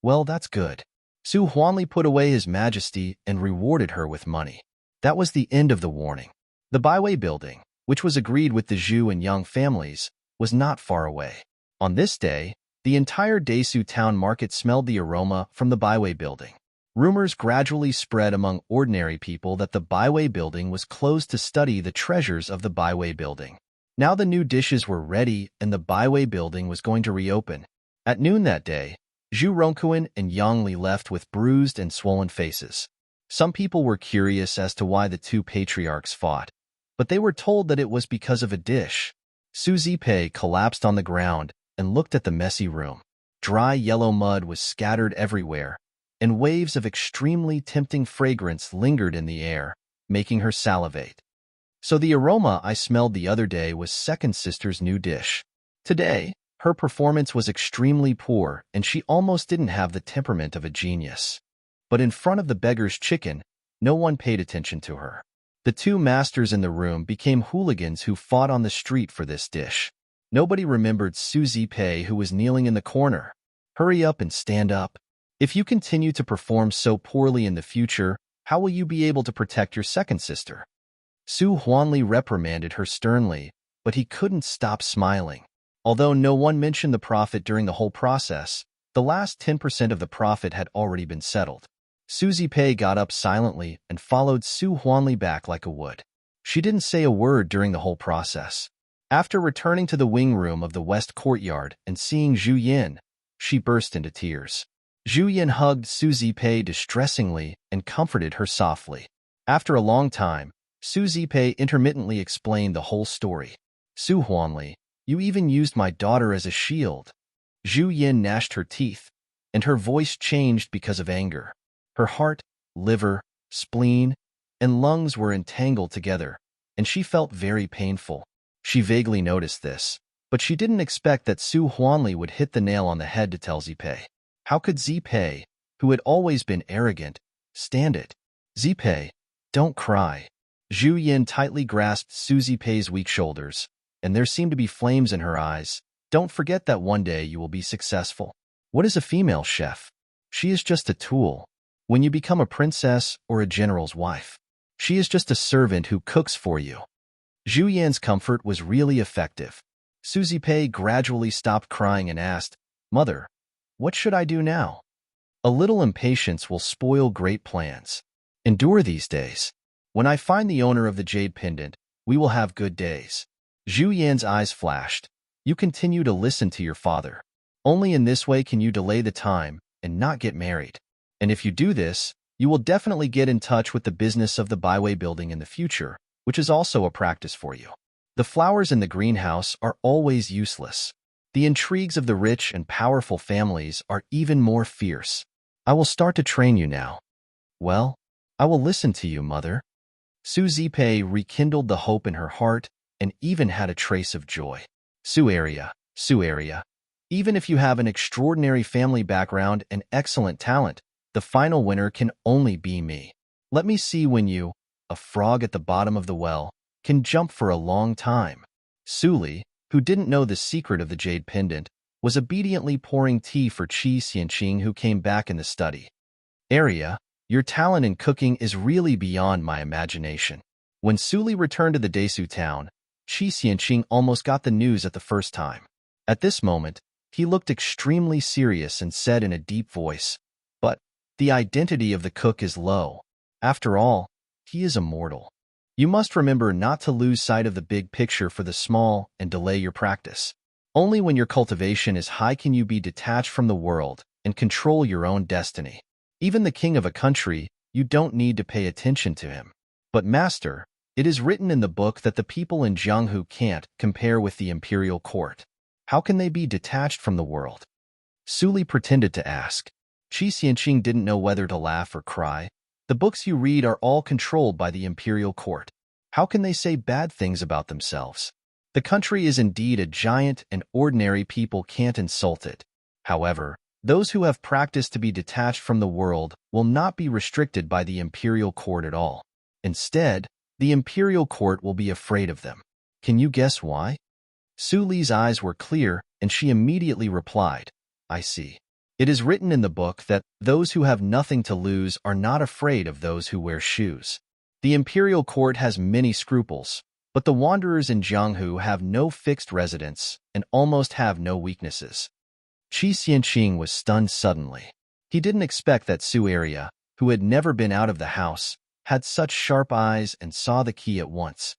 Well, that's good. Su Huanli put away his majesty and rewarded her with money. That was the end of the warning. The Baiwei building, which was agreed with the Zhu and Yang families, was not far away. On this day, the entire Desu town market smelled the aroma from the Baiwei building. Rumors gradually spread among ordinary people that the Baiwei building was closed to study the treasures of the Baiwei building. Now the new dishes were ready and the Baiwei building was going to reopen. At noon that day, Zhu Rongkuan and Yang Li left with bruised and swollen faces. Some people were curious as to why the two patriarchs fought, but they were told that it was because of a dish. Su Zipei collapsed on the ground and looked at the messy room. Dry yellow mud was scattered everywhere, and waves of extremely tempting fragrance lingered in the air, making her salivate. So the aroma I smelled the other day was second sister's new dish. Today, her performance was extremely poor and she almost didn't have the temperament of a genius. But in front of the beggar's chicken, no one paid attention to her. The two masters in the room became hooligans who fought on the street for this dish. Nobody remembered Su Zipei, who was kneeling in the corner. Hurry up and stand up. If you continue to perform so poorly in the future, how will you be able to protect your second sister? Su Huanli reprimanded her sternly, but he couldn't stop smiling. Although no one mentioned the profit during the whole process, the last 10% of the profit had already been settled. Su Zipei got up silently and followed Su Huanli back like a wood. She didn't say a word during the whole process. After returning to the wing room of the west courtyard and seeing Zhu Yin, she burst into tears. Zhu Yin hugged Su Zipei distressingly and comforted her softly. After a long time, Su Zipei intermittently explained the whole story. Su Huanli, you even used my daughter as a shield. Zhu Yin gnashed her teeth, and her voice changed because of anger. Her heart, liver, spleen, and lungs were entangled together, and she felt very painful. She vaguely noticed this, but she didn't expect that Su Huanli would hit the nail on the head to tell Zipei. How could Zipei, who had always been arrogant, stand it? Zipei, don't cry. Zhu Yin tightly grasped Su Zipei's weak shoulders, and there seemed to be flames in her eyes. Don't forget that one day you will be successful. What is a female chef? She is just a tool. When you become a princess or a general's wife, she is just a servant who cooks for you. Zhu Yan's comfort was really effective. Su Zipei gradually stopped crying and asked, Mother, what should I do now? A little impatience will spoil great plans. Endure these days. When I find the owner of the jade pendant, we will have good days. Zhu Yan's eyes flashed. You continue to listen to your father. Only in this way can you delay the time and not get married. And if you do this, you will definitely get in touch with the business of the byway building in the future, which is also a practice for you. The flowers in the greenhouse are always useless. The intrigues of the rich and powerful families are even more fierce. I will start to train you now. Well, I will listen to you, mother. Su Zipei rekindled the hope in her heart and even had a trace of joy. Su area. Even if you have an extraordinary family background and excellent talent, the final winner can only be me. Let me see when you, a frog at the bottom of the well, can jump for a long time. Suli, who didn't know the secret of the jade pendant, was obediently pouring tea for Qi Xianqing, who came back in the study. Area, your talent in cooking is really beyond my imagination. When Suli returned to the Desu town, Qi Xianqing almost got the news at the first time. At this moment, he looked extremely serious and said in a deep voice, "But the identity of the cook is low. After all, he is immortal. You must remember not to lose sight of the big picture for the small and delay your practice. Only when your cultivation is high can you be detached from the world and control your own destiny. Even the king of a country, you don't need to pay attention to him. But master, it is written in the book that the people in Jianghu can't compare with the imperial court. How can they be detached from the world?" Suli pretended to ask. Qi Xianqing didn't know whether to laugh or cry. The books you read are all controlled by the imperial court. How can they say bad things about themselves? The country is indeed a giant and ordinary people can't insult it. However, those who have practiced to be detached from the world will not be restricted by the imperial court at all. Instead, the imperial court will be afraid of them. Can you guess why? Su Li's eyes were clear, and she immediately replied, "I see. It is written in the book that those who have nothing to lose are not afraid of those who wear shoes. The imperial court has many scruples, but the wanderers in Jianghu have no fixed residence and almost have no weaknesses." Qi Xianqing was stunned suddenly. He didn't expect that Su Area, who had never been out of the house, had such sharp eyes and saw the key at once.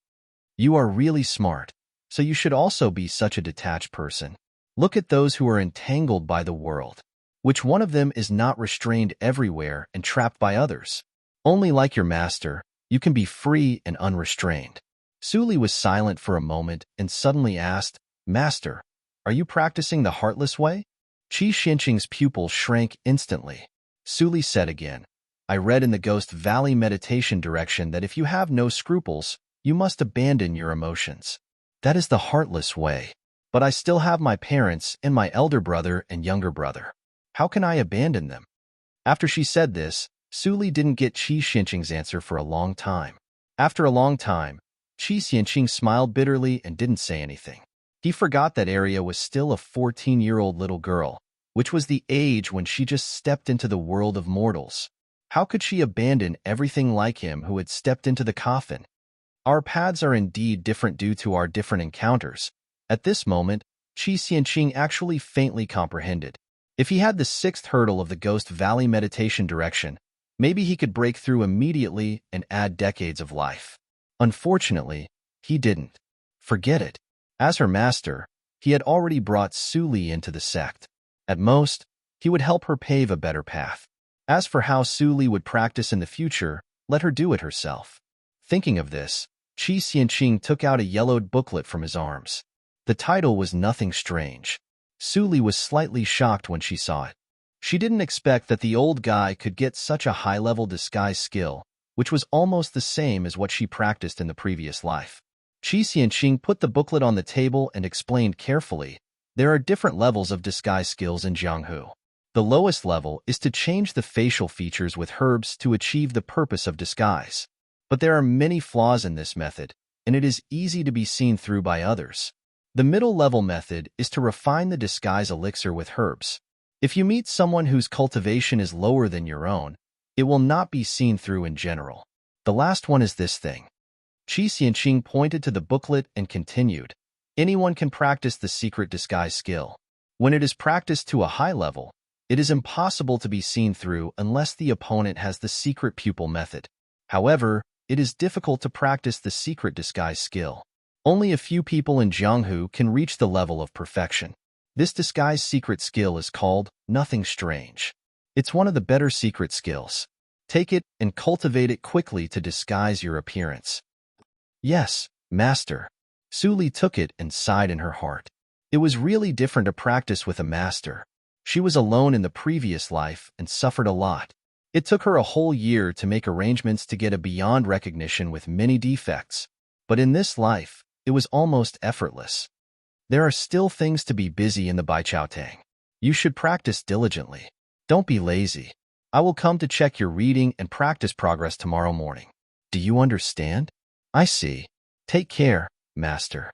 "You are really smart, so you should also be such a detached person. Look at those who are entangled by the world. Which one of them is not restrained everywhere and trapped by others? Only like your master, you can be free and unrestrained." Suli was silent for a moment and suddenly asked, "Master, are you practicing the heartless way?" Qi Xianqing's pupil shrank instantly. Suli said again, "I read in the Ghost Valley meditation direction that if you have no scruples, you must abandon your emotions. That is the heartless way. But I still have my parents and my elder brother and younger brother. How can I abandon them?" After she said this, Suli didn't get Qi Xianqing's answer for a long time. After a long time, Qi Xianqing smiled bitterly and didn't say anything. He forgot that Arya was still a 14-year-old little girl, which was the age when she just stepped into the world of mortals. How could she abandon everything like him who had stepped into the coffin? Our paths are indeed different due to our different encounters. At this moment, Qi Xianqing actually faintly comprehended. If he had the sixth hurdle of the Ghost Valley meditation direction, maybe he could break through immediately and add decades of life. Unfortunately, he didn't. Forget it. As her master, he had already brought Su Li into the sect. At most, he would help her pave a better path. As for how Su Li would practice in the future, let her do it herself. Thinking of this, Qi Xianqing took out a yellowed booklet from his arms. The title was nothing strange. Su Li was slightly shocked when she saw it. She didn't expect that the old guy could get such a high-level disguise skill, which was almost the same as what she practiced in the previous life. Qi Xianqing put the booklet on the table and explained carefully, "There are different levels of disguise skills in Jianghu. The lowest level is to change the facial features with herbs to achieve the purpose of disguise. But there are many flaws in this method, and it is easy to be seen through by others. The middle-level method is to refine the disguise elixir with herbs. If you meet someone whose cultivation is lower than your own, it will not be seen through in general. The last one is this thing." Qi Xianqing pointed to the booklet and continued, "Anyone can practice the secret disguise skill. When it is practiced to a high level, it is impossible to be seen through unless the opponent has the secret pupil method. However, it is difficult to practice the secret disguise skill. Only a few people in Jianghu can reach the level of perfection. This disguise secret skill is called Nothing Strange. It's one of the better secret skills. Take it and cultivate it quickly to disguise your appearance. Yes, master. Suli took it and sighed in her heart. It was really different to practice with a master. She was alone in the previous life and suffered a lot. It took her a whole year to make arrangements to get a beyond recognition with many defects. But in this life, it was almost effortless. There are still things to be busy in the Baichaotang. You should practice diligently. Don't be lazy. I will come to check your reading and practice progress tomorrow morning. Do you understand? I see. Take care, master.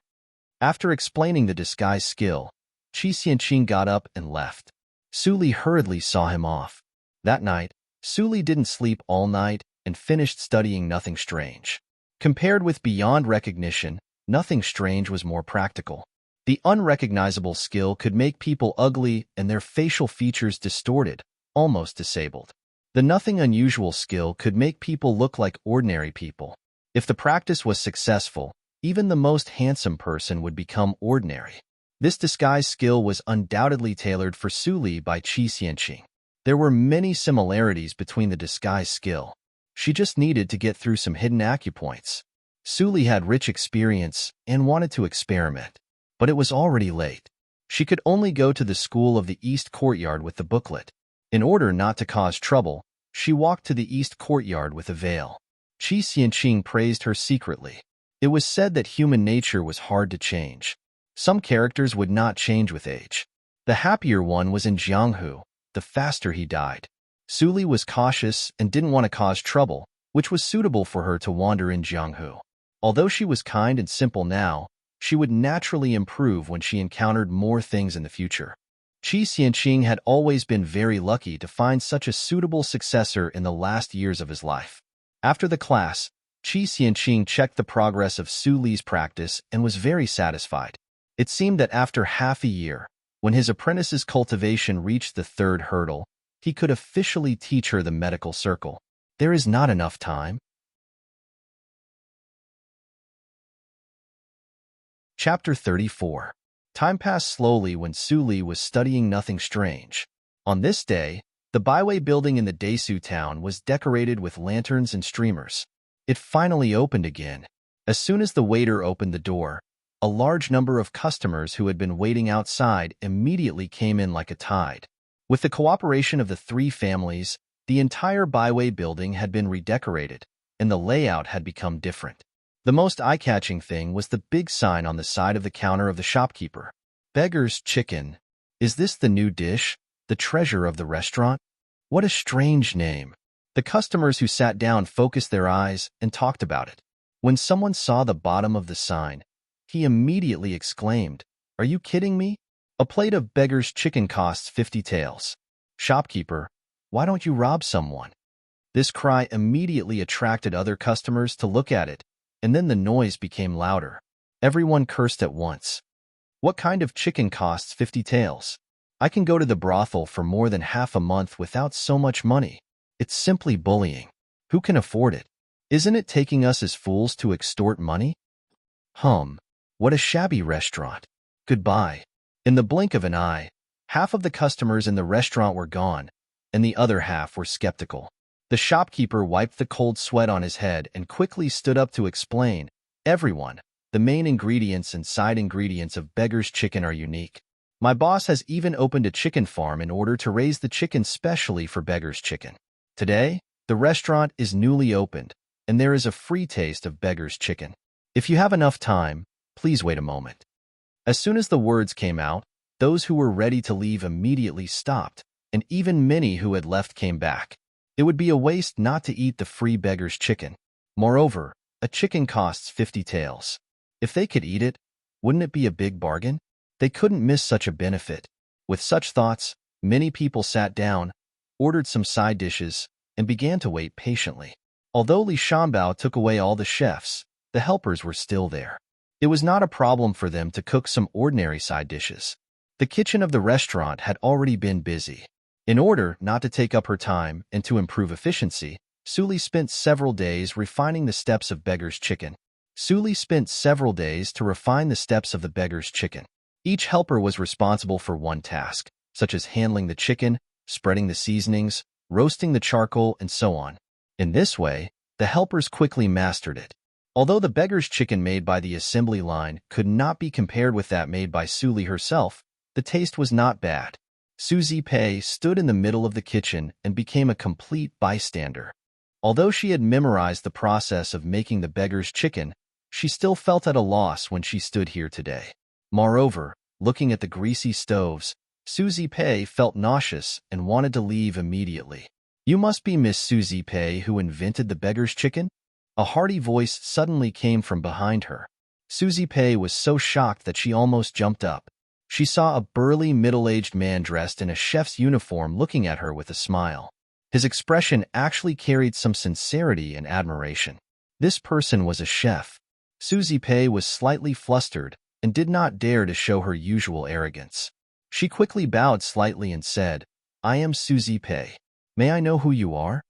After explaining the disguise skill, Qi Xianqing got up and left. Suli hurriedly saw him off. That night, Suli didn't sleep all night and finished studying Nothing Strange. Compared with Beyond Recognition, Nothing Strange was more practical. The unrecognizable skill could make people ugly and their facial features distorted, almost disabled. The Nothing Unusual skill could make people look like ordinary people. If the practice was successful, even the most handsome person would become ordinary. This disguise skill was undoubtedly tailored for Suli by Qi Xianqing. There were many similarities between the disguise skill. She just needed to get through some hidden acupoints. Suli had rich experience and wanted to experiment, but it was already late. She could only go to the school of the East Courtyard with the booklet. In order not to cause trouble, she walked to the East Courtyard with a veil. Qi Xianqing praised her secretly. It was said that human nature was hard to change. Some characters would not change with age. The happier one was in Jianghu. The faster he died. Suli was cautious and didn't want to cause trouble, which was suitable for her to wander in Jianghu. Although she was kind and simple now, she would naturally improve when she encountered more things in the future. Qi Xianqing had always been very lucky to find such a suitable successor in the last years of his life. After the class, Qi Xianqing checked the progress of Suli's practice and was very satisfied. It seemed that after half a year, when his apprentice's cultivation reached the third hurdle, he could officially teach her the medical circle. There is not enough time. Chapter 34. Time passed slowly when Suli was studying Nothing Strange. On this day, the byway building in the Desu town was decorated with lanterns and streamers. It finally opened again. As soon as the waiter opened the door, a large number of customers who had been waiting outside immediately came in like a tide. With the cooperation of the three families, the entire byway building had been redecorated, and the layout had become different. The most eye-catching thing was the big sign on the side of the counter of the shopkeeper. Beggar's Chicken. Is this the new dish? The treasure of the restaurant? What a strange name. The customers who sat down focused their eyes and talked about it. When someone saw the bottom of the sign, he immediately exclaimed, "Are you kidding me? A plate of beggar's chicken costs 50 taels. Shopkeeper, why don't you rob someone?" This cry immediately attracted other customers to look at it, and then the noise became louder. Everyone cursed at once. What kind of chicken costs 50 taels? I can go to the brothel for more than half a month without so much money. It's simply bullying. Who can afford it? Isn't it taking us as fools to extort money? What a shabby restaurant. Goodbye. In the blink of an eye, half of the customers in the restaurant were gone, and the other half were skeptical. The shopkeeper wiped the cold sweat on his head and quickly stood up to explain, "Everyone, the main ingredients and side ingredients of beggar's chicken are unique. My boss has even opened a chicken farm in order to raise the chicken specially for beggar's chicken. Today, the restaurant is newly opened, and there is a free taste of beggar's chicken. If you have enough time, please wait a moment." As soon as the words came out, those who were ready to leave immediately stopped, and even many who had left came back. It would be a waste not to eat the free beggar's chicken. Moreover, a chicken costs 50 taels. If they could eat it, wouldn't it be a big bargain? They couldn't miss such a benefit. With such thoughts, many people sat down, ordered some side dishes, and began to wait patiently. Although Li Shanbao took away all the chefs, the helpers were still there. It was not a problem for them to cook some ordinary side dishes. The kitchen of the restaurant had already been busy. In order not to take up her time and to improve efficiency, Suli spent several days refining the steps of beggar's chicken. Suli spent several days to refine the steps of the beggar's chicken. Each helper was responsible for one task, such as handling the chicken, spreading the seasonings, roasting the charcoal, and so on. In this way, the helpers quickly mastered it. Although the beggar's chicken made by the assembly line could not be compared with that made by Suli herself, the taste was not bad. Suzy Pei stood in the middle of the kitchen and became a complete bystander. Although she had memorized the process of making the beggar's chicken, she still felt at a loss when she stood here today. Moreover, looking at the greasy stoves, Suzy Pei felt nauseous and wanted to leave immediately. "You must be Miss Suzy Pei who invented the beggar's chicken?" A hearty voice suddenly came from behind her. Suzy Pei was so shocked that she almost jumped up. She saw a burly, middle-aged man dressed in a chef's uniform looking at her with a smile. His expression actually carried some sincerity and admiration. This person was a chef. Suzy Pei was slightly flustered and did not dare to show her usual arrogance. She quickly bowed slightly and said, "I am Suzy Pei. May I know who you are?"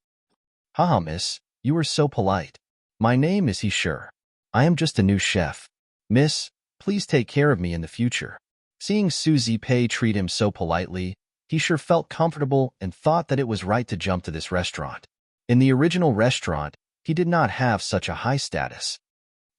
"Haha, miss, you are so polite. My name is He-Sure. I am just a new chef. Miss, please take care of me in the future." Seeing Suzy Pei treat him so politely, He-Sure felt comfortable and thought that it was right to jump to this restaurant. In the original restaurant, he did not have such a high status.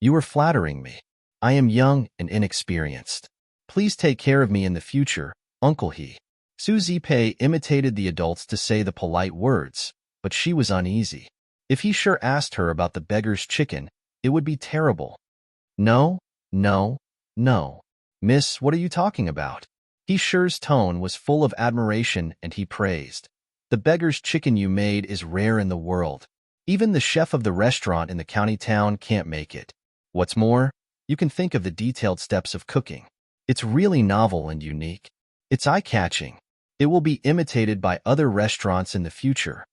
"You are flattering me. I am young and inexperienced. Please take care of me in the future, Uncle He." Suzy Pei imitated the adults to say the polite words, but she was uneasy. If He-Sure asked her about the beggar's chicken, it would be terrible. "No, no, no. Miss, what are you talking about?" He-Sure's tone was full of admiration and he praised. "The beggar's chicken you made is rare in the world. Even the chef of the restaurant in the county town can't make it. What's more, you can think of the detailed steps of cooking. It's really novel and unique. It's eye-catching. It will be imitated by other restaurants in the future."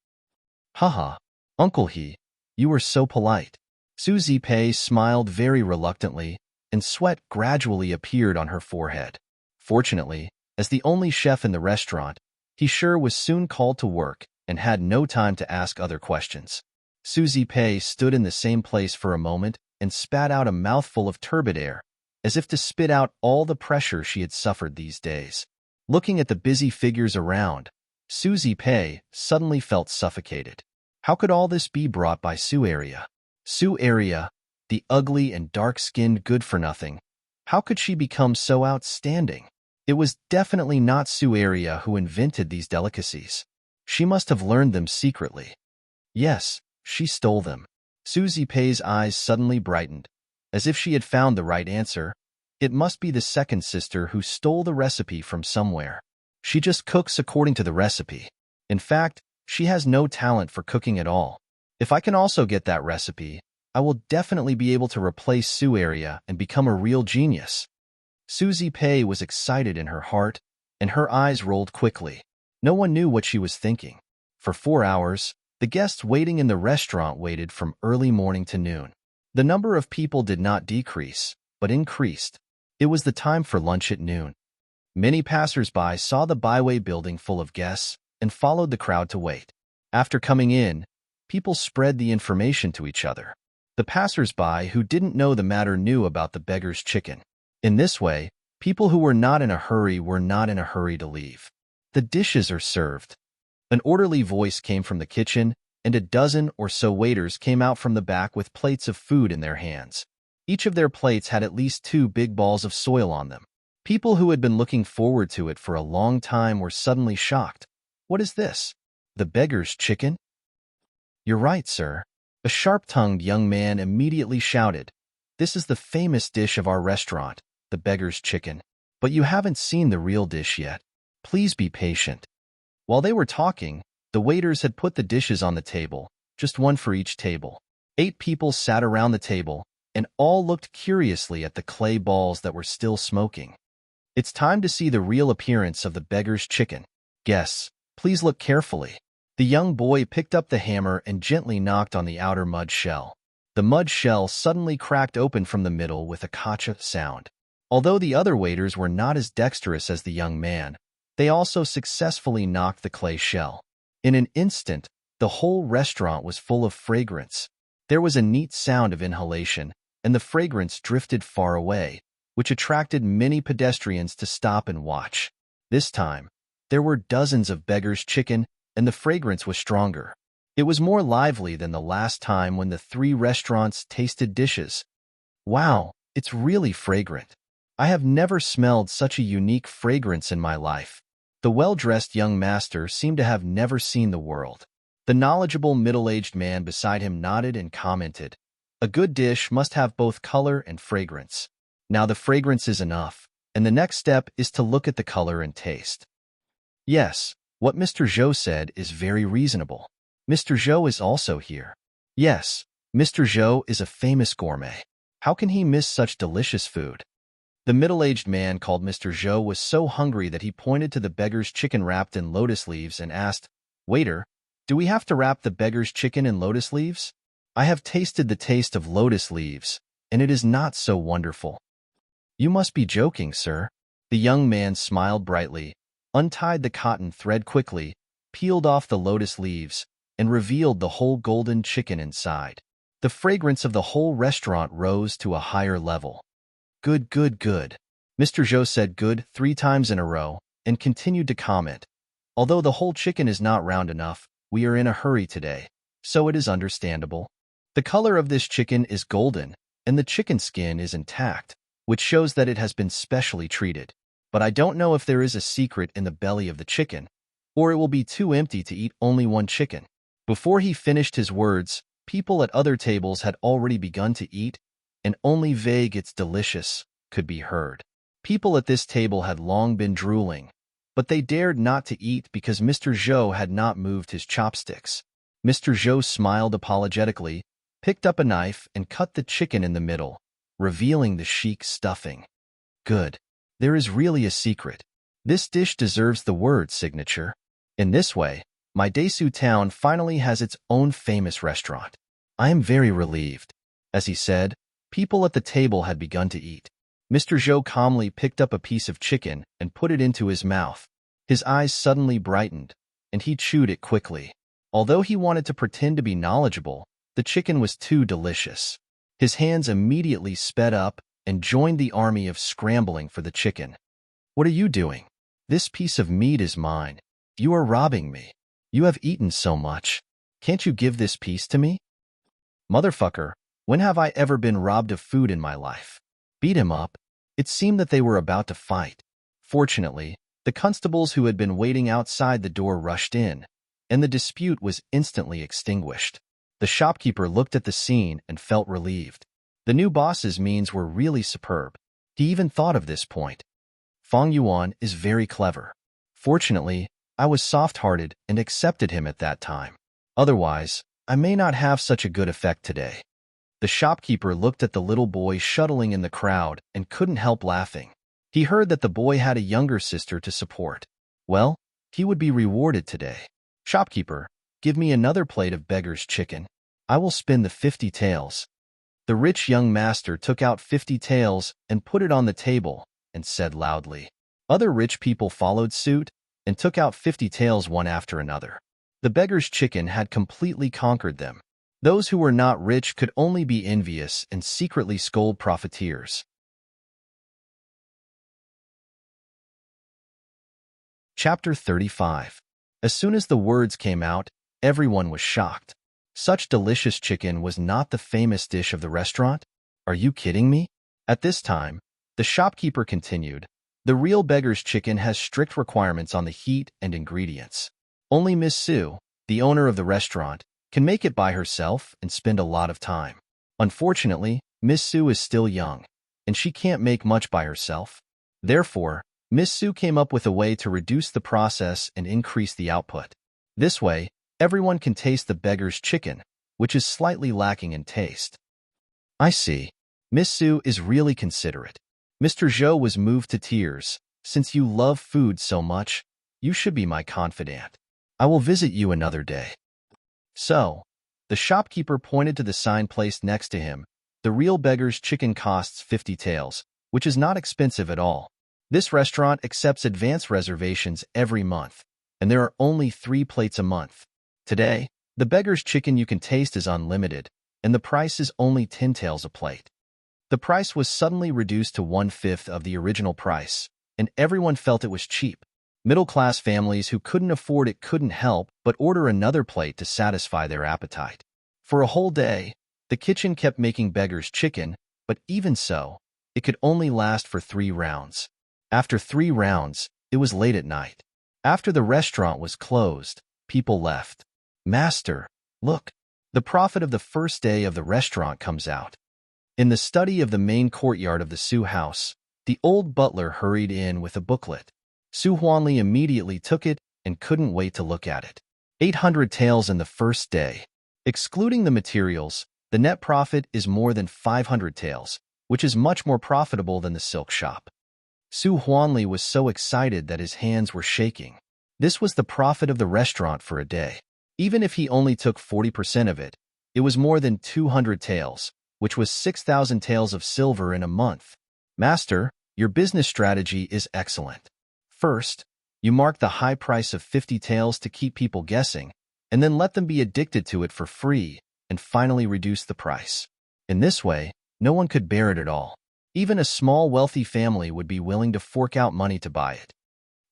"Haha, Uncle He, you are so polite." Suzy Pei smiled very reluctantly, and sweat gradually appeared on her forehead. Fortunately, as the only chef in the restaurant, He-Sure was soon called to work and had no time to ask other questions. Suzy Pei stood in the same place for a moment and spat out a mouthful of turbid air, as if to spit out all the pressure she had suffered these days. Looking at the busy figures around, Suzy Pei suddenly felt suffocated. How could all this be brought by Suaria? Suaria, the ugly and dark-skinned good-for-nothing. How could she become so outstanding? It was definitely not Suaria who invented these delicacies. She must have learned them secretly. Yes, she stole them. Suzy Pei's eyes suddenly brightened, as if she had found the right answer. It must be the second sister who stole the recipe from somewhere. She just cooks according to the recipe. In fact, she has no talent for cooking at all. If I can also get that recipe, I will definitely be able to replace Suaria and become a real genius. Suzy Pei was excited in her heart, and her eyes rolled quickly. No one knew what she was thinking. For 4 hours, the guests waiting in the restaurant waited from early morning to noon. The number of people did not decrease, but increased. It was the time for lunch at noon. Many passers-by saw the byway building full of guests and followed the crowd to wait. After coming in, people spread the information to each other. The passers-by who didn't know the matter knew about the beggar's chicken. In this way, people who were not in a hurry were not in a hurry to leave. "The dishes are served." An orderly voice came from the kitchen, and a dozen or so waiters came out from the back with plates of food in their hands. Each of their plates had at least 2 big balls of soil on them. People who had been looking forward to it for a long time were suddenly shocked. "What is this? The beggar's chicken?" "You're right, sir." A sharp-tongued young man immediately shouted, "This is the famous dish of our restaurant, the beggar's chicken. But you haven't seen the real dish yet. Please be patient." While they were talking, the waiters had put the dishes on the table, just one for each table. 8 people sat around the table, and all looked curiously at the clay balls that were still smoking. "It's time to see the real appearance of the beggar's chicken. Guests, please look carefully." The young boy picked up the hammer and gently knocked on the outer mud shell. The mud shell suddenly cracked open from the middle with a kacha sound. Although the other waiters were not as dexterous as the young man, they also successfully knocked the clay shell. In an instant, The whole restaurant was full of fragrance. There was a neat sound of inhalation, and the fragrance drifted far away, which attracted many pedestrians to stop and watch. This time, there were dozens of beggars' chicken, and the fragrance was stronger. It was more lively than the last time when the three restaurants tasted dishes. Wow, it's really fragrant. I have never smelled such a unique fragrance in my life. The well-dressed young master seemed to have never seen the world. The knowledgeable middle-aged man beside him nodded and commented, "A good dish must have both color and fragrance. Now the fragrance is enough, and the next step is to look at the color and taste." Yes, what Mr. Zhou said is very reasonable. Mr. Zhou is also here. Yes, Mr. Zhou is a famous gourmet. How can he miss such delicious food? The middle-aged man called Mr. Zhou was so hungry that he pointed to the beggar's chicken wrapped in lotus leaves and asked, "Waiter, do we have to wrap the beggar's chicken in lotus leaves? I have tasted the taste of lotus leaves, and it is not so wonderful." "You must be joking, sir." The young man smiled brightly, untied the cotton thread quickly, peeled off the lotus leaves, and revealed the whole golden chicken inside. The fragrance of the whole restaurant rose to a higher level. "Good, good, good." Mr. Zhou said good 3 times in a row and continued to comment, "Although the whole chicken is not round enough, we are in a hurry today, so it is understandable. The color of this chicken is golden, and the chicken skin is intact, which shows that it has been specially treated. But I don't know if there is a secret in the belly of the chicken, or it will be too empty to eat only one chicken." Before he finished his words, people at other tables had already begun to eat, and only vague "it's delicious" could be heard. People at this table had long been drooling, but they dared not to eat because Mr. Zhou had not moved his chopsticks. Mr. Zhou smiled apologetically, picked up a knife, and cut the chicken in the middle, revealing the chic stuffing. "Good. There is really a secret. This dish deserves the word signature. In this way, my Desu town finally has its own famous restaurant. I am very relieved." As he said, people at the table had begun to eat. Mr. Zhou calmly picked up a piece of chicken and put it into his mouth. His eyes suddenly brightened, and he chewed it quickly. Although he wanted to pretend to be knowledgeable, the chicken was too delicious. His hands immediately sped up and joined the army of scrambling for the chicken. "What are you doing? This piece of meat is mine. You are robbing me. You have eaten so much. Can't you give this piece to me?" "Motherfucker, when have I ever been robbed of food in my life?" Beat him up. It seemed that they were about to fight. Fortunately, the constables who had been waiting outside the door rushed in, and the dispute was instantly extinguished. The shopkeeper looked at the scene and felt relieved. The new boss's means were really superb. He even thought of this point. Feng Yuan is very clever. Fortunately, I was soft-hearted and accepted him at that time. Otherwise, I may not have such a good effect today. The shopkeeper looked at the little boy shuttling in the crowd and couldn't help laughing. He heard that the boy had a younger sister to support. Well, he would be rewarded today. "Shopkeeper, give me another plate of beggar's chicken. I will spin the 50 taels." The rich young master took out 50 taels and put it on the table and said loudly. Other rich people followed suit and took out 50 taels one after another. The beggar's chicken had completely conquered them. Those who were not rich could only be envious and secretly scold profiteers. Chapter 35. As soon as the words came out, everyone was shocked. Such delicious chicken was not the famous dish of the restaurant? Are you kidding me? At this time, the shopkeeper continued, "The real beggar's chicken has strict requirements on the heat and ingredients. Only Miss Sue, the owner of the restaurant, can make it by herself and spend a lot of time. Unfortunately, Miss Sue is still young, and she can't make much by herself. Therefore, Miss Sue came up with a way to reduce the process and increase the output. This way, everyone can taste the beggar's chicken, which is slightly lacking in taste." "I see. Miss Sue is really considerate." Mr. Zhou was moved to tears. "Since you love food so much, you should be my confidant. I will visit you another day." So, the shopkeeper pointed to the sign placed next to him. "The real beggar's chicken costs 50 taels, which is not expensive at all. This restaurant accepts advance reservations every month, and there are only 3 plates a month. Today, The beggar's chicken you can taste is unlimited, and the price is only 10 taels a plate. The price was suddenly reduced to 1/5 of the original price, and everyone felt it was cheap. Middle-class families who couldn't afford it couldn't help but order another plate to satisfy their appetite. For a whole day, the kitchen kept making beggar's chicken, but even so, it could only last for 3 rounds. After 3 rounds, it was late at night. After the restaurant was closed, people left. "Master, look." The prophet of the first day of the restaurant comes out. In the study of the main courtyard of the Su house, the old butler hurried in with a booklet. Su Huanli immediately took it and couldn't wait to look at it. 800 taels in the first day. Excluding the materials, the net profit is more than 500 taels, which is much more profitable than the silk shop. Su Huanli was so excited that his hands were shaking. This was the profit of the restaurant for a day. Even if he only took 40% of it, it was more than 200 taels, which was 6,000 taels of silver in a month. "Master, your business strategy is excellent. First, you mark the high price of 50 taels to keep people guessing, and then let them be addicted to it for free, and finally reduce the price. In this way, no one could bear it at all. Even a small wealthy family would be willing to fork out money to buy it."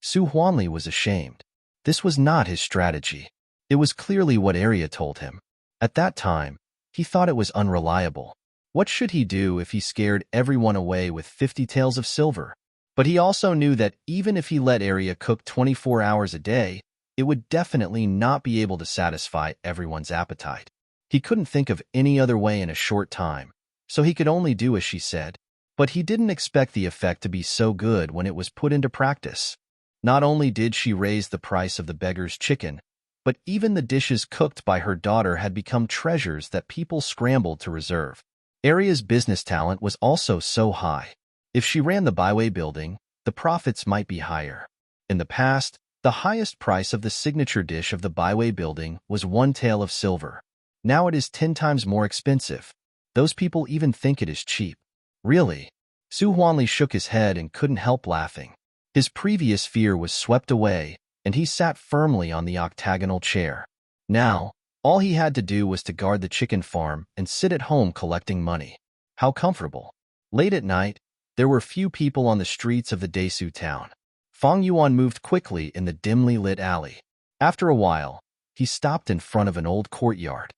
Su Huanli was ashamed. This was not his strategy. It was clearly what Arya told him. At that time, he thought it was unreliable. What should he do if he scared everyone away with 50 taels of silver? But he also knew that even if he let Arya cook 24 hours a day, it would definitely not be able to satisfy everyone's appetite. He couldn't think of any other way in a short time, so he could only do as she said. But he didn't expect the effect to be so good when it was put into practice. Not only did she raise the price of the beggar's chicken, but even the dishes cooked by her daughter had become treasures that people scrambled to reserve. Arya's business talent was also so high. If she ran the Byway building, the profits might be higher. In the past, the highest price of the signature dish of the Byway building was 1 tael of silver. Now it is 10 times more expensive. Those people even think it is cheap. Really? Su Huanli shook his head and couldn't help laughing. His previous fear was swept away, and he sat firmly on the octagonal chair. Now, all he had to do was to guard the chicken farm and sit at home collecting money. How comfortable. Late at night, there were few people on the streets of the Desu town. Fang Yuan moved quickly in the dimly lit alley. After a while, he stopped in front of an old courtyard.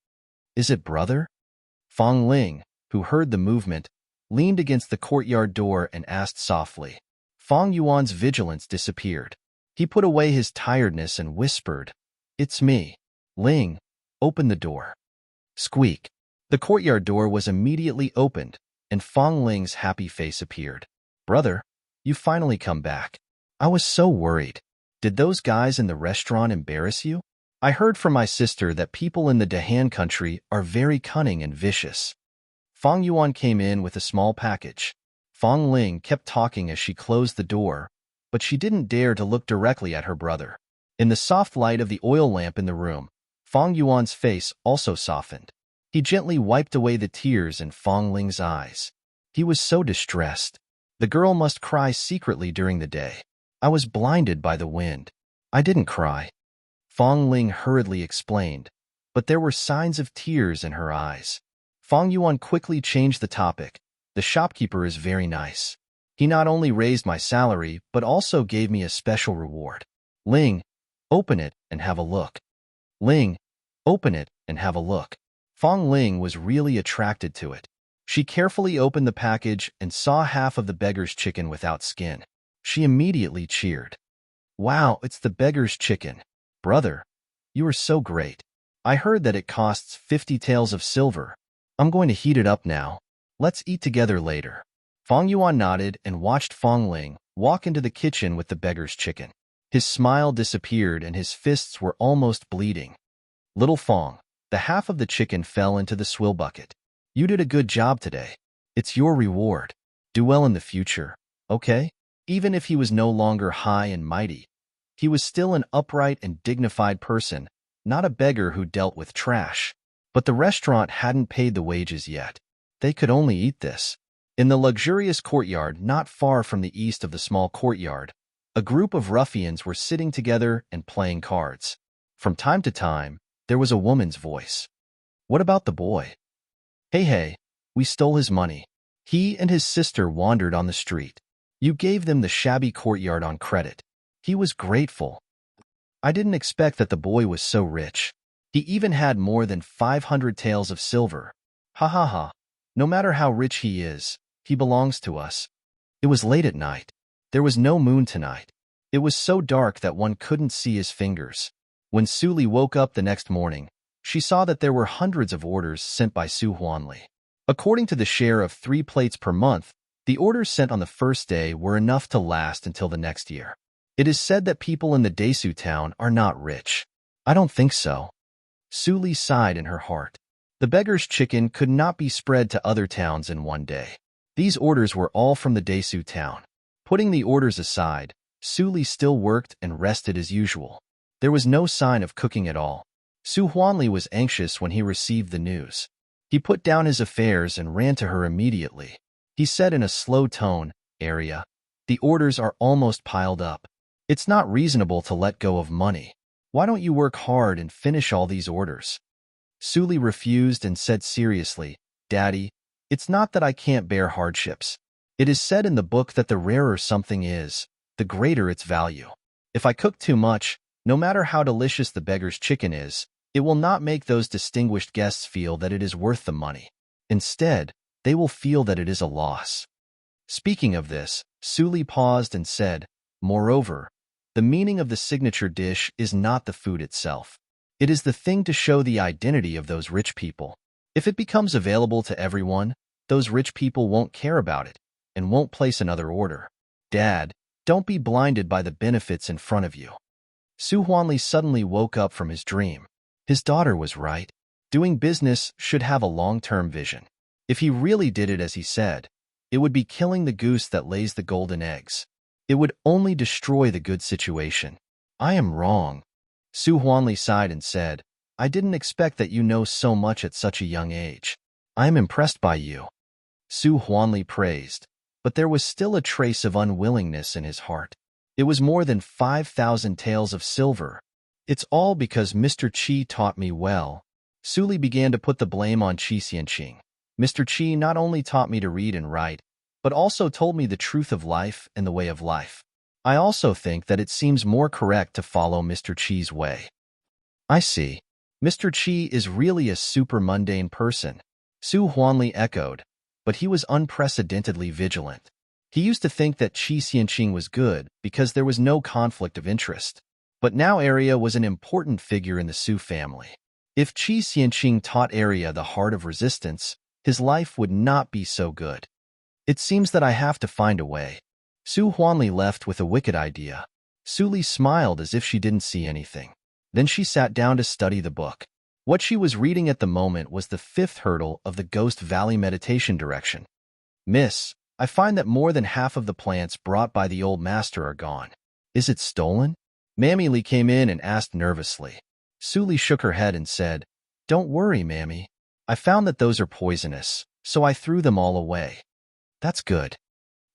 "Is it brother?" Fang Ling, who heard the movement, leaned against the courtyard door and asked softly. Fang Yuan's vigilance disappeared. He put away his tiredness and whispered, "It's me. Ling, open the door." Squeak. The courtyard door was immediately opened, and Fang Ling's happy face appeared. "Brother, you finally come back. I was so worried. Did those guys in the restaurant embarrass you? I heard from my sister that people in the Dahan country are very cunning and vicious." Fang Yuan came in with a small package. Fang Ling kept talking as she closed the door, but she didn't dare to look directly at her brother. In the soft light of the oil lamp in the room, Fang Yuan's face also softened. He gently wiped away the tears in Fang Ling's eyes. He was so distressed. The girl must cry secretly during the day. "I was blinded by the wind. I didn't cry." Fang Ling hurriedly explained, but there were signs of tears in her eyes. Fang Yuan quickly changed the topic. "The shopkeeper is very nice. He not only raised my salary, but also gave me a special reward. Ling, open it and have a look." Ling, open it and have a look. Fang Ling was really attracted to it. She carefully opened the package and saw half of the beggar's chicken without skin. She immediately cheered. "Wow, it's the beggar's chicken. Brother, you are so great. I heard that it costs 50 taels of silver. I'm going to heat it up now. Let's eat together later." Fang Yuan nodded and watched Fang Ling walk into the kitchen with the beggar's chicken. His smile disappeared and his fists were almost bleeding. "Little Fang, the half of the chicken fell into the swill bucket. You did a good job today. It's your reward. Do well in the future, okay?" Even if he was no longer high and mighty, he was still an upright and dignified person, not a beggar who dealt with trash. But the restaurant hadn't paid the wages yet. They could only eat this. In the luxurious courtyard not far from the east of the small courtyard, a group of ruffians were sitting together and playing cards. From time to time, There was a woman's voice. What about the boy? Hey, we stole his money. He and his sister wandered on the street. You gave them the shabby courtyard on credit. He was grateful. I didn't expect that the boy was so rich. He even had more than 500 taels of silver. Ha ha ha. No matter how rich he is, he belongs to us. It was late at night. There was no moon tonight. It was so dark that one couldn't see his fingers. When Suli woke up the next morning, she saw that there were hundreds of orders sent by Su Huanli. According to the share of 3 plates per month, the orders sent on the first day were enough to last until the next year. It is said that people in the Desu town are not rich. I don't think so. Suli sighed in her heart. The beggar's chicken could not be spread to other towns in one day. These orders were all from the Desu town. Putting the orders aside, Suli still worked and rested as usual. There was no sign of cooking at all. Su Huanli was anxious when he received the news. He put down his affairs and ran to her immediately. He said in a slow tone, "Arya, the orders are almost piled up. It's not reasonable to let go of money. Why don't you work hard and finish all these orders?" Suli refused and said seriously, "Daddy, it's not that I can't bear hardships. It is said in the book that the rarer something is, the greater its value. If I cook too much, no matter how delicious the beggar's chicken is, it will not make those distinguished guests feel that it is worth the money. Instead, they will feel that it is a loss." Speaking of this, Suli paused and said, "Moreover, the meaning of the signature dish is not the food itself. It is the thing to show the identity of those rich people. If it becomes available to everyone, those rich people won't care about it and won't place another order. Dad, don't be blinded by the benefits in front of you." Su Huanli suddenly woke up from his dream. His daughter was right. Doing business should have a long-term vision. If he really did it as he said, it would be killing the goose that lays the golden eggs. It would only destroy the good situation. "I am wrong." Su Huanli sighed and said, "I didn't expect that you know so much at such a young age. I am impressed by you." Su Huanli praised, but there was still a trace of unwillingness in his heart. It was more than 5,000 taels of silver. "It's all because Mr. Qi taught me well." Suli began to put the blame on Qi Xianqing. "Mr. Qi not only taught me to read and write, but also told me the truth of life and the way of life. I also think that it seems more correct to follow Mr. Qi's way." "I see. Mr. Qi is really a super mundane person," Su Huanli echoed, but he was unprecedentedly vigilant. He used to think that Qi Xianqing was good because there was no conflict of interest. But now Arya was an important figure in the Su family. If Qi Xianqing taught Arya the heart of resistance, his life would not be so good. "It seems that I have to find a way." Su Huanli left with a wicked idea. Suli smiled as if she didn't see anything. Then she sat down to study the book. What she was reading at the moment was the 5th hurdle of the Ghost Valley meditation direction. "Miss, I find that more than half of the plants brought by the old master are gone. Is it stolen?" Mammy Lee came in and asked nervously. Suli shook her head and said, "Don't worry, Mammy. I found that those are poisonous, so I threw them all away." "That's good."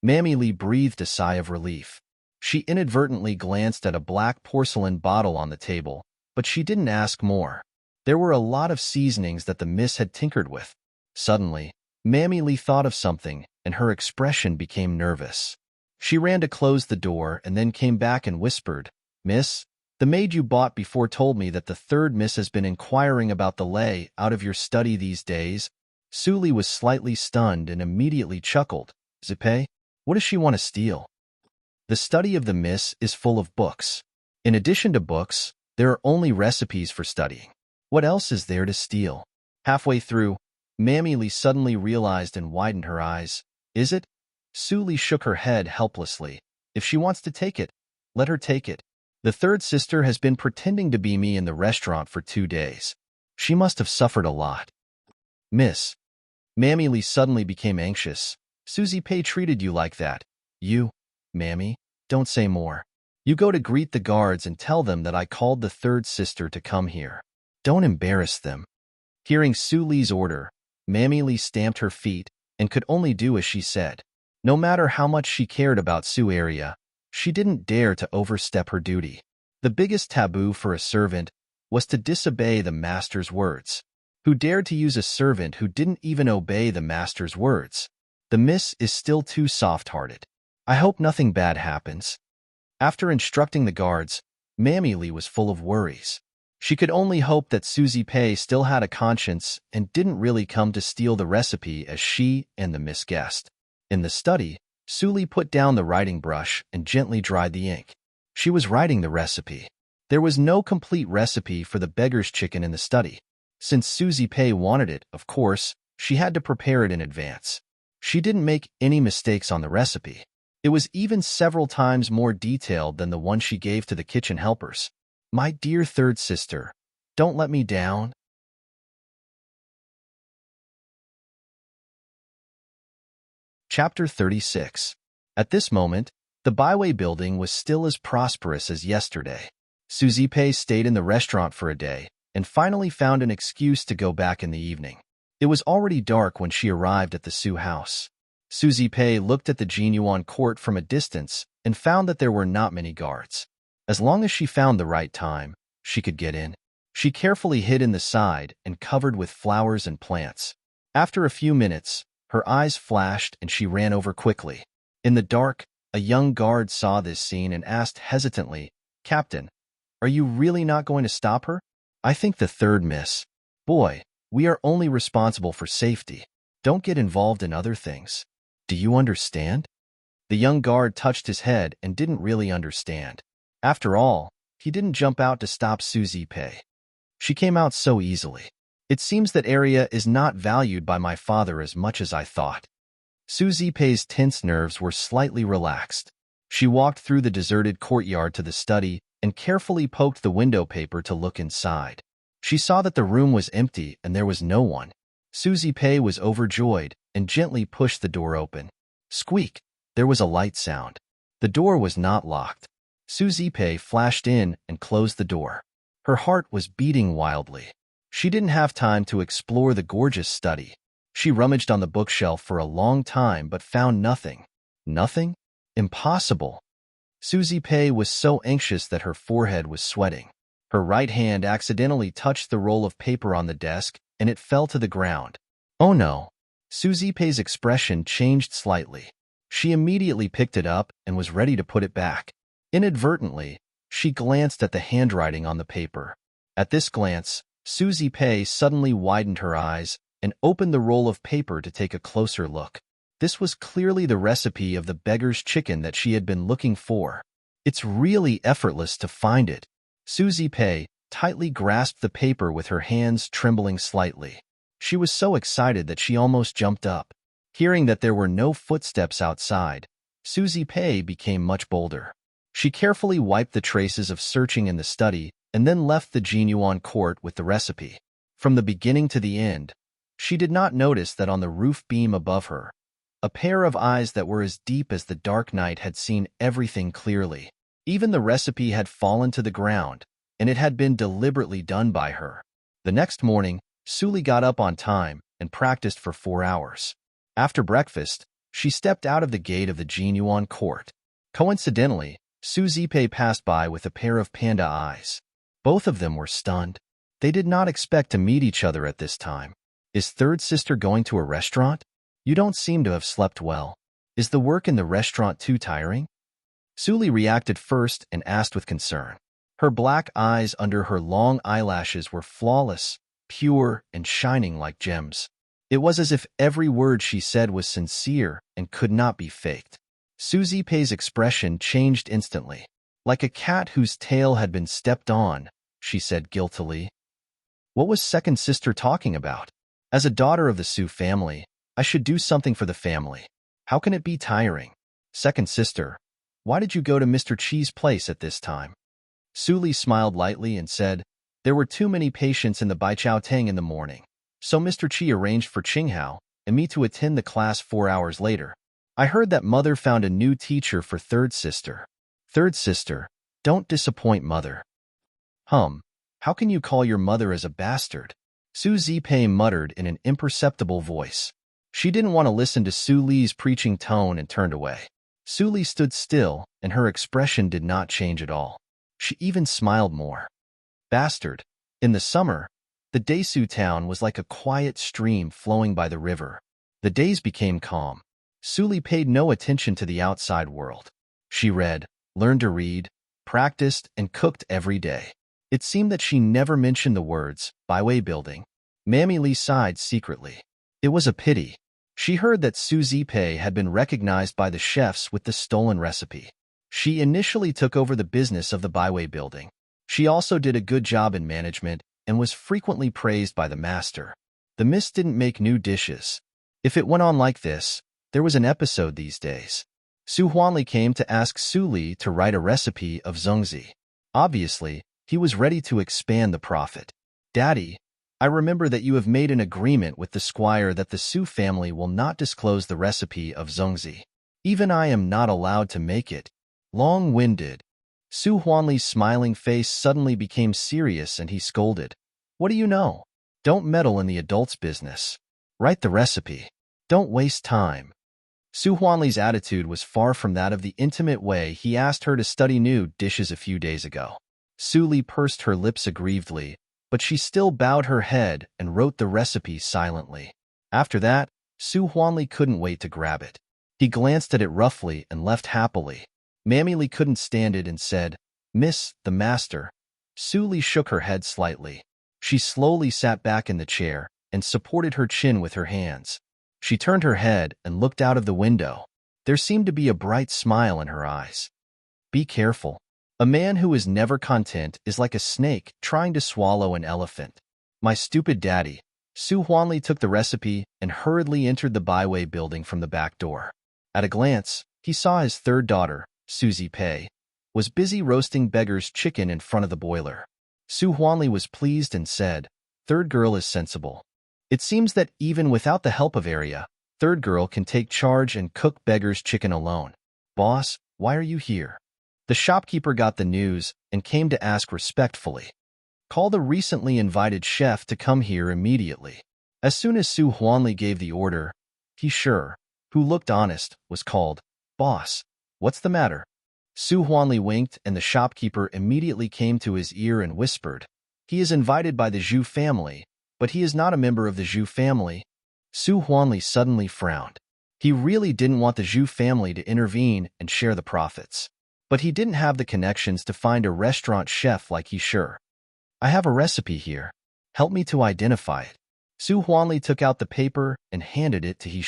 Mammy Lee breathed a sigh of relief. She inadvertently glanced at a black porcelain bottle on the table, but she didn't ask more. There were a lot of seasonings that the miss had tinkered with. Suddenly, Mammy Lee thought of something, and her expression became nervous. She ran to close the door and then came back and whispered, "Miss, the maid you bought before told me that the 3rd miss has been inquiring about the lay out of your study these days." Suli was slightly stunned and immediately chuckled. "Zipe, what does she want to steal?" "The study of the miss is full of books. In addition to books, there are only recipes for studying. What else is there to steal?" Halfway through, Mammy Lee suddenly realized and widened her eyes. "Is it?" Suli shook her head helplessly. "If she wants to take it, let her take it. The 3rd sister has been pretending to be me in the restaurant for 2 days. She must have suffered a lot." "Miss." Mammy Lee suddenly became anxious. "Susie Pei treated you like that. You, Mammy, don't say more. You go to greet the guards and tell them that I called the 3rd sister to come here. Don't embarrass them." Hearing Su Li's order, Mammy Lee stamped her feet and could only do as she said. No matter how much she cared about Su Arya, she didn't dare to overstep her duty. The biggest taboo for a servant was to disobey the master's words. Who dared to use a servant who didn't even obey the master's words? The miss is still too soft-hearted. I hope nothing bad happens. After instructing the guards, Mammy Lee was full of worries. She could only hope that Susie Pei still had a conscience and didn't really come to steal the recipe as she and the miss guessed. In the study, Suli put down the writing brush and gently dried the ink. She was writing the recipe. There was no complete recipe for the beggar's chicken in the study. Since Susie Pei wanted it, of course, she had to prepare it in advance. She didn't make any mistakes on the recipe. It was even several times more detailed than the one she gave to the kitchen helpers. My dear third sister, don't let me down. Chapter 36. At this moment, the Byway building was still as prosperous as yesterday. Susie Pei stayed in the restaurant for a day and finally found an excuse to go back in the evening. It was already dark when she arrived at the Su house. Susie Pei looked at the Jinyuan court from a distance and found that there were not many guards. As long as she found the right time, she could get in. She carefully hid in the side and covered with flowers and plants. After a few minutes, her eyes flashed and she ran over quickly. In the dark, a young guard saw this scene and asked hesitantly, "Captain, are you really not going to stop her?" "I think the third miss. Boy, we are only responsible for safety. Don't get involved in other things. Do you understand?" The young guard touched his head and didn't really understand. After all, he didn't jump out to stop Susie Pei. She came out so easily. It seems that area is not valued by my father as much as I thought. Susie Pei's tense nerves were slightly relaxed. She walked through the deserted courtyard to the study and carefully poked the window paper to look inside. She saw that the room was empty and there was no one. Susie Pei was overjoyed and gently pushed the door open. Squeak! There was a light sound. The door was not locked. Susie Pei flashed in and closed the door. Her heart was beating wildly. She didn't have time to explore the gorgeous study. She rummaged on the bookshelf for a long time but found nothing. Nothing? Impossible. Susie Pei was so anxious that her forehead was sweating. Her right hand accidentally touched the roll of paper on the desk and it fell to the ground. Oh no! Susie Pei's expression changed slightly. She immediately picked it up and was ready to put it back. Inadvertently, she glanced at the handwriting on the paper. At this glance, Susie Pei suddenly widened her eyes and opened the roll of paper to take a closer look. This was clearly the recipe of the beggar's chicken that she had been looking for. It's really effortless to find it. Susie Pei tightly grasped the paper with her hands trembling slightly. She was so excited that she almost jumped up. Hearing that there were no footsteps outside, Susie Pei became much bolder. She carefully wiped the traces of searching in the study and then left the Jinyuan court with the recipe. From the beginning to the end, she did not notice that on the roof beam above her, a pair of eyes that were as deep as the dark night had seen everything clearly. Even the recipe had fallen to the ground, and it had been deliberately done by her. The next morning, Suli got up on time and practiced for 4 hours. After breakfast, she stepped out of the gate of the Jinyuan court. Coincidentally, Susie Pei passed by with a pair of panda eyes. Both of them were stunned. They did not expect to meet each other at this time. Is third sister going to a restaurant? You don't seem to have slept well. Is the work in the restaurant too tiring? Suli reacted first and asked with concern. Her black eyes under her long eyelashes were flawless, pure, and shining like gems. It was as if every word she said was sincere and could not be faked. Susie Pei's expression changed instantly. Like a cat whose tail had been stepped on, she said guiltily. What was second sister talking about? As a daughter of the Su family, I should do something for the family. How can it be tiring? Second sister, why did you go to Mr. Chi's place at this time? Suli smiled lightly and said, there were too many patients in the Baichao Tang in the morning, so Mr. Chi arranged for Qinghao and me to attend the class 4 hours later. I heard that mother found a new teacher for third sister. Third sister, don't disappoint mother. How can you call your mother as a bastard? Su Zipei muttered in an imperceptible voice. She didn't want to listen to Su Li's preaching tone and turned away. Su Li stood still, and her expression did not change at all. She even smiled more. Bastard, In the summer, the Daesu town was like a quiet stream flowing by the river. The days became calm. Suli paid no attention to the outside world. She read, learned to read, practiced, and cooked every day. It seemed that she never mentioned the words, byway building. Mammy Lee sighed secretly. It was a pity. She heard that Su Zipei had been recognized by the chefs with the stolen recipe. She initially took over the business of the byway building. She also did a good job in management and was frequently praised by the master. The miss didn't make new dishes. If it went on like this, there was an episode these days. Su Huanli came to ask Su Li to write a recipe of zongzi. Obviously, he was ready to expand the profit. Daddy, I remember that you have made an agreement with the squire that the Su family will not disclose the recipe of zongzi. Even I am not allowed to make it. Long-winded. Su Huanli's smiling face suddenly became serious and he scolded. What do you know? Don't meddle in the adults' business. Write the recipe. Don't waste time. Su Huanli's attitude was far from that of the intimate way he asked her to study new dishes a few days ago. Su Li pursed her lips aggrievedly, but she still bowed her head and wrote the recipe silently. After that, Su Huanli couldn't wait to grab it. He glanced at it roughly and left happily. Mammy Li couldn't stand it and said, Miss, the master. Su Li shook her head slightly. She slowly sat back in the chair and supported her chin with her hands. She turned her head and looked out of the window. There seemed to be a bright smile in her eyes. Be careful. A man who is never content is like a snake trying to swallow an elephant. My stupid daddy. Su Huanli took the recipe and hurriedly entered the byway building from the back door. At a glance, he saw his third daughter, Su Zipei, was busy roasting beggar's chicken in front of the boiler. Su Huanli was pleased and said, Third girl is sensible. It seems that even without the help of Arya, third girl can take charge and cook beggar's chicken alone. Boss, why are you here? The shopkeeper got the news and came to ask respectfully. Call the recently invited chef to come here immediately. As soon as Su Huanli gave the order, he who looked honest, was called. Boss, what's the matter? Su Huanli winked and the shopkeeper immediately came to his ear and whispered, He is invited by the Zhu family, but he is not a member of the Zhu family. Su Huanli suddenly frowned. He really didn't want the Zhu family to intervene and share the profits. But he didn't have the connections to find a restaurant chef like he. I have a recipe here. Help me to identify it. Su Huanli took out the paper and handed it to He.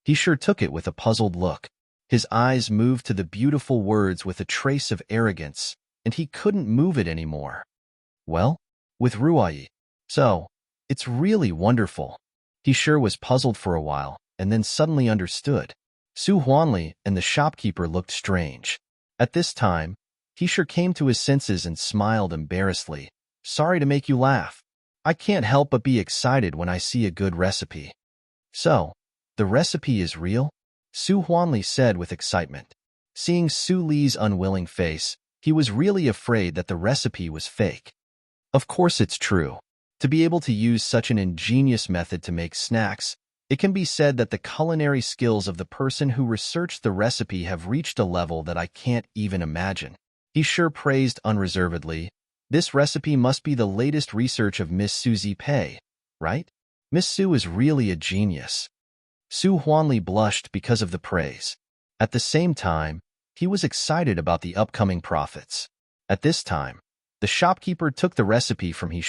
He took it with a puzzled look. His eyes moved to the beautiful words with a trace of arrogance, and he couldn't move it anymore. Well, with Ruai. So, it's really wonderful. He was puzzled for a while, and then suddenly understood. Su Huanli and the shopkeeper looked strange. At this time, he came to his senses and smiled embarrassedly. Sorry to make you laugh. I can't help but be excited when I see a good recipe. So, the recipe is real? Su Huanli said with excitement. Seeing Su Li's unwilling face, he was really afraid that the recipe was fake. Of course it's true. To be able to use such an ingenious method to make snacks, it can be said that the culinary skills of the person who researched the recipe have reached a level that I can't even imagine. He praised unreservedly. This recipe must be the latest research of Miss Su Zipei, right? Miss Su is really a genius. Su Huanli blushed because of the praise. At the same time, he was excited about the upcoming profits. At this time, the shopkeeper took the recipe from He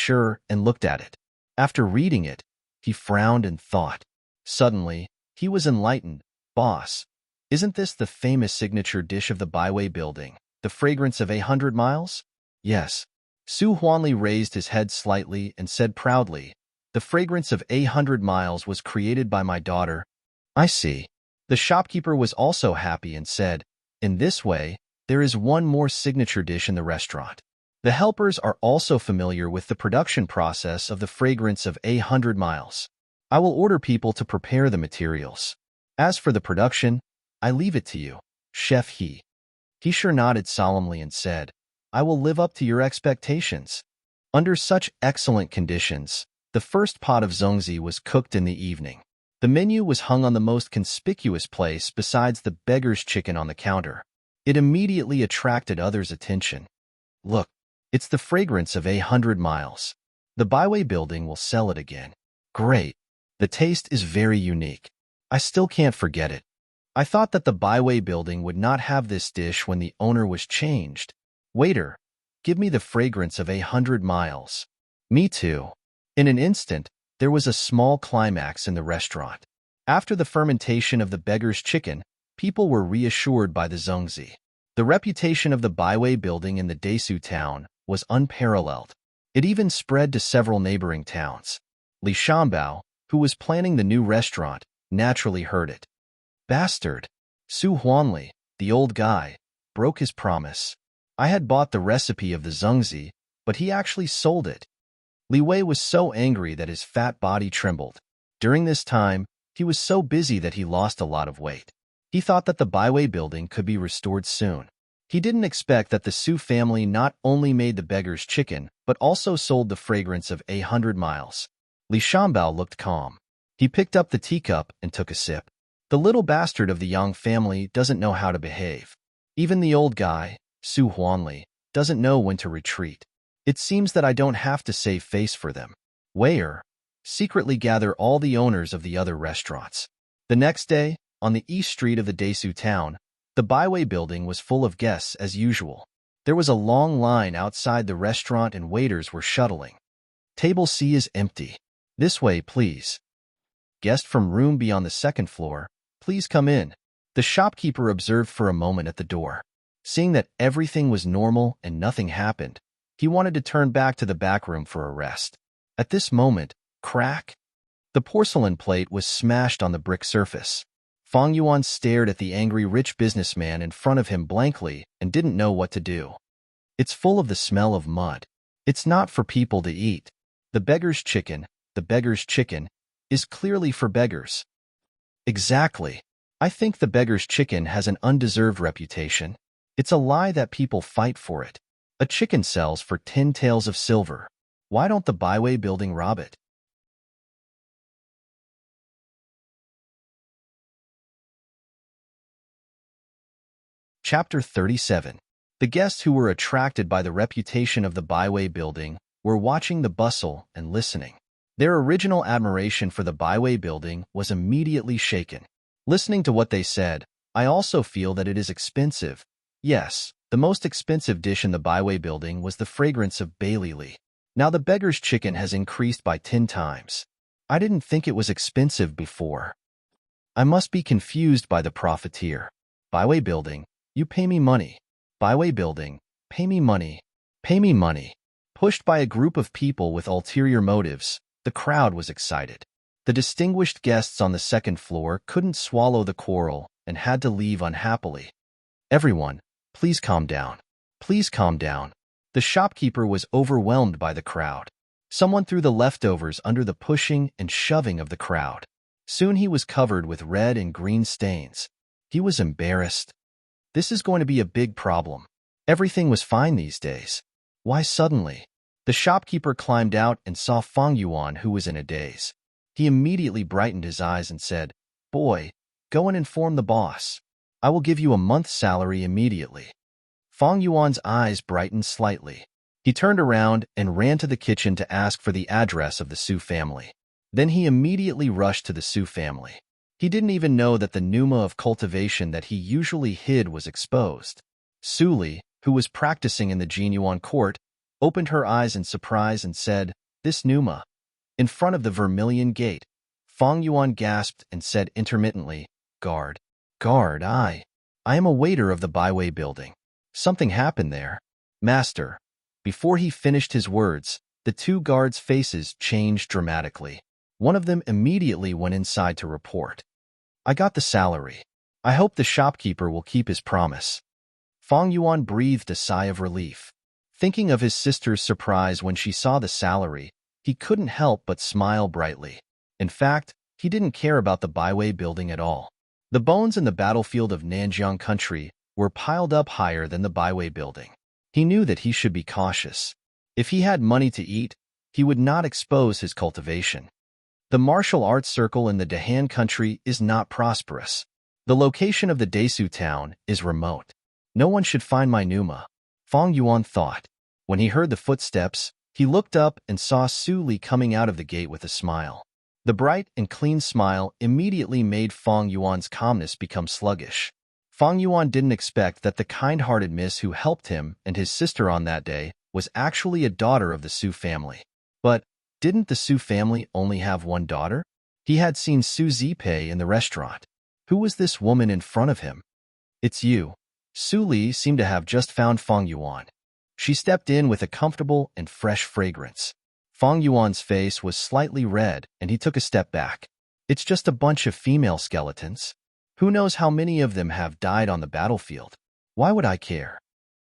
and looked at it. After reading it, he frowned and thought. Suddenly, he was enlightened. Boss, isn't this the famous signature dish of the byway building, the fragrance of 100 miles? Yes. Su Huanli raised his head slightly and said proudly, The fragrance of 100 miles was created by my daughter. I see. The shopkeeper was also happy and said, In this way, there is one more signature dish in the restaurant. The helpers are also familiar with the production process of the fragrance of 100 miles. I will order people to prepare the materials. As for the production, I leave it to you, Chef He. He nodded solemnly and said, I will live up to your expectations. Under such excellent conditions, the first pot of zongzi was cooked in the evening. The menu was hung on the most conspicuous place besides the beggar's chicken on the counter. It immediately attracted others' attention. Look, it's the fragrance of 100 miles. The Byway building will sell it again. Great. The taste is very unique. I still can't forget it. I thought that the Byway building would not have this dish when the owner was changed. Waiter, give me the fragrance of 100 miles. Me too. In an instant, there was a small climax in the restaurant. After the fermentation of the beggar's chicken, people were reassured by the zongzi. The reputation of the Byway building in the Desu town was unparalleled. It even spread to several neighboring towns. Li Shambao, who was planning the new restaurant, naturally heard it. Bastard! Su Huanli, the old guy, broke his promise. I had bought the recipe of the zongzi, but he actually sold it. Li Wei was so angry that his fat body trembled. During this time, he was so busy that he lost a lot of weight. He thought that the Byway building could be restored soon. He didn't expect that the Su family not only made the beggar's chicken, but also sold the fragrance of 100 miles. Li Shambao looked calm. He picked up the teacup and took a sip. The little bastard of the Yang family doesn't know how to behave. Even the old guy, Su Huanli, doesn't know when to retreat. It seems that I don't have to save face for them. Waiter, secretly gather all the owners of the other restaurants. The next day, on the east street of the Desu town, the Byway building was full of guests as usual. There was a long line outside the restaurant and waiters were shuttling. Table C is empty. This way, please. Guest from room B on the second floor, please come in. The shopkeeper observed for a moment at the door. Seeing that everything was normal and nothing happened, he wanted to turn back to the back room for a rest. At this moment, crack! The porcelain plate was smashed on the brick surface. Fang Yuan stared at the angry rich businessman in front of him blankly and didn't know what to do. It's full of the smell of mud. It's not for people to eat. The beggar's chicken, is clearly for beggars. Exactly. I think the beggar's chicken has an undeserved reputation. It's a lie that people fight for it. A chicken sells for 10 taels of silver. Why don't the Byway building rob it? Chapter 37. The guests who were attracted by the reputation of the Byway building were watching the bustle and listening. Their original admiration for the Byway building was immediately shaken. Listening to what they said, I also feel that it is expensive. Yes, the most expensive dish in the Byway building was the fragrance of bay lily. Now the beggar's chicken has increased by 10 times. I didn't think it was expensive before. I must be confused by the profiteer. Byway building, you pay me money. Byway building, pay me money. Pay me money. Pushed by a group of people with ulterior motives, the crowd was excited. The distinguished guests on the second floor couldn't swallow the quarrel and had to leave unhappily. Everyone, please calm down. Please calm down. The shopkeeper was overwhelmed by the crowd. Someone threw the leftovers under the pushing and shoving of the crowd. Soon he was covered with red and green stains. He was embarrassed. This is going to be a big problem. Everything was fine these days. Why suddenly? The shopkeeper climbed out and saw Fang Yuan, who was in a daze. He immediately brightened his eyes and said, "Boy, go and inform the boss. I will give you a month's salary immediately." Fang Yuan's eyes brightened slightly. He turned around and ran to the kitchen to ask for the address of the Su family. Then he immediately rushed to the Su family. He didn't even know that the pneuma of cultivation that he usually hid was exposed. Su Li, who was practicing in the Jinyuan court, opened her eyes in surprise and said, "This pneuma." In front of the Vermilion Gate, Fang Yuan gasped and said intermittently, "Guard. Guard, I am a waiter of the Byway building. Something happened there. Master." Before he finished his words, the two guards' faces changed dramatically. One of them immediately went inside to report. "I got the salary. I hope the shopkeeper will keep his promise." Fang Yuan breathed a sigh of relief. Thinking of his sister's surprise when she saw the salary, he couldn't help but smile brightly. In fact, he didn't care about the Byway building at all. The bones in the battlefield of Nanjiang country were piled up higher than the Byway building. He knew that he should be cautious. If he had money to eat, he would not expose his cultivation. The martial arts circle in the Dahan country is not prosperous. The location of the Desu town is remote. No one should find my pneuma, Fang Yuan thought. When he heard the footsteps, He looked up and saw Su Li coming out of the gate with a smile. The bright and clean smile immediately made Fang Yuan's calmness become sluggish. Fang Yuan didn't expect that the kind-hearted miss who helped him and his sister on that day was actually a daughter of the Su family. But didn't the Su family only have one daughter? He had seen Su Zipei in the restaurant. Who was this woman in front of him? It's you. Su Li seemed to have just found Fang Yuan. She stepped in with a comfortable and fresh fragrance. Fang Yuan's face was slightly red, and he took a step back. It's just a bunch of female skeletons. Who knows how many of them have died on the battlefield? Why would I care?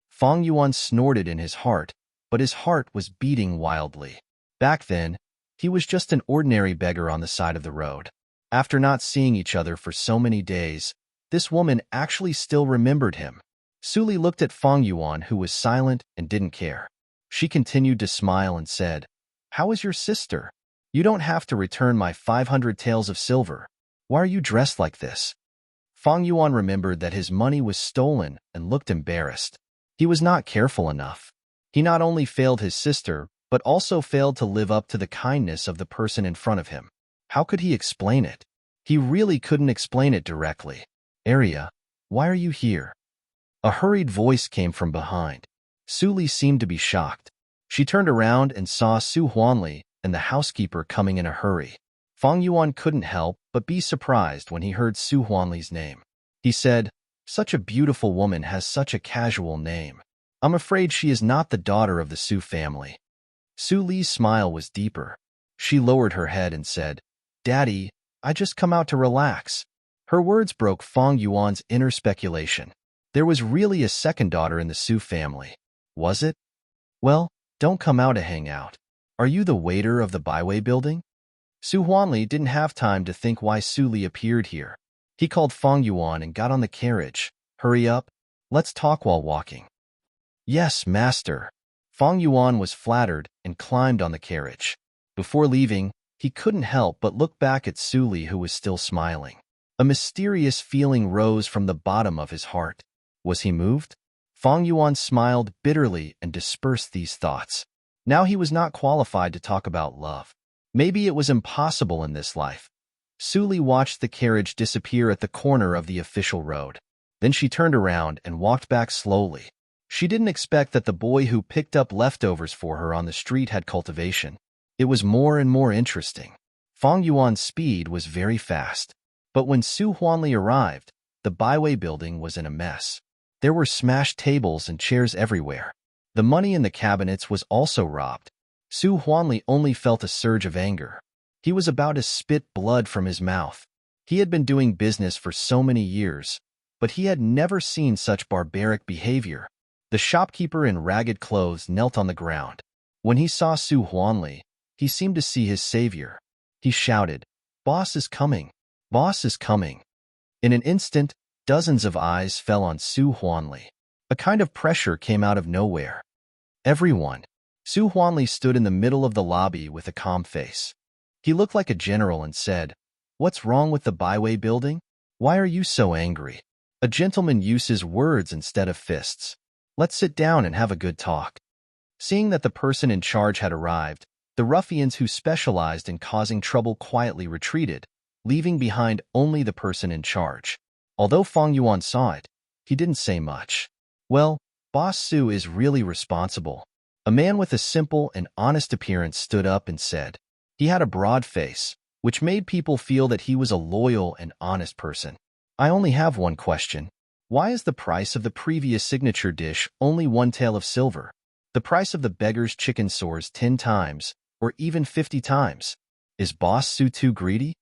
Fang Yuan snorted in his heart, but his heart was beating wildly. Back then, he was just an ordinary beggar on the side of the road. After not seeing each other for so many days, this woman actually still remembered him. Su Li looked at Fang Yuan, who was silent and didn't care. She continued to smile and said, "How is your sister? You don't have to return my 500 taels of silver. Why are you dressed like this?" Fang Yuan remembered that his money was stolen and looked embarrassed. He was not careful enough. He not only failed his sister, but also failed to live up to the kindness of the person in front of him. How could he explain it? He really couldn't explain it directly. "Arya, why are you here?" A hurried voice came from behind. Su Li seemed to be shocked. She turned around and saw Su Huanli and the housekeeper coming in a hurry. Fang Yuan couldn't help but be surprised when he heard Su Huanli's name. He said, "Such a beautiful woman has such a casual name. I'm afraid she is not the daughter of the Su family." Su Li's smile was deeper. She lowered her head and said, "Daddy, I just come out to relax." Her words broke Fang Yuan's inner speculation. There was really a second daughter in the Su family. Was it? "Well, don't come out to hang out. Are you the waiter of the Byway building?" Su Huanli didn't have time to think why Su Li appeared here. He called Fang Yuan and got on the carriage. "Hurry up. Let's talk while walking." "Yes, master." Fang Yuan was flattered and climbed on the carriage. Before leaving, he couldn't help but look back at Su Li, who was still smiling. A mysterious feeling rose from the bottom of his heart. Was he moved? Fang Yuan smiled bitterly and dispersed these thoughts. Now he was not qualified to talk about love. Maybe it was impossible in this life. Su Li watched the carriage disappear at the corner of the official road. Then she turned around and walked back slowly. She didn't expect that the boy who picked up leftovers for her on the street had cultivation. It was more and more interesting. Fang Yuan's speed was very fast. But when Su Huanli arrived, the Byway building was in a mess. There were smashed tables and chairs everywhere. The money in the cabinets was also robbed. Su Huanli only felt a surge of anger. He was about to spit blood from his mouth. He had been doing business for so many years, but he had never seen such barbaric behavior. The shopkeeper in ragged clothes knelt on the ground. When he saw Su Huanli, he seemed to see his savior. He shouted, "Boss is coming! Boss is coming!" In an instant, dozens of eyes fell on Su Huanli. A kind of pressure came out of nowhere. Everyone. Su Huanli stood in the middle of the lobby with a calm face. He looked like a general and said, "What's wrong with the Byway building? Why are you so angry?" A gentleman uses words instead of fists. Let's sit down and have a good talk. Seeing that the person in charge had arrived, the ruffians who specialized in causing trouble quietly retreated, leaving behind only the person in charge. Although Fang Yuan saw it, he didn't say much. "Well, Boss Su is really responsible." A man with a simple and honest appearance stood up and said. He had a broad face, which made people feel that he was a loyal and honest person. "I only have one question. Why is the price of the previous signature dish only 1 tael of silver? The price of the beggar's chicken soars 10 times, or even 50 times. Is Boss Su too greedy?"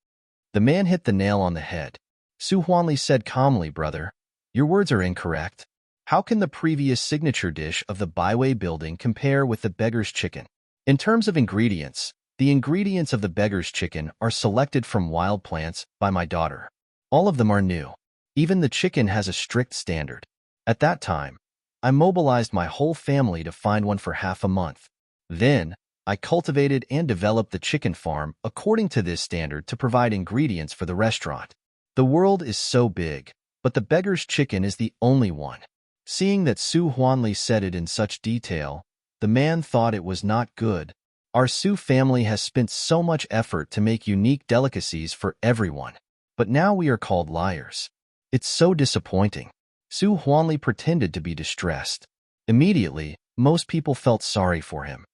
The man hit the nail on the head. Su Huanli said calmly, "Brother, your words are incorrect. How can the previous signature dish of the Byway building compare with the beggar's chicken? In terms of ingredients, the ingredients of the beggar's chicken are selected from wild plants by my daughter. All of them are new. Even the chicken has a strict standard. At that time, I mobilized my whole family to find one for half a month. Then, I cultivated and developed the chicken farm according to this standard to provide ingredients for the restaurant. The world is so big, but the beggar's chicken is the only one." Seeing that Su Huanli said it in such detail, The man thought it was not good. Our Su family has spent so much effort to make unique delicacies for everyone. But now we are called liars. It's so disappointing. Su Huanli pretended to be distressed. Immediately, most people felt sorry for him.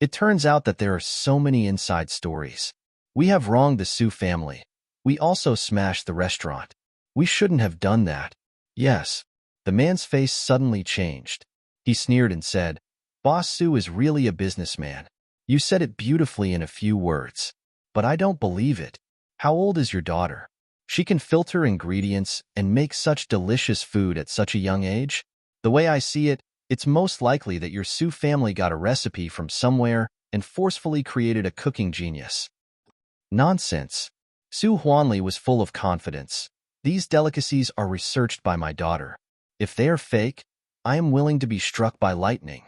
It turns out that there are so many inside stories. We have wronged the Su family. We also smashed the restaurant. We shouldn't have done that. Yes. The man's face suddenly changed. He sneered and said, Boss Su is really a businessman. You said it beautifully in a few words. But I don't believe it. How old is your daughter? She can filter ingredients and make such delicious food at such a young age? The way I see it, it's most likely that your Su family got a recipe from somewhere and forcefully created a cooking genius. Nonsense. Su Huanli was full of confidence. These delicacies are researched by my daughter. If they are fake, I am willing to be struck by lightning.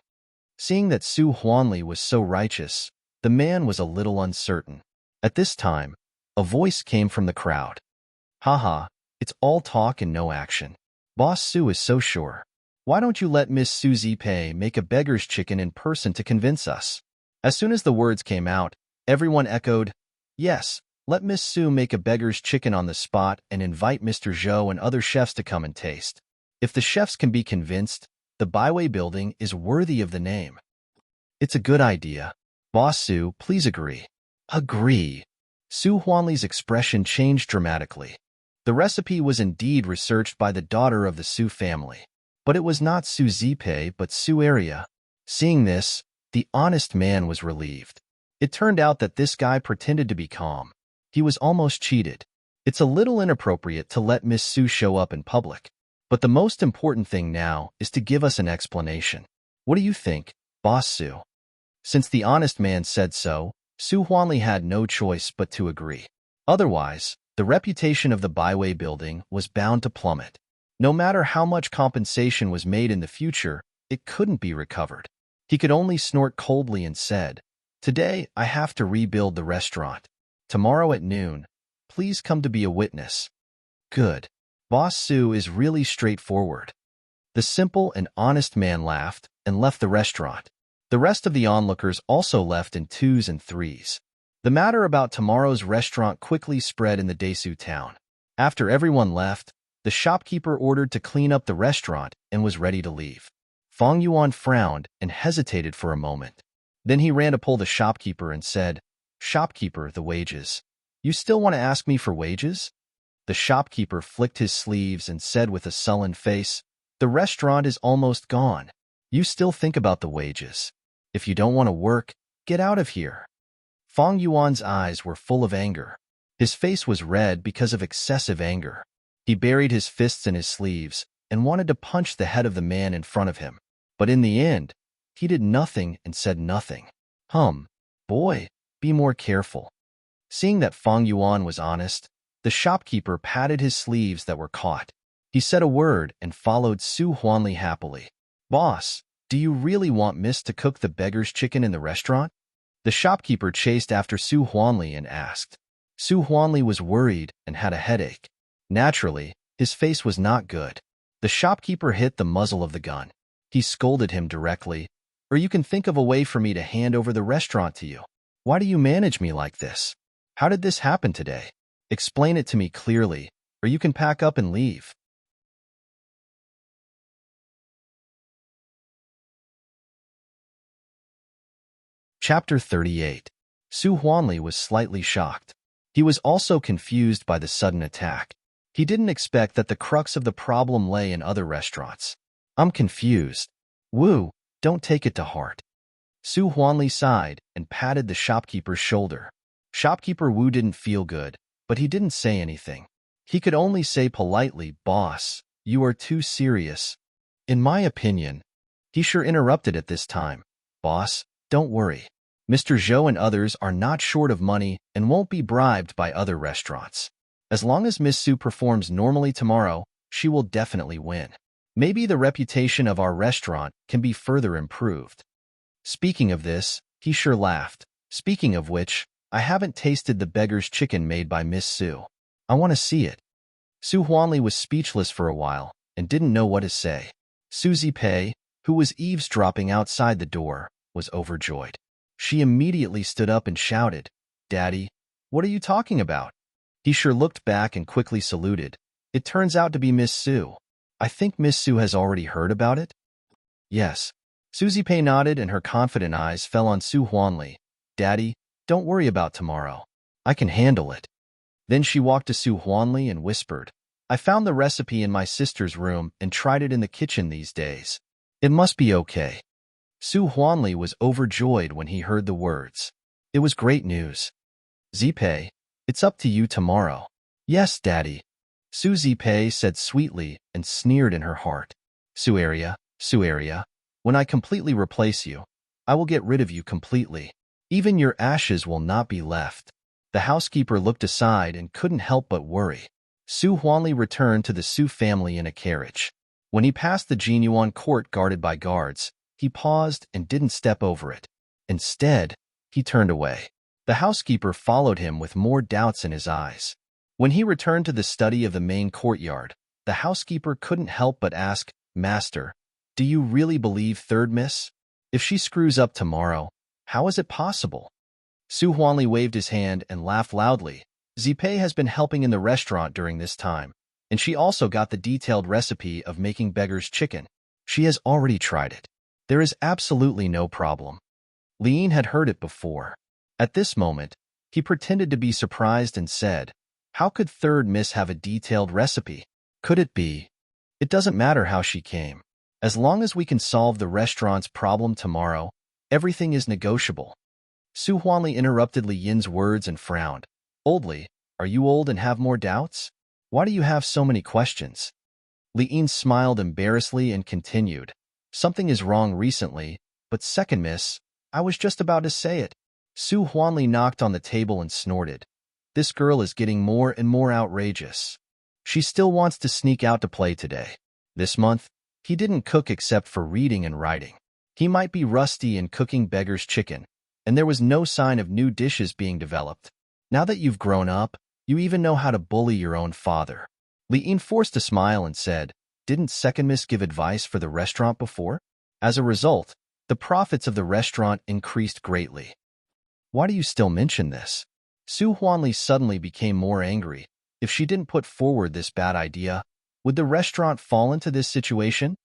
Seeing that Su Huanli was so righteous, the man was a little uncertain. At this time, a voice came from the crowd. Haha, it's all talk and no action. Boss Su is so sure. Why don't you let Miss Su Zipei make a beggar's chicken in person to convince us? As soon as the words came out, everyone echoed, Yes, let Miss Su make a beggar's chicken on the spot and invite Mr. Zhou and other chefs to come and taste. If the chefs can be convinced, the Baiwei building is worthy of the name. It's a good idea. Boss Su, please agree. Agree. Su Huanli's expression changed dramatically. The recipe was indeed researched by the daughter of the Su family. But it was not Su Zipei but Su Area. Seeing this, the honest man was relieved. It turned out that this guy pretended to be calm. He was almost cheated. It's a little inappropriate to let Miss Su show up in public. But the most important thing now is to give us an explanation. What do you think, Boss Su? Since the honest man said so, Su Huanli had no choice but to agree. Otherwise, the reputation of the Baiwei building was bound to plummet. No matter how much compensation was made in the future, it couldn't be recovered. He could only snort coldly and said, Today, I have to rebuild the restaurant. Tomorrow at noon, please come to be a witness. Good. Boss Su is really straightforward. The simple and honest man laughed and left the restaurant. The rest of the onlookers also left in twos and threes. The matter about tomorrow's restaurant quickly spread in the Desu town. After everyone left, the shopkeeper ordered to clean up the restaurant and was ready to leave. Fang Yuan frowned and hesitated for a moment. Then he ran to pull the shopkeeper and said, Shopkeeper, the wages. You still want to ask me for wages? The shopkeeper flicked his sleeves and said with a sullen face, The restaurant is almost gone. You still think about the wages. If you don't want to work, get out of here. Fang Yuan's eyes were full of anger. His face was red because of excessive anger. He buried his fists in his sleeves and wanted to punch the head of the man in front of him. But in the end, he did nothing and said nothing. Boy, be more careful. Seeing that Fang Yuan was honest, the shopkeeper patted his sleeves that were caught. He said a word and followed Su Huanli happily. Boss, do you really want Miss to cook the beggar's chicken in the restaurant? The shopkeeper chased after Su Huanli and asked. Su Huanli was worried and had a headache. Naturally, his face was not good. The shopkeeper hit the muzzle of the gun. He scolded him directly, Or you can think of a way for me to hand over the restaurant to you. Why do you manage me like this? How did this happen today? Explain it to me clearly, or you can pack up and leave. Chapter 38. Su Huanli was slightly shocked. He was also confused by the sudden attack. He didn't expect that the crux of the problem lay in other restaurants. I'm confused. Wu, don't take it to heart. Su Huanli sighed and patted the shopkeeper's shoulder. Shopkeeper Wu didn't feel good, but he didn't say anything. He could only say politely, Boss, you are too serious. In my opinion. He sure interrupted at this time. Boss, don't worry. Mr. Zhou and others are not short of money and won't be bribed by other restaurants. As long as Miss Su performs normally tomorrow, she will definitely win. Maybe the reputation of our restaurant can be further improved. Speaking of this, he sure laughed. Speaking of which, I haven't tasted the beggar's chicken made by Miss Su. I want to see it. Su Huanli was speechless for a while and didn't know what to say. Su Zipei, who was eavesdropping outside the door, was overjoyed. She immediately stood up and shouted, "Daddy, what are you talking about?" He sure looked back and quickly saluted. "It turns out to be Miss Sue. I think Miss Sue has already heard about it?" "Yes." Susie Pei nodded and her confident eyes fell on Su Huanli. "Daddy, don't worry about tomorrow. I can handle it." Then she walked to Su Huanli and whispered, "I found the recipe in my sister's room and tried it in the kitchen these days. It must be okay." Su Huanli was overjoyed when he heard the words. It was great news. "Zipei, it's up to you tomorrow." "Yes, Daddy," Su Zipei said sweetly and sneered in her heart. Suaria, when I completely replace you, I will get rid of you completely. Even your ashes will not be left." The housekeeper looked aside and couldn't help but worry. Su Huanli returned to the Su family in a carriage. When he passed the Jinyuan court guarded by guards, he paused and didn't step over it. Instead, he turned away. The housekeeper followed him with more doubts in his eyes. When he returned to the study of the main courtyard, the housekeeper couldn't help but ask, "Master, do you really believe Third Miss? If she screws up tomorrow, how is it possible?" Su Huanli waved his hand and laughed loudly. "Zipei has been helping in the restaurant during this time, and she also got the detailed recipe of making beggar's chicken. She has already tried it. There is absolutely no problem." Lian had heard it before. At this moment, he pretended to be surprised and said, "How could Third Miss have a detailed recipe? Could it be? It doesn't matter how she came. As long as we can solve the restaurant's problem tomorrow, everything is negotiable." Su Huanli interrupted Li Yin's words and frowned. "Old Li, are you old and have more doubts? Why do you have so many questions?" Li Yin smiled embarrassedly and continued, "Something is wrong recently, but Second Miss, I was just about to say it." Su Huanli knocked on the table and snorted. "This girl is getting more and more outrageous. She still wants to sneak out to play today. This month, he didn't cook except for reading and writing. He might be rusty in cooking beggar's chicken, and there was no sign of new dishes being developed. Now that you've grown up, you even know how to bully your own father." Li Yin forced a smile and said, "Didn't Second Miss give advice for the restaurant before? As a result, the profits of the restaurant increased greatly. Why do you still mention this?" Su Huanli suddenly became more angry. If she didn't put forward this bad idea, would the restaurant fall into this situation?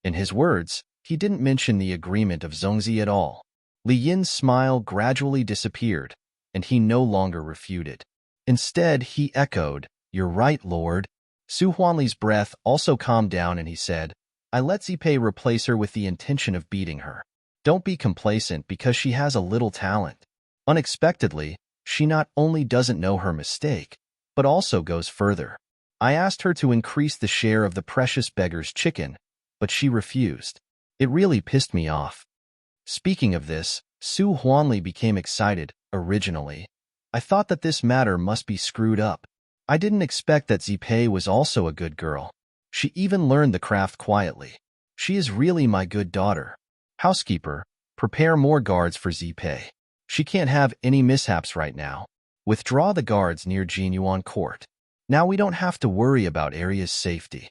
In his words, he didn't mention the agreement of Zhongzi at all. Li Yin's smile gradually disappeared, and he no longer refuted. Instead, he echoed, "You're right, Lord." Su Huanli's breath also calmed down and he said, "I let Zipei replace her with the intention of beating her. Don't be complacent because she has a little talent." Unexpectedly, she not only doesn't know her mistake, but also goes further. "I asked her to increase the share of the precious beggar's chicken, but she refused. It really pissed me off." Speaking of this, Su Huanli became excited. "Originally, I thought that this matter must be screwed up. I didn't expect that Zipei was also a good girl. She even learned the craft quietly. She is really my good daughter. Housekeeper, prepare more guards for Zipei. She can't have any mishaps right now. Withdraw the guards near Jinyuan Court. Now we don't have to worry about Aria's safety."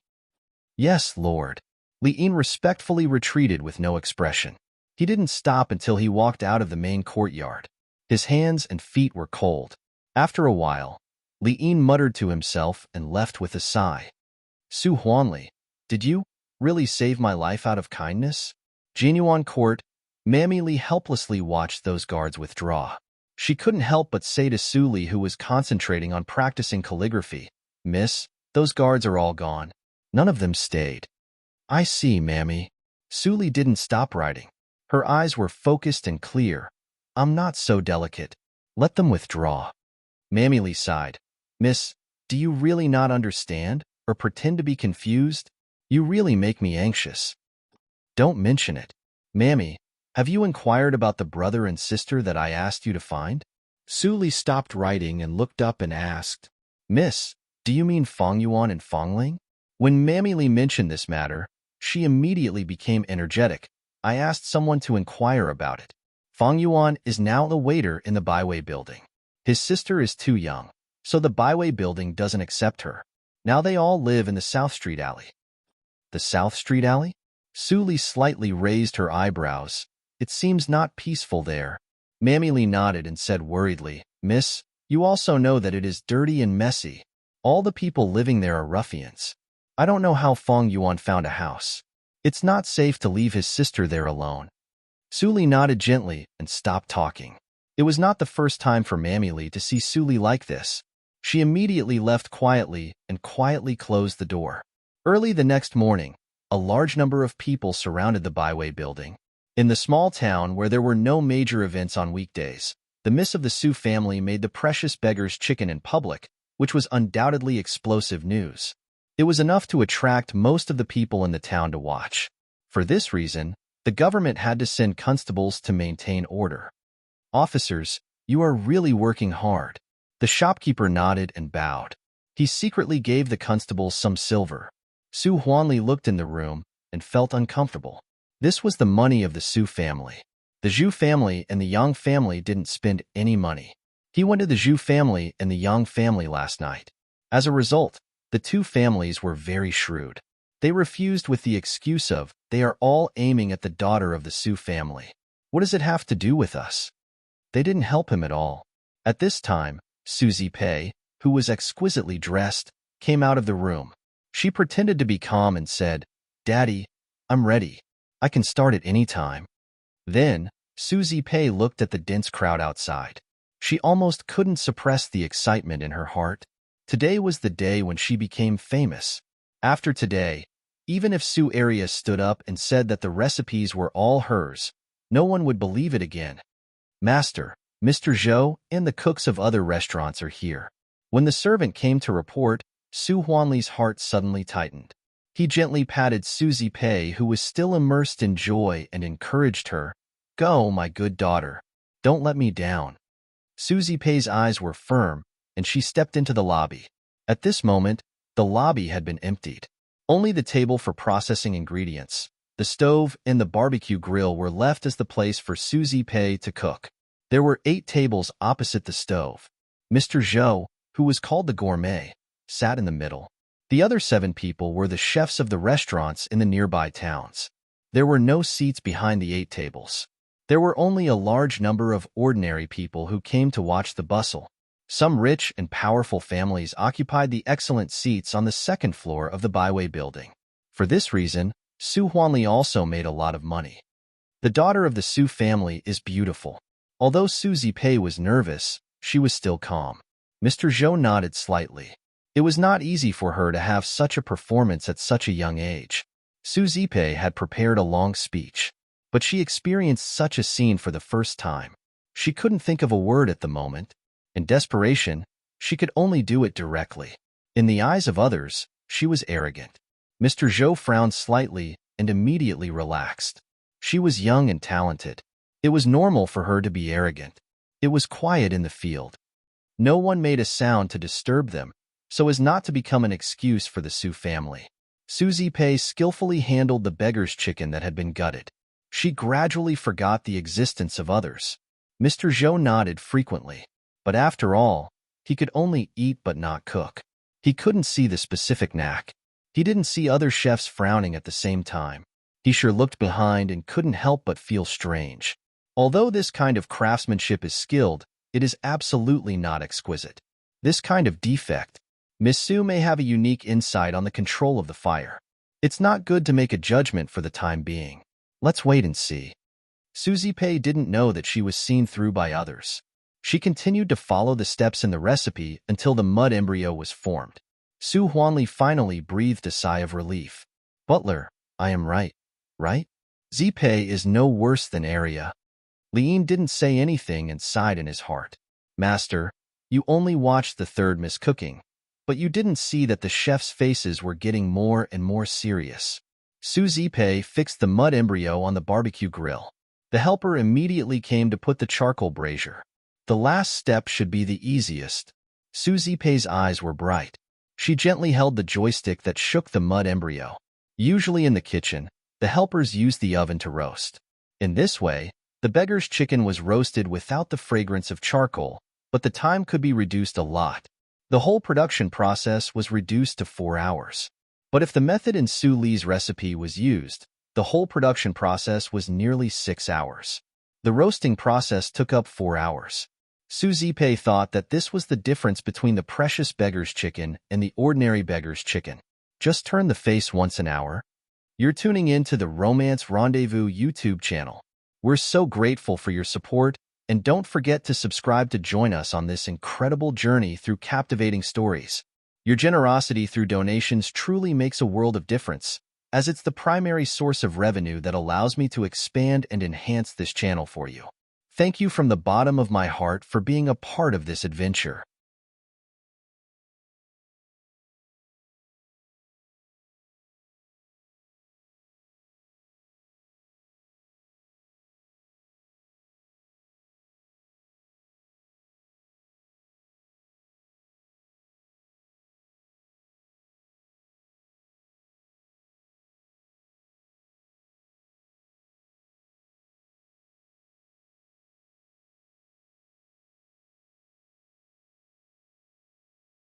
"Yes, Lord." Li Yin respectfully retreated with no expression. He didn't stop until he walked out of the main courtyard. His hands and feet were cold. After a while, Li Yin muttered to himself and left with a sigh. "Su Huanli, did you really save my life out of kindness?" Jinyuan Court, Mammy Li helplessly watched those guards withdraw. She couldn't help but say to Su Li, who was concentrating on practicing calligraphy, "Miss, those guards are all gone. None of them stayed." "I see, Mammy." Su Li didn't stop writing. Her eyes were focused and clear. "I'm not so delicate. Let them withdraw." Mammy Li sighed. "Miss, do you really not understand or pretend to be confused? You really make me anxious." "Don't mention it." "Mammy, have you inquired about the brother and sister that I asked you to find?" Su Li stopped writing and looked up and asked, "Miss, do you mean Fong Yuan and Fong Ling?" When Mammy Li mentioned this matter, she immediately became energetic. "I asked someone to inquire about it. Fong Yuan is now a waiter in the Baiwei building. His sister is too young, so the Baiwei building doesn't accept her. Now they all live in the South Street alley." "The South Street alley?" Su Li slightly raised her eyebrows. It seems not peaceful there. Mammy Lee nodded and said worriedly, Miss, you also know that it is dirty and messy. All the people living there are ruffians. I don't know how Fong Yuan found a house. It's not safe to leave his sister there alone. Su Li nodded gently and stopped talking. It was not the first time for Mammy Lee to see Su Li like this. She immediately left quietly and quietly closed the door. Early the next morning, a large number of people surrounded the Byway building. In the small town where there were no major events on weekdays, the miss of the Su family made the precious beggar's chicken in public, which was undoubtedly explosive news. It was enough to attract most of the people in the town to watch. For this reason, the government had to send constables to maintain order. Officers, you are really working hard. The shopkeeper nodded and bowed. He secretly gave the constables some silver. Su Huanli looked in the room and felt uncomfortable. This was the money of the Su family. The Zhu family and the Yang family didn't spend any money. He went to the Zhu family and the Yang family last night. As a result, the two families were very shrewd. They refused with the excuse of, they are all aiming at the daughter of the Su family. What does it have to do with us? They didn't help him at all. At this time, Su Zipei, who was exquisitely dressed, came out of the room. She pretended to be calm and said, Daddy, I'm ready. I can start at any time. Then, Su Zipei looked at the dense crowd outside. She almost couldn't suppress the excitement in her heart. Today was the day when she became famous. After today, even if Su Arias stood up and said that the recipes were all hers, no one would believe it again. Master, Mr. Zhou and the cooks of other restaurants are here. When the servant came to report, Su Huanli's heart suddenly tightened. He gently patted Su Zipei, who was still immersed in joy, and encouraged her. Go, my good daughter. Don't let me down. Su Zipei's eyes were firm, and she stepped into the lobby. At this moment, the lobby had been emptied. Only the table for processing ingredients, the stove, and the barbecue grill were left as the place for Su Zipei to cook. There were 8 tables opposite the stove. Mr. Zhou, who was called the gourmet, sat in the middle. The other 7 people were the chefs of the restaurants in the nearby towns. There were no seats behind the 8 tables. There were only a large number of ordinary people who came to watch the bustle. Some rich and powerful families occupied the excellent seats on the second floor of the Byway building. For this reason, Su Huanli also made a lot of money. The daughter of the Su family is beautiful. Although Su Zipei was nervous, she was still calm. Mr. Zhou nodded slightly. It was not easy for her to have such a performance at such a young age. Su Zipei had prepared a long speech, but she experienced such a scene for the first time. She couldn't think of a word at the moment. In desperation, she could only do it directly. In the eyes of others, she was arrogant. Mr. Zhou frowned slightly and immediately relaxed. She was young and talented. It was normal for her to be arrogant. It was quiet in the field. No one made a sound to disturb them, so as not to become an excuse for the Su family. Su Zipei skillfully handled the beggar's chicken that had been gutted. She gradually forgot the existence of others. Mr. Zhou nodded frequently. But after all, he could only eat but not cook. He couldn't see the specific knack. He didn't see other chefs frowning at the same time. He sure looked behind and couldn't help but feel strange. Although this kind of craftsmanship is skilled, it is absolutely not exquisite. This kind of defect, Miss Su may have a unique insight on the control of the fire. It's not good to make a judgment for the time being. Let's wait and see. Su Zipei didn't know that she was seen through by others. She continued to follow the steps in the recipe until the mud embryo was formed. Su Huanli finally breathed a sigh of relief. Butler, I am right, right? Zipei is no worse than Aria. Lian didn't say anything and sighed in his heart. Master, you only watched the third miss cooking, but you didn't see that the chefs' faces were getting more and more serious. Su Zipei fixed the mud embryo on the barbecue grill. The helper immediately came to put the charcoal brazier. The last step should be the easiest. Su Zipei's eyes were bright. She gently held the joystick that shook the mud embryo. Usually in the kitchen, the helpers used the oven to roast. In this way, the beggar's chicken was roasted without the fragrance of charcoal, but the time could be reduced a lot. The whole production process was reduced to 4 hours. But if the method in Su Li's recipe was used, The whole production process was nearly 6 hours. The roasting process took up 4 hours. Suzipe thought that this was the difference between the precious beggar's chicken and the ordinary beggar's chicken. Just turn the face once an hour. You're tuning in to the Romance Rendezvous YouTube channel. We're so grateful for your support, and don't forget to subscribe to join us on this incredible journey through captivating stories. Your generosity through donations truly makes a world of difference, as it's the primary source of revenue that allows me to expand and enhance this channel for you. Thank you from the bottom of my heart for being a part of this adventure.